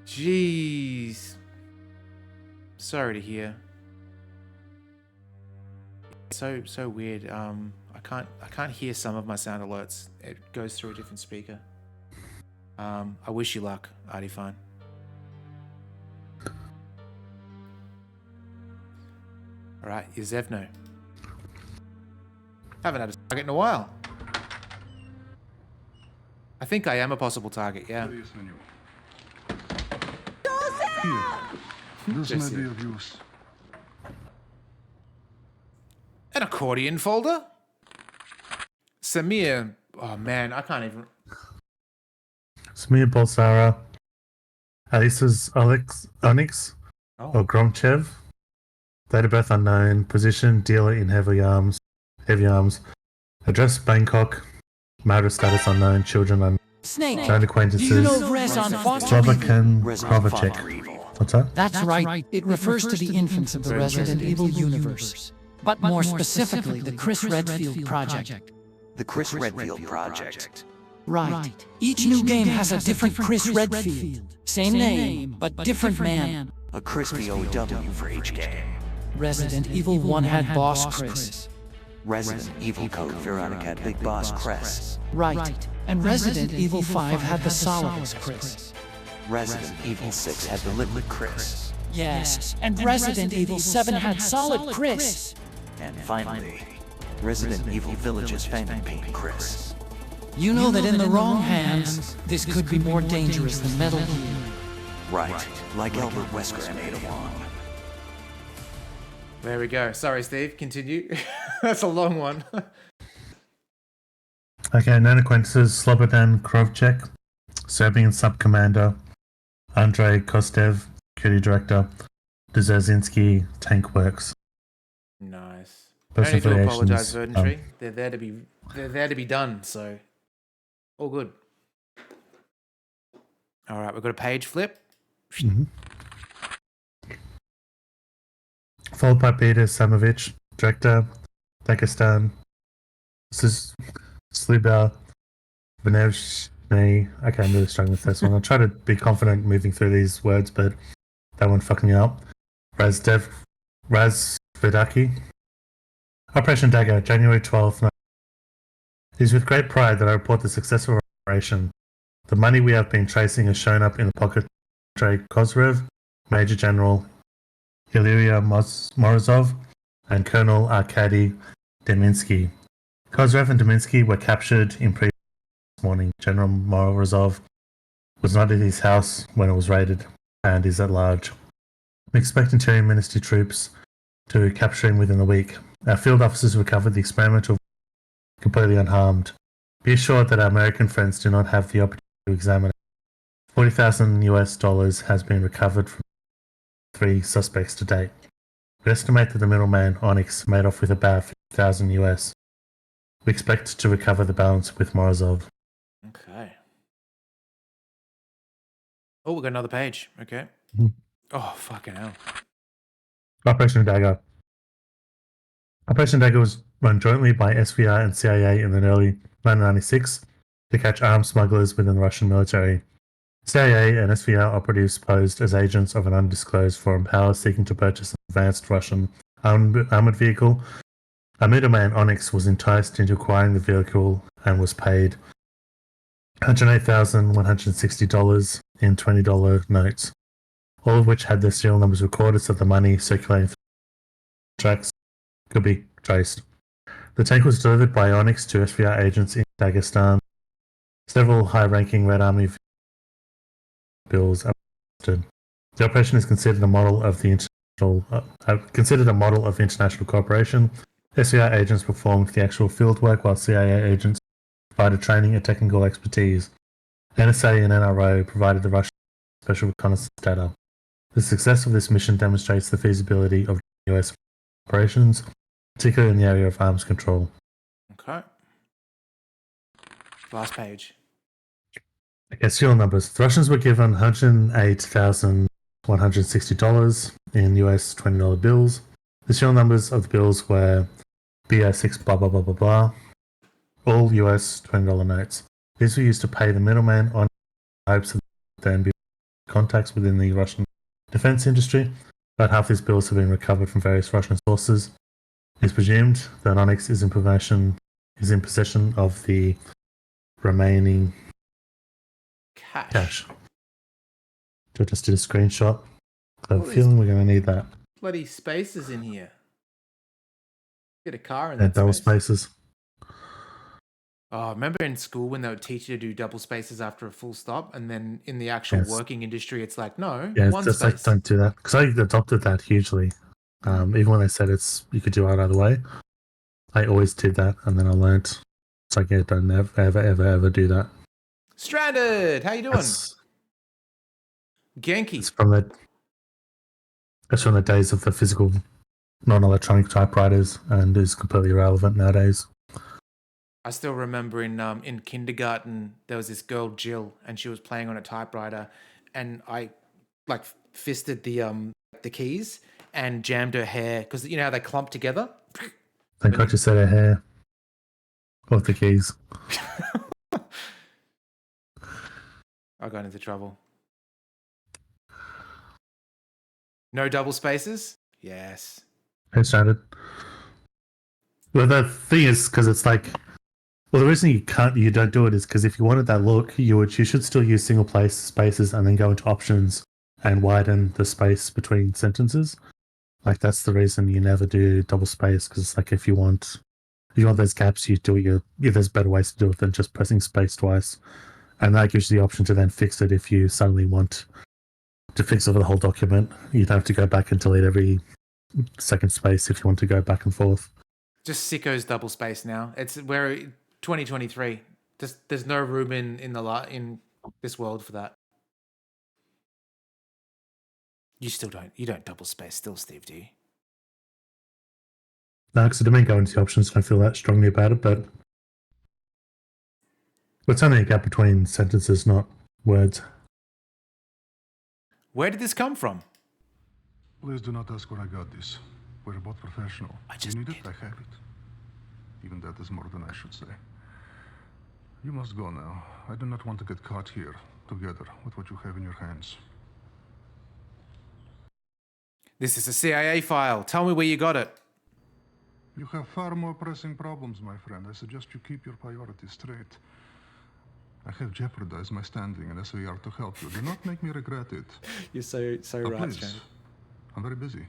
Jeez. Sorry to hear. So weird. I can't hear some of my sound alerts. It goes through a different speaker. I wish you luck, Artie fine. All right, Yazevno. Haven't had a target in a while. I think I am a possible target, yeah. This may be of use. An accordion folder? Samir. Oh man, I can't even. Samir Bolsara. Alice's Onyx. Or Gromchev. Date of birth unknown. Position dealer in heavy arms. Address Bangkok. Marital status unknown. Children unknown. Snake. Known acquaintances. Do you know Rezon Foster? Slovakian Krovacek. What's that? That's right. It refers to the infants of the Resident Evil universe. But more specifically, the Chris Redfield project. The Chris Redfield project. Right. Each new game has a different Chris Redfield. Same name, but different man. A crispy OW for each game. Resident Evil 1 had Boss Chris. Resident Evil Code Veronica had Big Boss Chris. Right. And Resident Evil 5 had the Solaris Chris. Resident Evil 6 had the Liquid Chris. Yes. And Resident Evil 7 had Solid Chris. And finally, Resident Evil Village's Phantom Pain Chris. You know that in the wrong hands, this could be more dangerous than Metal Gear. Right. Like Albert Wesker and Ada Wong. There we go. Sorry, Steve. Continue. That's a long one. Okay, known acquaintances. Slobodan Krovchek, Serbian sub-commander. Andrei Kostev, security director. Dzerzinski, tank works. Nice. Personal I need to affiliations, apologize, Verdantry. They're there to be done, so all good. All right, we've got a page flip. Mm-hmm. Followed by Peter Samovich, director, Dagestan, Sliba Venevshny. Okay, I'm really struggling with this one. I'll try to be confident moving through these words, but that one fucking me up. Raz Vedaki. Operation Dagger, January 12th. It is with great pride that I report the successful operation. The money we have been tracing has shown up in the pocket of Andrei Kozrev, Major General Ilya Morozov, and Colonel Arkady Deminsky. Kozrev and Deminsky were captured in previous morning. General Morozov was not at his house when it was raided and is at large. We expect Interior Ministry troops to capture him within a week. Our field officers recovered the experimental completely unharmed. Be assured that our American friends do not have the opportunity to examine it. $40,000 has been recovered from 3 suspects to date. We estimate that the middleman, Onyx, made off with about 50,000 US. We expect to recover the balance with Morozov. Okay. Oh, we got another page. Okay. Mhm. Oh, fucking hell. Operation Dagger. Operation Dagger was run jointly by SVR and CIA in the early 1996 to catch arms smugglers within the Russian military. CIA and SVR operatives posed as agents of an undisclosed foreign power seeking to purchase an advanced Russian armored vehicle. A middleman, Onyx, was enticed into acquiring the vehicle and was paid $108,160 in $20 notes, all of which had their serial numbers recorded so the money circulating through tracks could be traced. The tank was delivered by Onyx to SVR agents in Dagestan. Several high-ranking Red Army bills are listed. The operation is considered a model of international cooperation. SVR agents performed the actual field work while CIA agents provided training and technical expertise. NSA and NRO provided the Russian special reconnaissance data. The success of this mission demonstrates the feasibility of US operations, particularly in the area of arms control. Okay. Last page. Okay, serial numbers. The Russians were given $108,160 in US $20 bills. The serial numbers of the bills were BI6 blah blah blah blah blah, all US $20 notes. These were used to pay the middleman on hopes of then be contacts within the Russian defense industry. About half these bills have been recovered from various Russian sources. It is presumed that Onyx is in possession of the remaining cash. So I just did a screenshot. I have a feeling we're going to need that. Bloody spaces in here. Get a car in Yeah, that double space. spaces. Oh, remember in school when they would teach you to do double spaces after a full stop, and then in the actual working industry, it's like, no, Yeah, one it's just space. like, don't do that. Because I adopted that hugely. Even when they said you could do it either way, I always did that, and then I learnt. It's like, yeah, don't ever do that. Stranded, how you doing? Genki. That's from the days of the physical, non-electronic typewriters, and is completely irrelevant nowadays. I still remember in kindergarten there was this girl Jill, and she was playing on a typewriter, and I like fisted the keys and jammed her hair because you know how they clump together. Thank God you said her hair off the keys. I got into trouble. No double spaces? Yes. It started. Well, the thing is, because it's like, well, the reason you don't do it is because if you wanted that look, you should still use single place spaces and then go into options and widen the space between sentences. Like that's the reason you never do double space, because it's like if you want those gaps, you do it. There's better ways to do it than just pressing space twice, and that gives you the option to then fix it if you suddenly want to fix over the whole document. You don't have to go back and delete every second space if you want to go back and forth. Just sicko's double space now. It's where 2023. There's no room in this world for that. You don't double space still, Steve, do you? No, because I didn't go into the options. I don't feel that strongly about it, but it's only a gap between sentences, not words. Where did this come from? Please do not ask where I got this. We're both professional. You need it, I have it. Even that is more than I should say. You must go now. I do not want to get caught here, together, with what you have in your hands. This is a CIA file. Tell me where you got it. You have far more pressing problems, my friend. I suggest you keep your priorities straight. I have jeopardized my standing in SVR to help you. Do not make me regret it. You're so right, please. Stranded. I'm very busy.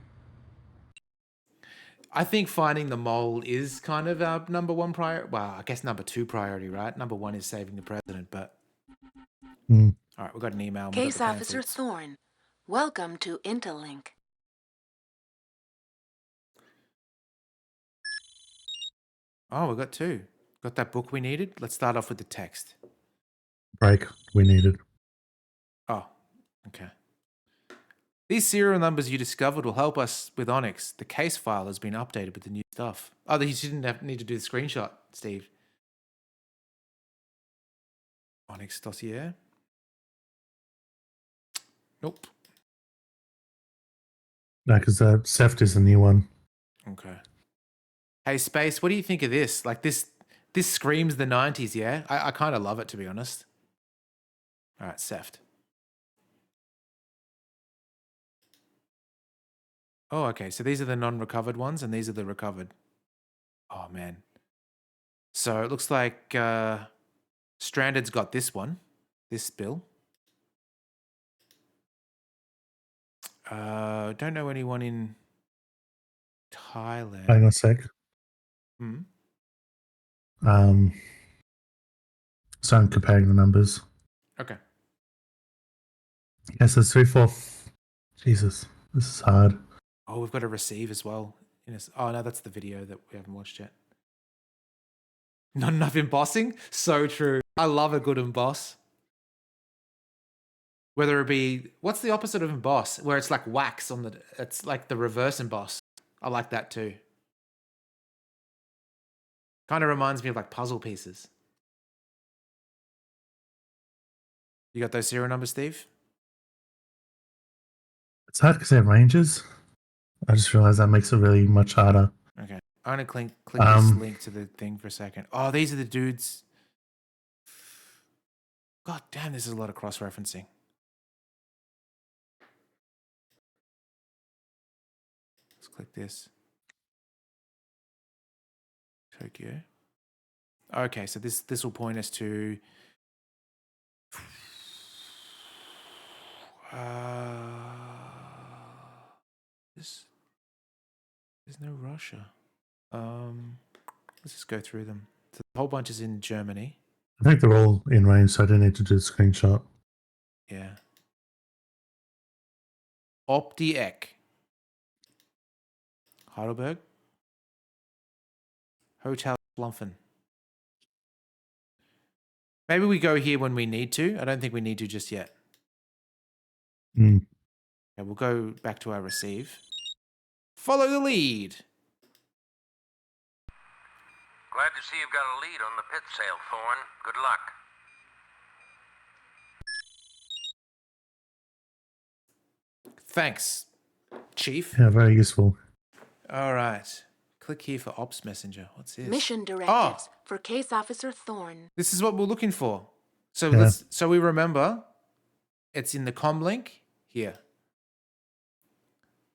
I think finding the mole is kind of our number one priority. Well, I guess number 2 priority, right? Number 1 is saving the president, but... All right, we've got an email. Case Officer Thorne, welcome to Interlink. Oh, we got 2. Got that book we needed? Let's start off with the text. Break we needed. Oh, okay. These serial numbers you discovered will help us with Onyx. The case file has been updated with the new stuff. Oh, you didn't need to do the screenshot, Steve. Onyx dossier. Nope. No, because Seft is the new one. Okay. Hey, Space, what do you think of this? Like this screams the 90s, yeah? I kind of love it, to be honest. All right, Seft. Oh, okay. So these are the non-recovered ones, and these are the recovered. Oh, man. So it looks like Stranded's got this one, this bill. Don't know anyone in Thailand. Hang on a sec. So I'm comparing the numbers. Okay. Yes, it's 3, 4. Jesus, this is hard. Oh, we've got to receive as well. Oh, no, that's the video that we haven't watched yet. Not enough embossing? So true. I love a good emboss. Whether it be, what's the opposite of emboss? Where it's like wax on the, it's like the reverse emboss. I like that too. Kind of reminds me of like puzzle pieces. You got those serial numbers, Steve? It's hard because they have ranges. I just realized that makes it really much harder. Okay. I'm going to click this link to the thing for a second. Oh, these are the dudes. God damn, this is a lot of cross-referencing. Let's click this. Tokyo. Okay, so this will point us to there's no Russia. Let's just go through them. So the whole bunch is in Germany. I think they're all in range, so I don't need to do the screenshot. Yeah. Opti-Eck. Heidelberg. Hotel Blumfen. Maybe we go here when we need to. I don't think we need to just yet. Okay, we'll go back to our receive. Follow the lead. Glad to see you've got a lead on the pit sale, Thorne. Good luck. Thanks, Chief. Yeah, very useful. All right. Click here for Ops Messenger. What's this? Mission directives for Case Officer Thorne. This is what we're looking for. So Yeah. so we remember it's in the comm link here.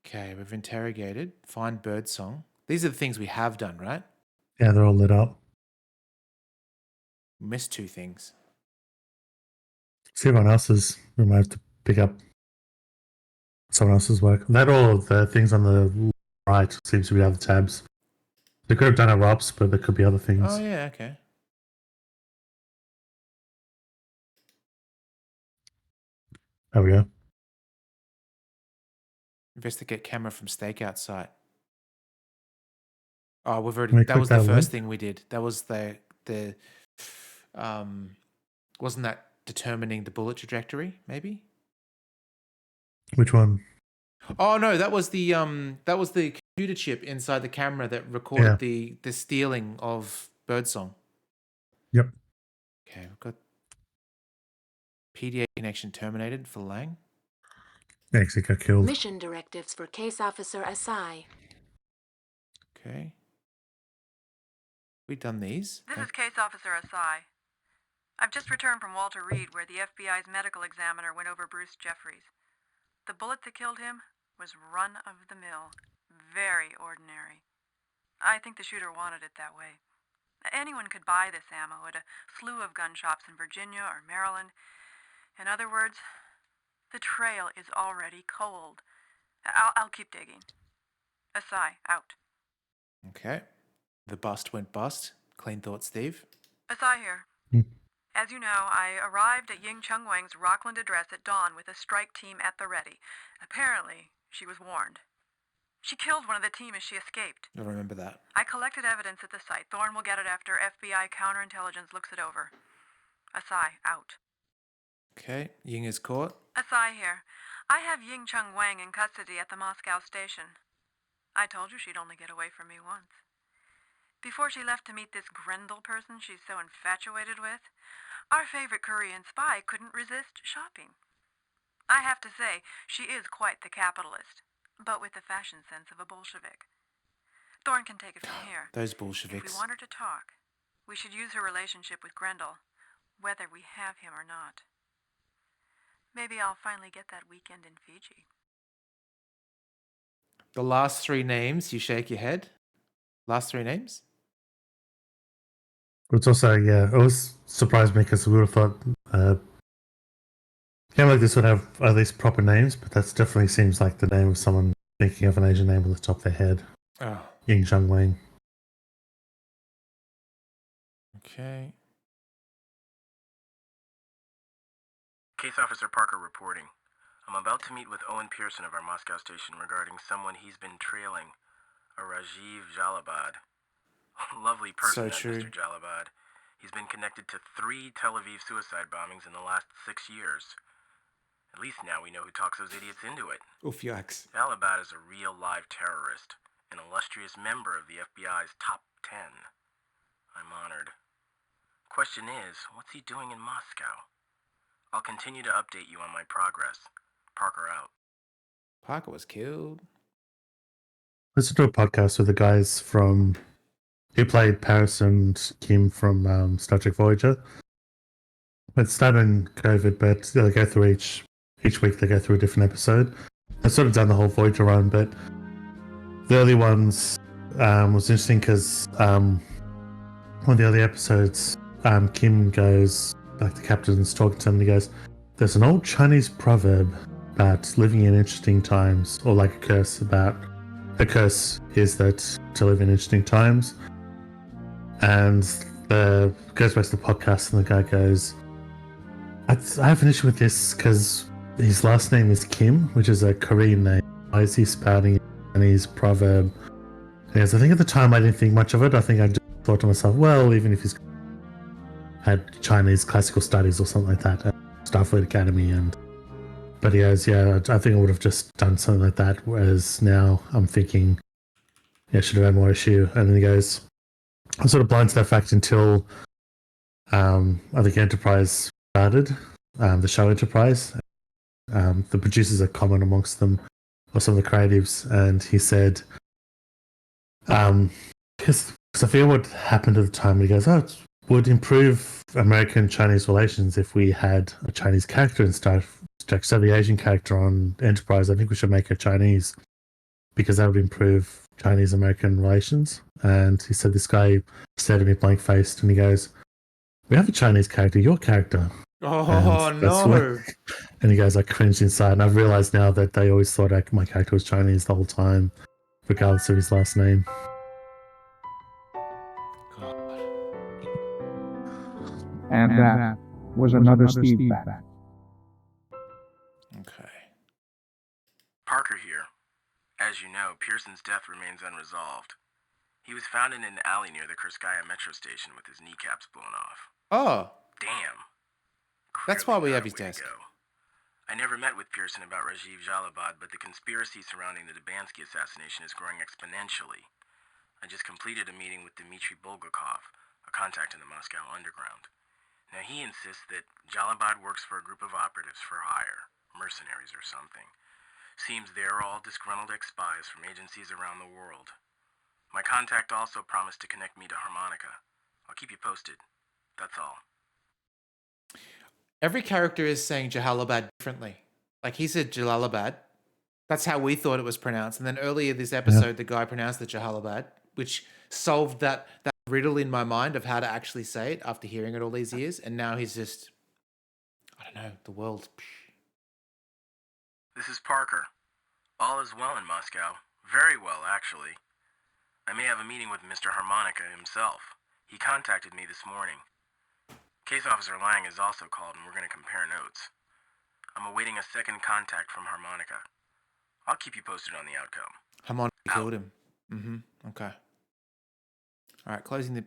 Okay, we've interrogated. Find birdsong. These are the things we have done, right? Yeah, they're all lit up. Missed two things. See, everyone else's. We might have to pick up someone else's work. That all of the things on the right seems to be other tabs. They could have done a ROPS, but there could be other things. Oh, yeah, okay. There we go. Investigate camera from stakeout site. Oh, we've Can already. we That click was the that first link? thing we did. That was the wasn't that determining the bullet trajectory? Maybe. Which one? Oh no, that was the computer chip inside the camera that recorded the stealing of birdsong. Yep. Okay, we've got PDA connection terminated for Lang. Yeah, 'cause he got killed. Mission directives for Case Officer Asai. Okay. We've done these. This is Case Officer Asai. I've just returned from Walter Reed, where the FBI's medical examiner went over Bruce Jeffries. The bullet that killed him was run-of-the-mill, very ordinary. I think the shooter wanted it that way. Anyone could buy this ammo at a slew of gun shops in Virginia or Maryland. In other words, the trail is already cold. I'll keep digging. Asai, out. Okay. The bust went bust. Clean thought, Steve. Asai here. As you know, I arrived at Ying Chung Wang's Rockland address at dawn with a strike team at the ready. Apparently, she was warned. She killed one of the team as she escaped. I remember that. I collected evidence at the site. Thorne will get it after FBI counterintelligence looks it over. Asai, out. Okay. Ying is caught. Asai here. I have Ying Chung Wang in custody at the Moscow station. I told you she'd only get away from me once. Before she left to meet this Grendel person she's so infatuated with, our favorite Korean spy couldn't resist shopping. I have to say, she is quite the capitalist, but with the fashion sense of a Bolshevik. Thorne can take it from here. Those If we Bolsheviks. want her to talk, we should use her relationship with Grendel, whether we have him or not. Maybe I'll finally get that weekend in Fiji. The last three names, you shake your head? Last three names? It's also, yeah, it always surprised me because we would have thought game like this would have at least proper names, but that definitely seems like the name of someone thinking of an Asian name on the top of their head. Oh. Ying Chung Wang. Okay. Case Officer Parker reporting. I'm about to meet with Owen Pearson of our Moscow station regarding someone he's been trailing, a Rajiv Jalabad. Lovely person, So true. Mr. Jalabad. He's been connected to 3 Tel Aviv suicide bombings in the last 6 years. At least now we know who talks those idiots into it. Oof, yikes. Jalabad is a real live terrorist, an illustrious member of the FBI's top 10. I'm honored. Question is, what's he doing in Moscow? I'll continue to update you on my progress. Parker out. Parker was killed. Let's do a podcast with the guys from who played Paris and Kim from Star Trek Voyager. It's starting COVID, but they go through each week. They go through a different episode. I've sort of done the whole Voyager run, but the early ones was interesting because one of the early episodes, Kim goes, like the captain's talking to him, and he goes, "There's an old Chinese proverb about living in interesting times, or like a curse is that to live in interesting times." And the goes back to the podcast, and the guy goes, I have an issue with this because his last name is Kim, which is a Korean name. Why is he spouting a Chinese proverb? And he goes, I think at the time I didn't think much of it. I think I just thought to myself, well, even if he's had Chinese classical studies or something like that at Starfleet Academy, but he goes, yeah, I think I would have just done something like that. Whereas now I'm thinking, yeah, I should have had more issue. And then he goes, I'm sort of blind to that fact until I think Enterprise started, the show Enterprise. The producers are common amongst them, or some of the creatives, and he said, because I feel what happened at the time, he goes, it would improve American-Chinese relations if we had a Chinese character in Star Trek. So the Asian character on Enterprise, I think we should make her Chinese, because that would improve Chinese-American relations. And he said, this guy stared at me blank-faced, and he goes, we have a Chinese character, your character. Oh, no. And he goes, I cringed inside. And I've realized now that they always thought my character was Chinese the whole time, regardless of his last name. And that was another Steve back. Okay. Parker here. As you know, Pearson's death remains unresolved. He was found in an alley near the Kurskaya metro station with his kneecaps blown off. Oh. Damn. That's why we have his desk. I never met with Pearson about Rajiv Jalabad, but the conspiracy surrounding the Dubansky assassination is growing exponentially. I just completed a meeting with Dmitry Bulgakov, a contact in the Moscow underground. Now he insists that Jalabad works for a group of operatives for hire, mercenaries or something. Seems they're all disgruntled ex-spies from agencies around the world. My contact also promised to connect me to Harmonica. I'll keep you posted. That's all. Every character is saying Jalalabad differently. Like he said Jalalabad. That's how we thought it was pronounced. And then earlier this episode, the guy pronounced it Jalalabad, which solved that riddle in my mind of how to actually say it after hearing it all these years. And now he's just, I don't know, the world. This is Parker. All is well in Moscow. Very well, actually. I may have a meeting with Mr. Harmonica himself. He contacted me this morning. Case Officer Lang has also called, and we're going to compare notes. I'm awaiting a second contact from Harmonica. I'll keep you posted on the outcome. Harmonica killed him. Mm-hmm. Okay. All right, closing the...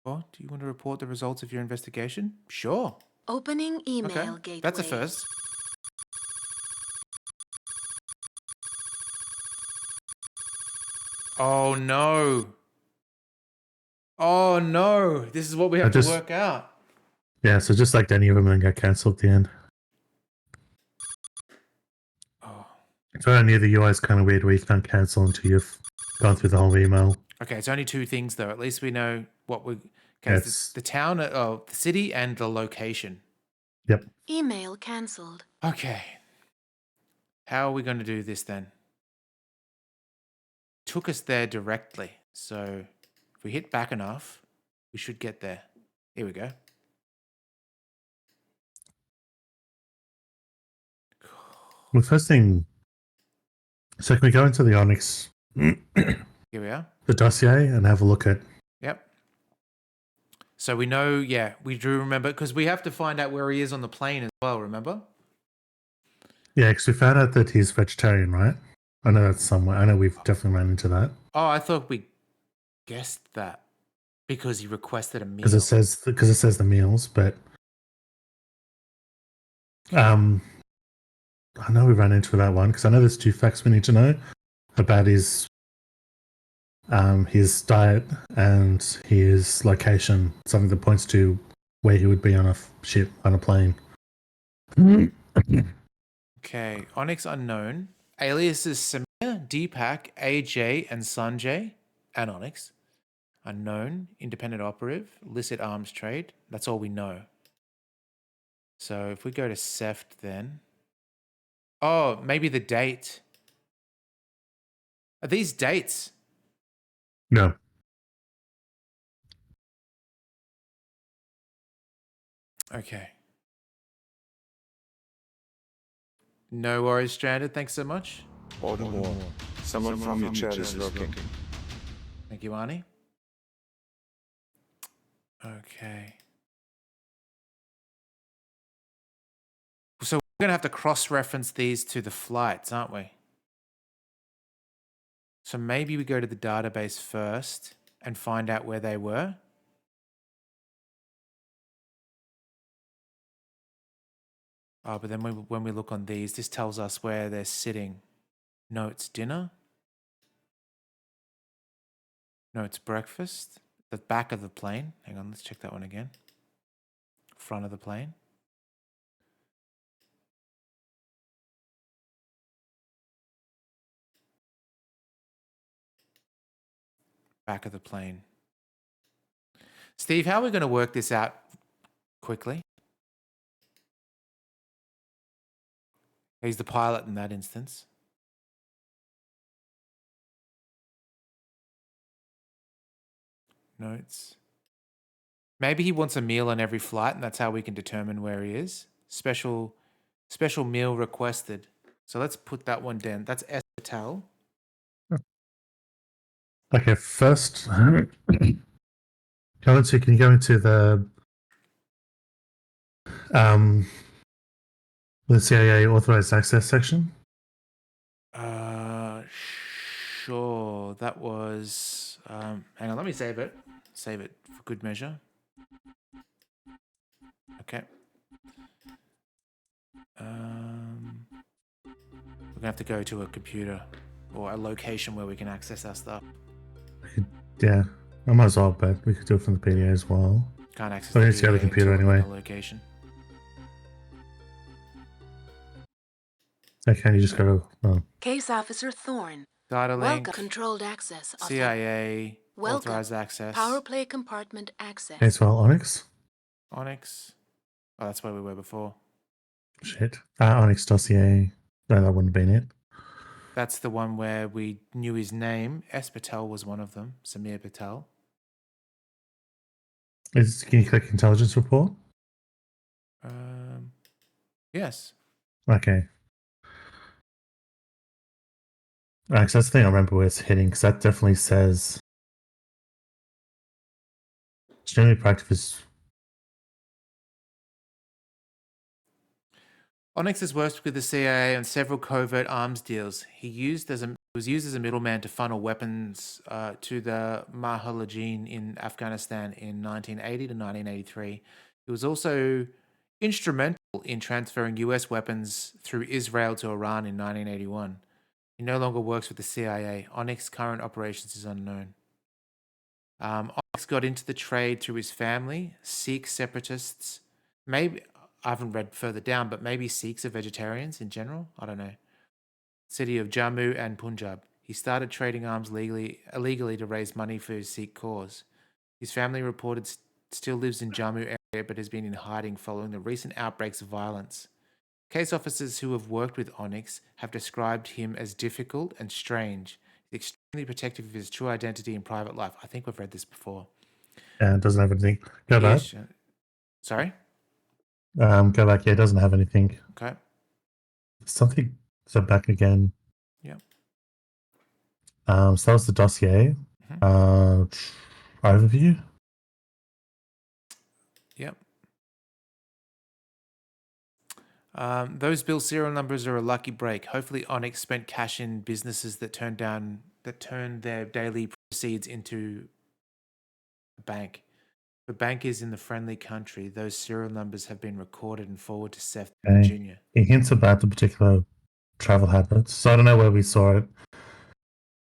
Oh, do you want to report the results of your investigation? Sure. Opening email okay. gateway. That's a first. Oh no. Oh no. This is what we have to work out. Yeah, so just like any of them, then get cancelled at the end. Oh. So near the UI is kind of weird where you can't cancel until you've gone through the whole email. Okay, it's only 2 things though. At least we know what we. Okay, Yeah, it's the town, the city, and the location. Yep. Email cancelled. Okay. How are we going to do this then? Took us there directly. So if we hit back enough, we should get there. Here we go. Well, first thing, so can we go into the Onyx, Here we are. the dossier, and have a look at? Yep. So we know, yeah, we do remember, because we have to find out where he is on the plane as well, remember? Yeah, because we found out that he's vegetarian, right? I know that's somewhere. I know we've definitely ran into that. Oh, I thought we guessed that because he requested a meal. Because it says the meals, but I know we ran into that one because I know there's 2 facts we need to know about his diet and his location, something that points to where he would be on a ship, on a plane. Okay, Onyx unknown. Aliases Samir, Deepak, AJ, and Sanjay. And Onyx. Unknown, independent operative, illicit arms trade. That's all we know. So if we go to Seft then. Oh, maybe the date. Are these dates? No. Okay. No worries, Stranded. Thanks so much. Order more. Someone from your chat is looking. Thank you, Arnie. Okay. So we're going to have to cross-reference these to the flights, aren't we? So maybe we go to the database first and find out where they were. Oh, but then when we look on these, this tells us where they're sitting. Notes dinner. Notes breakfast. The back of the plane. Hang on, let's check that one again. Front of the plane. Back of the plane. Steve, how are we going to work this out quickly? He's the pilot in that instance. Notes. Maybe he wants a meal on every flight, and that's how we can determine where he is. Special meal requested. So let's put that one down. That's S. Patel. Okay, first, can you go into the CIA authorized access section? Sure. That was. Hang on, let me save it. Save it for good measure. Okay. We're gonna have to go to a computer or a location where we can access our stuff. Yeah, I might as well, but we could do it from the PDA as well. Can't access. We need to go to the computer anyway. Location. Okay, you just go to. Case Officer Thorne. Data link. Welcome. Controlled access. CIA. Welcome. Authorized access. Power play compartment access. Okay, so Onyx. Onyx. Oh, that's where we were before. Shit. Onyx dossier. No, that wouldn't have been it. That's the one where we knew his name. S. Patel was one of them. Samir Patel. Can you click intelligence report? Yes. Okay. Because that's the thing I remember where it's hitting, because that definitely says generally practice. Onyx has worked with the CIA on several covert arms deals. He was used as a middleman to funnel weapons to the Mujahideen in Afghanistan in 1980 to 1983. He was also instrumental in transferring US weapons through Israel to Iran in 1981. He no longer works with the CIA. Onyx's current operations is unknown. Onyx got into the trade through his family, Sikh separatists. Maybe, I haven't read further down, but maybe Sikhs are vegetarians in general. I don't know. City of Jammu and Punjab. He started trading arms illegally to raise money for his Sikh cause. His family reported still lives in Jammu area, but has been in hiding following the recent outbreaks of violence. Case officers who have worked with Onyx have described him as difficult and strange. He's extremely protective of his true identity and private life. I think we've read this before. Yeah, it doesn't have anything. Go back. Sorry? Go back. Yeah, it doesn't have anything. Okay. Something. So back again. Yep. So that was the dossier. Overview. Yep. Those bill serial numbers are a lucky break. Hopefully, Onyx spent cash in businesses that turned their daily proceeds into a bank. The bank is in the friendly country. Those serial numbers have been recorded and forwarded to Seth in Virginia. It hints about the particular travel habits. So I don't know where we saw it.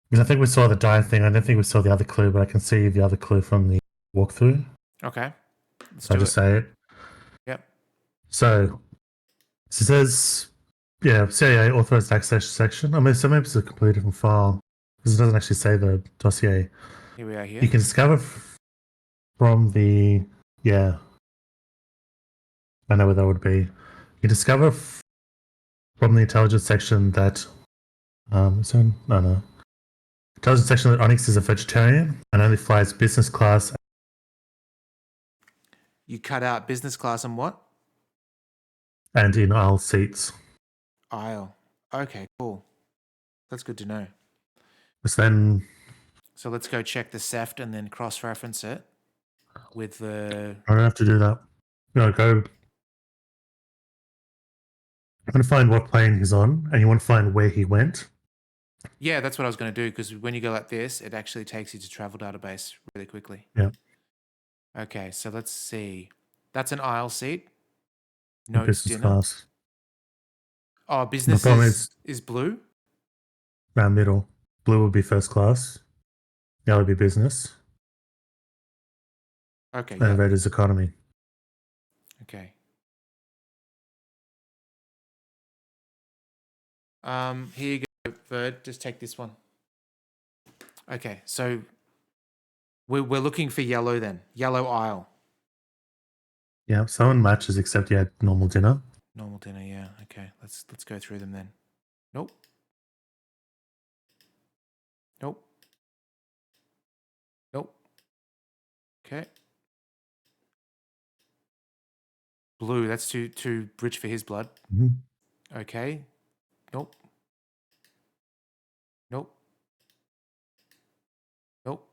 Because I think we saw the dye thing. I don't think we saw the other clue, but I can see the other clue from the walkthrough. Okay. So I just say it. Yep. So it says, yeah, CIA authorized access section. I mean, so maybe it's a completely different file because it doesn't actually say the dossier. Here we are here. You can discover from the, yeah, I know where that would be. You can discover from the intelligence section that, intelligence section that Onyx is a vegetarian and only flies business class. You cut out business class and what? And in aisle seats. Aisle. Okay, cool. That's good to know. So let's go check the SEFT and then cross-reference it with the... I don't have to do that. No, go... I'm going to find what plane he's on, and you want to find where he went. Yeah, that's what I was going to do, because when you go like this, it actually takes you to travel database really quickly. Yeah. Okay, so let's see. That's an aisle seat. Notes business dinner. Class. Oh, business is blue? Round middle. Blue would be first class. Yellow would be business. Okay, and red is economy. Okay. Here you go, Verd. Just take this one. Okay, so we're looking for yellow then. Yellow aisle. Yeah, someone matches except you had normal dinner. Normal dinner, yeah. Okay, let's go through them then. Nope. Nope. Nope. Okay. Blue, that's too rich for his blood. Mm-hmm. Okay. Nope. Nope. Nope.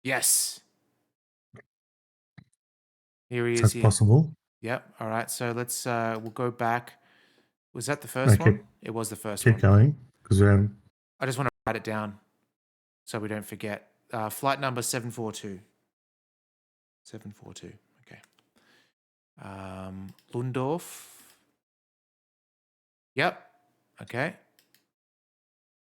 Yes. Here he is. That's here. possible. Yep. All right. So let's we'll go back. Was that the first one? It was the first one. Keep going because we're. I just want to write it down so we don't forget. Flight number 742. 742. Okay. Lundorf. Yep. Okay.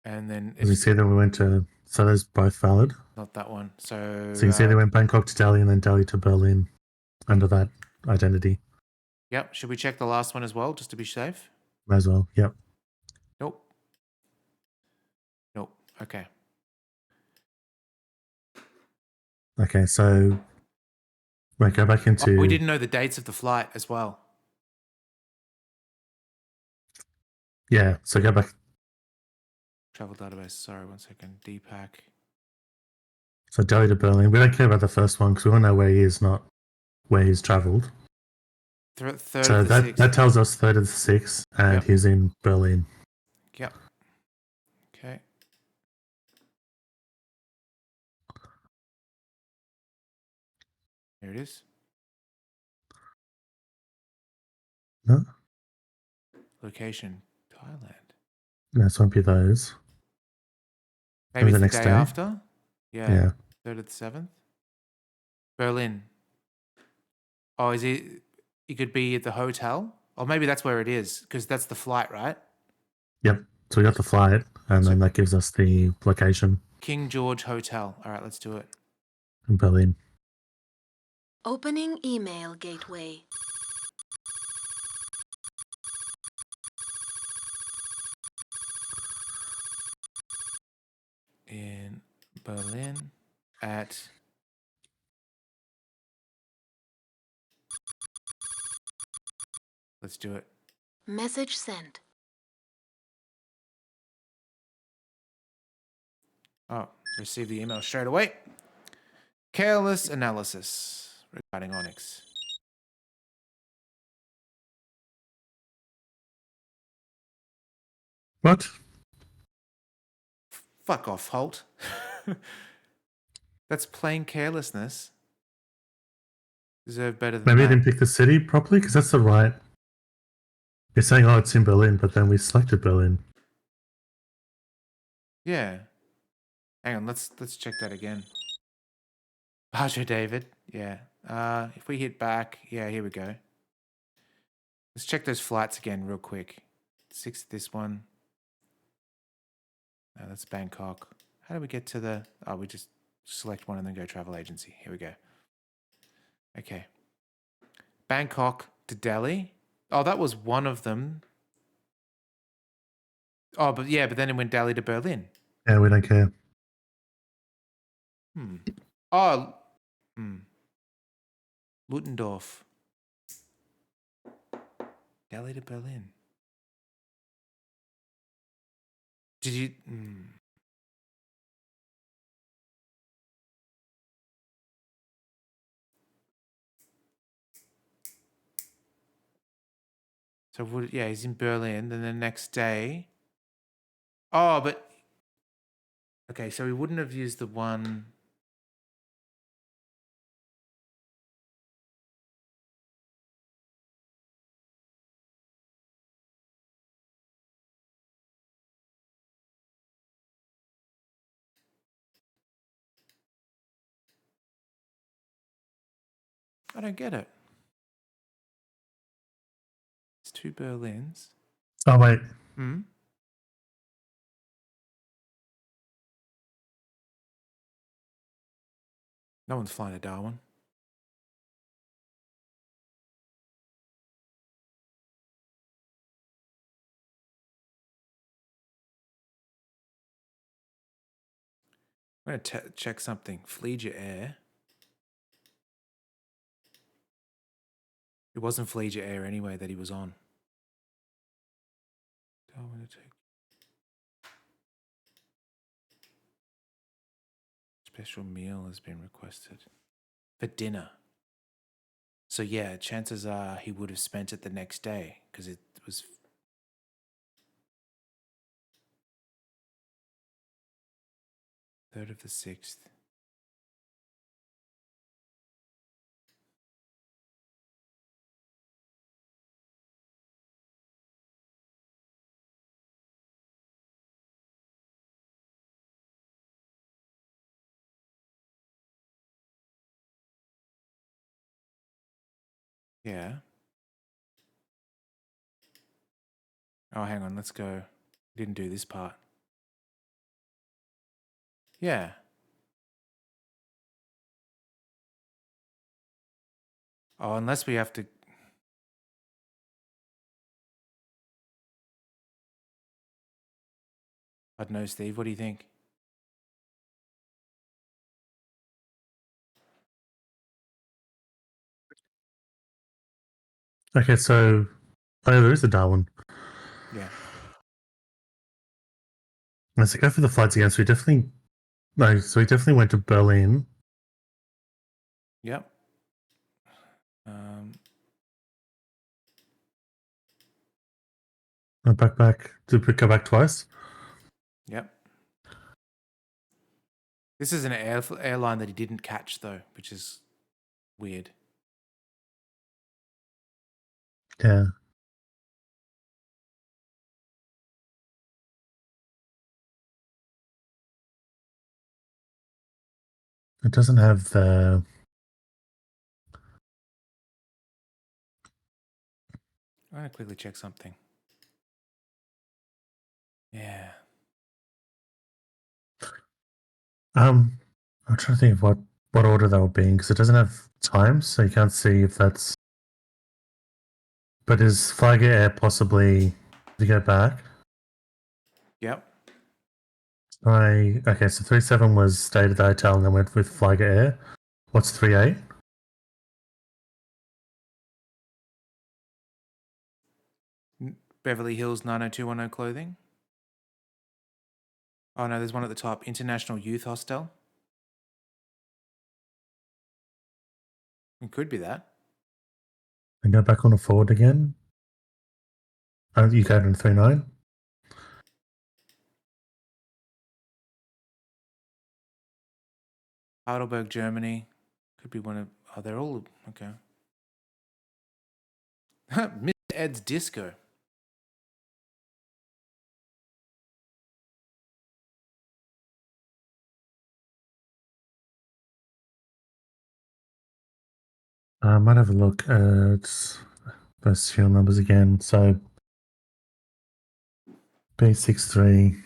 And then As you see, then we went to. So there's both valid. Not that one. So you can see they went Bangkok to Delhi and then Delhi to Berlin under that identity. Yep. Should we check the last one as well, just to be safe? Might as well. Yep. Nope. Nope. Okay. Okay, so wait, go back into. We didn't know the dates of the flight as well. Yeah, so go back. Travel database. Sorry, 1 second. Deepak. So Delhi to Berlin. We don't care about the first one because we want to know where he is, not where he's travelled. Third so of the 6th. that tells us 3rd of the 6th, and he's in Berlin. Yep. Okay. There it is. No. Location, Thailand. No, it won't be those. Maybe the next day after? Yeah. 3rd of the 7th. Berlin. Oh, is you could be at the hotel, or maybe that's where it is because that's the flight, right? Yep. So we got the flight, and then that gives us the location King George Hotel. All right, let's do it. in Berlin. Opening email gateway. In Berlin at let's do it. Message sent. Oh, receive the email straight away. Careless analysis regarding Onyx. What? Fuck off, Holt. That's plain carelessness. Deserve better than Maybe I that. didn't pick the city properly because that's the right. You're saying, oh, it's in Berlin, but then we selected Berlin. Yeah. Hang on, let's check that again. Bajo David. Yeah. If we hit back, yeah, here we go. Let's check those flights again real quick. 6 this one. No, that's Bangkok. How do we get to the... Oh, we just select one and then go travel agency. Here we go. Okay. Bangkok to Delhi. Oh, that was one of them. Oh, but then it went Delhi to Berlin. Yeah, we don't care. Oh. Luttendorf. Delhi to Berlin. Did you... So, he's in Berlin. Then the next day... Oh, but... Okay, so we wouldn't have used the one... I don't get it. It's 2 Berlins. Oh, wait. No one's flying to Darwin. I'm going to check something. Flegia Air. It wasn't Flegia Air anyway that he was on. Darwin to take. Special meal has been requested. For dinner. So yeah, chances are he would have spent it the next day because it was... Third of the 6th. Yeah. Oh, hang on. Let's go. Didn't do this part. Yeah. Oh, unless we have to... I don't know, Steve. What do you think? Okay, so... Oh, there is a Darwin. Yeah. Let's go for the flights again. So we definitely... No, so we definitely went to Berlin. Yep. Back. Did we go back twice? Yep. This is an airline that he didn't catch, though, which is weird. Yeah. It doesn't have the... I'm gonna quickly check something. Yeah. I'm trying to think of what order that would be in because it doesn't have times, so you can't see if that's. But is Flagger Air possibly to go back? Yep. Okay, so 37 was stayed at the hotel and then went with Flagger Air. What's 38? Beverly Hills 90210 clothing. Oh no, there's one at the top. International Youth Hostel. It could be that. And go back on the forward again. Oh, you go to 39. Heidelberg, Germany. Could be one of. Oh, they're all okay. Mr. Ed's Disco. I might have a look at those serial numbers again. So B63.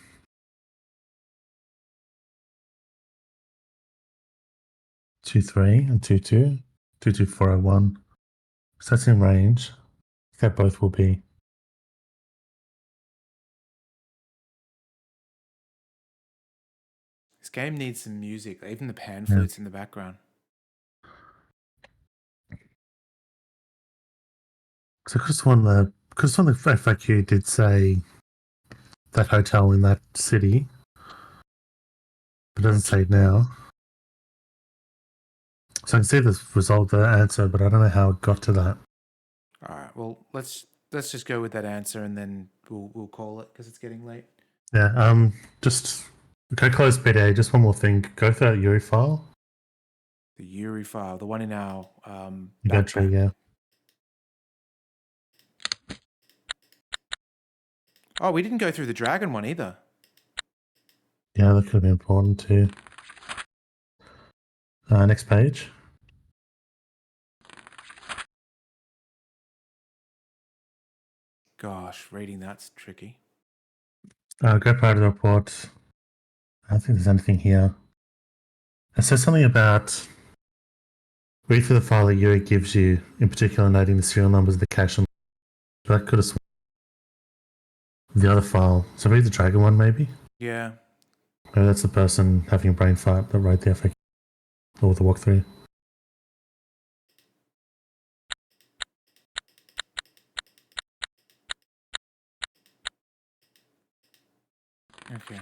23 and 22. 22401. So that's in range. That both will be. This game needs some music. Even the pan flutes in the background. So because one the FAQ did say that hotel in that city, but it doesn't say now. So I can see the result, the answer, but I don't know how it got to that. All right. Well, let's just go with that answer, and then we'll call it because it's getting late. Yeah. Just go close bit A. Just one more thing. Go through that URI file. The URI file, the one in our Inventory, yeah. Oh, we didn't go through the dragon one either. Yeah, that could have been important too. Next page. Gosh, reading that's tricky. Go part of the report. I don't think there's anything here. It says something about read through the file that Yuri gives you, in particular noting the serial numbers of the cache. But that could have the other file. So read the dragon one, maybe? Yeah. Maybe that's the person having a brain fart that wrote the FAQ or the walkthrough. Okay.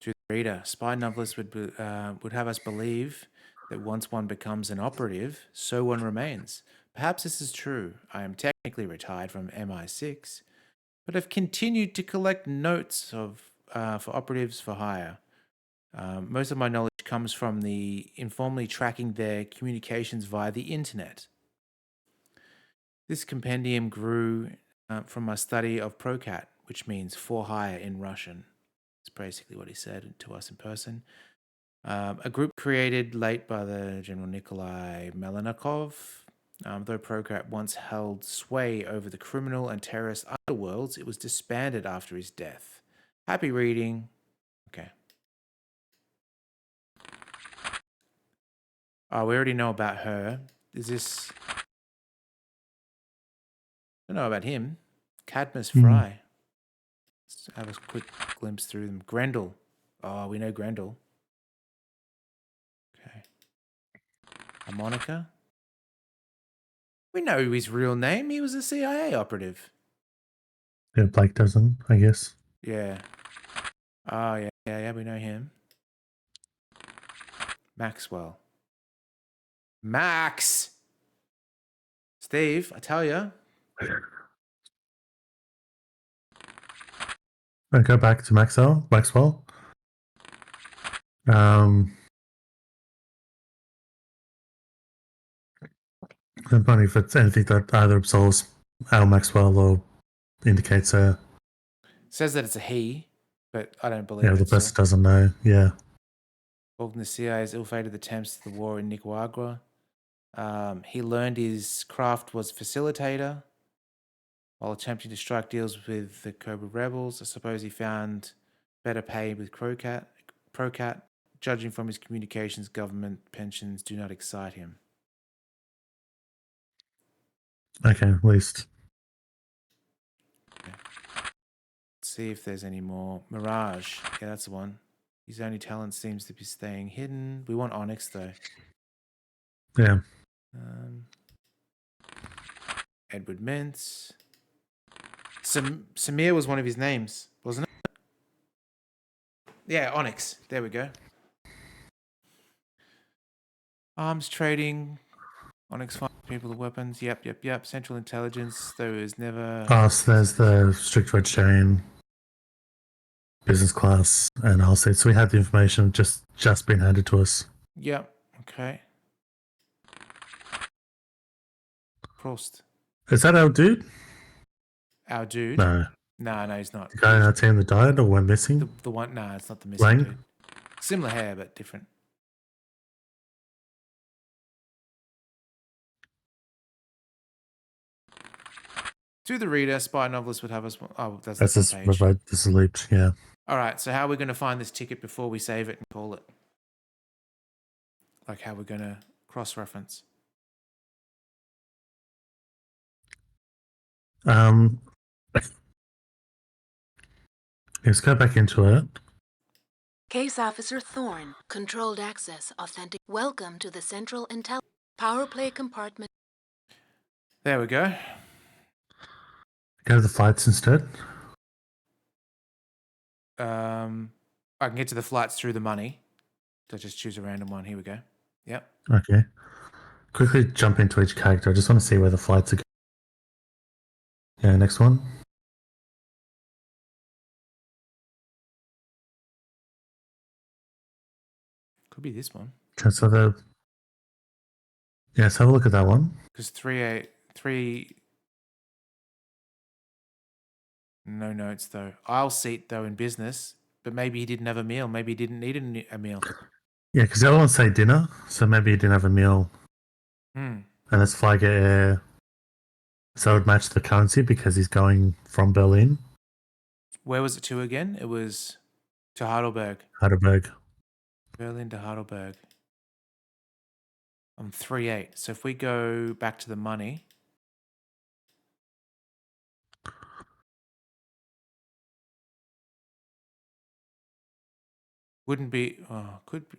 To the reader, spy novelists would have us believe that once one becomes an operative, so one remains. Perhaps this is true. I am technically retired from MI6, but have continued to collect notes for operatives for hire. Most of my knowledge comes from the informally tracking their communications via the internet. This compendium grew from my study of ProCat, which means for hire in Russian. It's basically what he said to us in person. A group created late by the General Nikolai Melenikov, though ProCat once held sway over the criminal and terrorist underworlds, it was disbanded after his death. Happy reading. Okay. Oh, we already know about her. Is this... I don't know about him. Cadmus Fry. Let's have a quick glimpse through them. Grendel. Oh, we know Grendel. Okay. Harmonica. We know his real name. He was a CIA operative. Yeah, Blake doesn't, I guess. Yeah. Oh, yeah, we know him. Maxwell. Max! Steve, I tell you. Go back to Maxwell. I'm wondering if it's anything that either absolves Al Maxwell or indicates her. Says that it's a he, but I don't believe Yeah, it. the person doesn't know. Yeah. Involved in the CIA's ill-fated attempts to the war in Nicaragua. He learned his craft was facilitator. while attempting to strike deals with the Cobra rebels. I suppose he found better pay with Procat. Judging from his communications, government pensions do not excite him. Okay, at least. Let's see if there's any more. Mirage. Yeah, that's the one. His only talent seems to be staying hidden. We want Onyx, though. Yeah. Edward Mintz. Samir was one of his names, wasn't it? Yeah, Onyx. There we go. Arms trading. Onyx finds people with weapons. Yep. Central intelligence. There is never... Oh, so there's the strict red chain, business class, and I'll say. So we had the information just been handed to us. Yep. Okay. Prost. Is that our dude? Our dude? No. No, he's not. The guy in our team that died or went missing? The one... Nah, it's not the missing Lang? dude. Similar hair, but different. To the reader, spy novelist would have us... Oh, that's the This page. is leaped, yeah. All right, so how are we going to find this ticket before we save it and call it? Like how we're going to cross-reference. Let's go back into it. Case Officer Thorne, controlled access, authentic. Welcome to the Central Intel Power Play Compartment. There we go. Go to the flights instead. I can get to the flights through the money. So just choose a random one. Here we go. Yep. Okay. Quickly jump into each character. I just want to see where the flights are going. Yeah, next one. Could be this one. Okay, so let's have a look at that one. Because 3 no notes though. Aisle seat though in business, but maybe he didn't have a meal. Maybe he didn't need a meal. Yeah, because the other ones say dinner, so maybe he didn't have a meal. And it's Flieger Air. So it would match the currency because he's going from Berlin. Where was it to again? It was to Heidelberg. Heidelberg. Berlin to Heidelberg. I'm 3-8. So if we go back to the money. Wouldn't be... Oh, could be...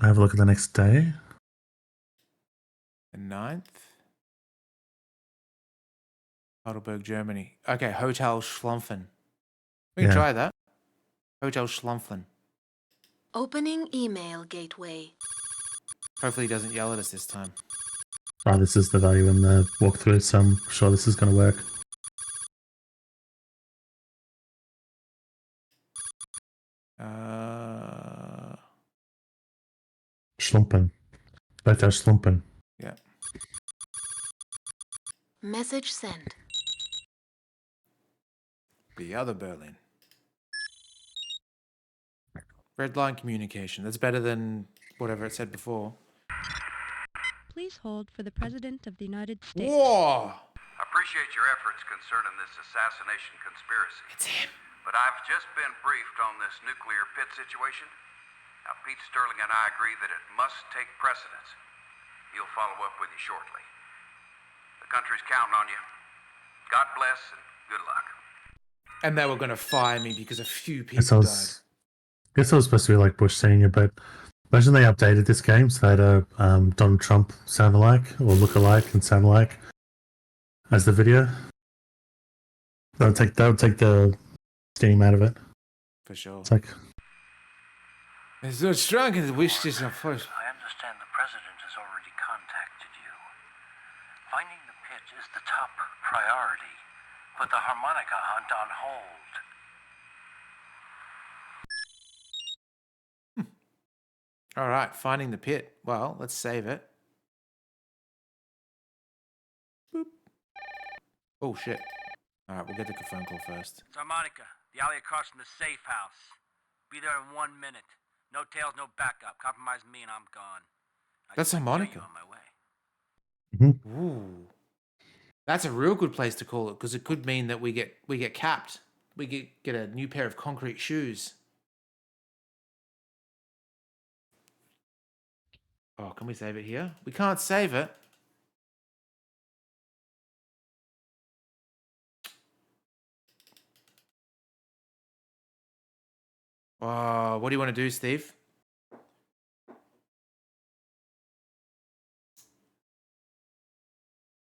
Have a look at the next day. The 9th. Heidelberg, Germany. Okay, Hotel Schlumpfen. We can try that. Hotel Schlumpfen. Opening email gateway. Hopefully he doesn't yell at us this time. Oh, this is the value in the walkthrough, so I'm sure this is going to work. Schlumpen. Hotel Schlumpen. Yeah. Message sent. The other Berlin. Red line communication. That's better than whatever it said before. Please hold for the President of the United States. Whoa! I appreciate your efforts concerning this assassination conspiracy. It's him. But I've just been briefed on this nuclear pit situation. Now, Pete Sterling and I agree that it must take precedence. He'll follow up with you shortly. The country's counting on you. God bless and good luck. And they were going to fire me because a few people died. I guess I was supposed to be like Bush Senior, but imagine they updated this game so that Donald Trump sound alike or look alike and sound alike as the video. That would take the steam out of it. For sure. It's like it's so strong in the wish this of first. I understand the president has already contacted you. Finding the pit is the top priority. Put the harmonica hunt on hold. All right, finding the pit. Well, let's save it. Boop. Oh, shit. All right, we'll get the phone call first. It's harmonica, the alley across from the safe house. Be there in 1 minute. No tails, no backup. Compromise me and I'm gone. That's harmonica. On my way. Ooh. That's a real good place to call it because it could mean that we get capped. We get a new pair of concrete shoes. Oh, can we save it here? We can't save it. Oh, what do you want to do, Steve?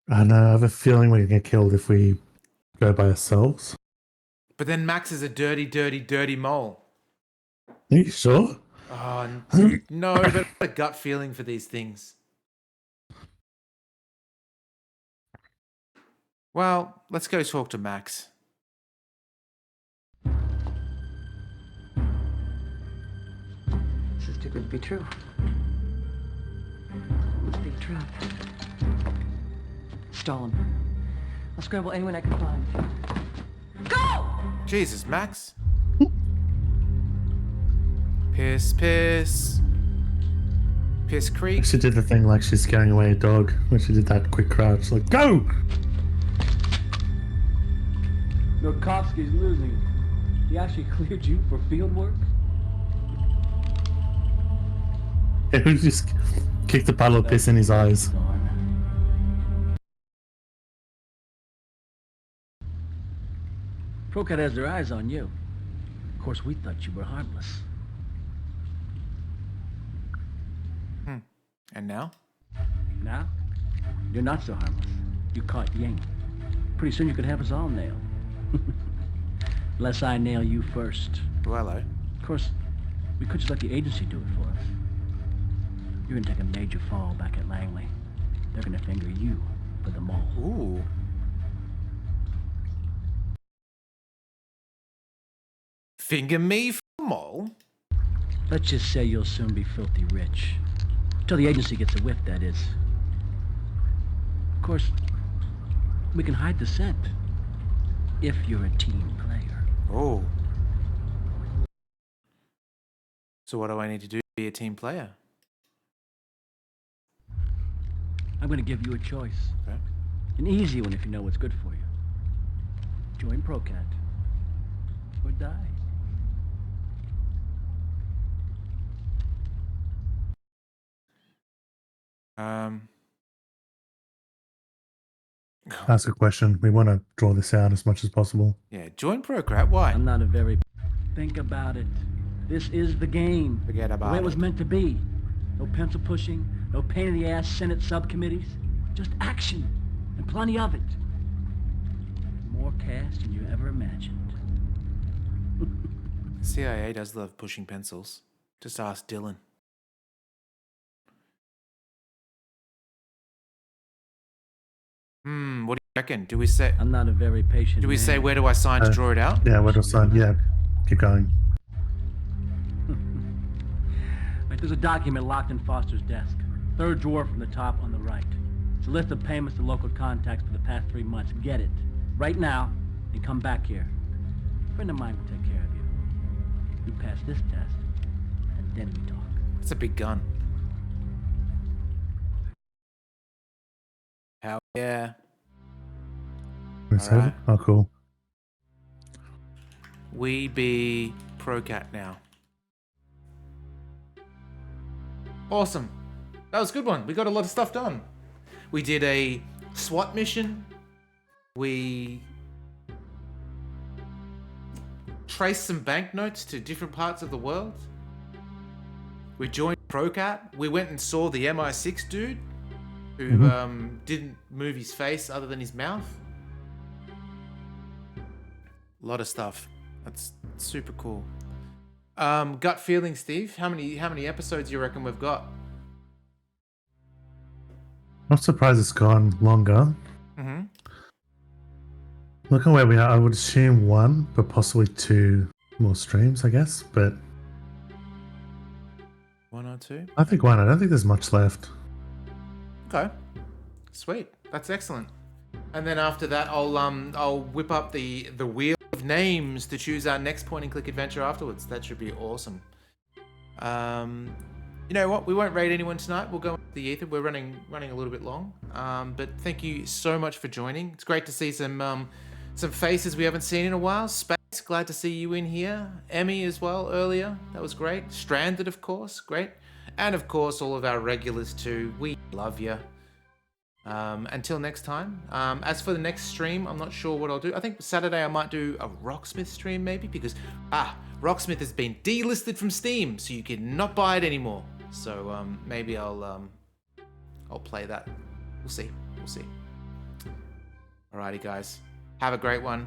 I know, I have a feeling we're going to get killed if we go by ourselves. But then Max is a dirty, dirty, dirty mole. Are you sure? Oh, no, but I've got a gut feeling for these things. Well, let's go talk to Max. This is too good to be true. Must be a trap. Stolen. I'll scramble anyone I can find. Go! Jesus, Max. Piss, piss. Piss Creek. She did the thing like she's scaring away a dog when she did that quick crouch. Like, go! Nokovsky's losing. He actually cleared you for field work? It was just kicked a puddle of piss in his eyes. Procat has their eyes on you. Of course, we thought you were harmless. And now? Now? You're not so harmless. You caught Ying. Pretty soon you could have us all nailed. Unless I nail you first. Well, Of course, we could just let the agency do it for us. You're gonna take a major fall back at Langley. They're gonna finger you for the mole. Ooh. Finger me for the mole? Let's just say you'll soon be filthy rich. Till the agency gets a whiff, that is. Of course, we can hide the scent. If you're a team player. Oh. So what do I need to do to be a team player? I'm gonna give you a choice. Okay. An easy one if you know what's good for you. Join Procat. Or die. Ask a question. We want to draw this out as much as possible. Yeah, join Procrat. Why? I'm not a very... Think about it. This is the game. Forget about the way it. it was meant to be. No pencil pushing, no pain in the ass Senate subcommittees. Just action, and plenty of it. More cash than you ever imagined. CIA does love pushing pencils. Just ask Dylan. What do you reckon? Do we say... I'm not a very patient Do we man. say where do I sign to draw it out? Yeah, where do I sign? Yeah, keep going. Right, there's a document locked in Foster's desk. Third drawer from the top on the right. It's a list of payments to local contacts for the past 3 months. Get it. Right now, and come back here. A friend of mine will take care of you. You pass this test, and then we talk. It's a big gun. Hell yeah. We save it? Oh, cool. We be Procat now. Awesome. That was a good one. We got a lot of stuff done. We did a SWAT mission. We traced some banknotes to different parts of the world. We joined Procat. We went and saw the MI6 dude who didn't move his face other than his mouth. A lot of stuff. That's super cool. Gut feeling, Steve. How many episodes you reckon we've got? I'm surprised it's gone longer. Mm-hmm. Looking where we are, I would assume 1, but possibly 2 more streams, I guess. But 1 or 2? I think 1. I don't think there's much left. Okay. Sweet. That's excellent. And then after that, I'll whip up the wheel of names to choose our next point and click adventure afterwards. That should be awesome. You know what? We won't raid anyone tonight. We'll go into the ether. We're running a little bit long, but thank you so much for joining. It's great to see some faces we haven't seen in a while. Space, glad to see you in here. Emmy as well earlier, that was great. Stranded, of course, great, and of course all of our regulars too. We love you. Until next time. As for the next stream, I'm not sure what I'll do. I think Saturday I might do a Rocksmith stream maybe, because Rocksmith has been delisted from Steam, so you cannot buy it anymore. So maybe I'll play that. We'll see. Alrighty guys, have a great one.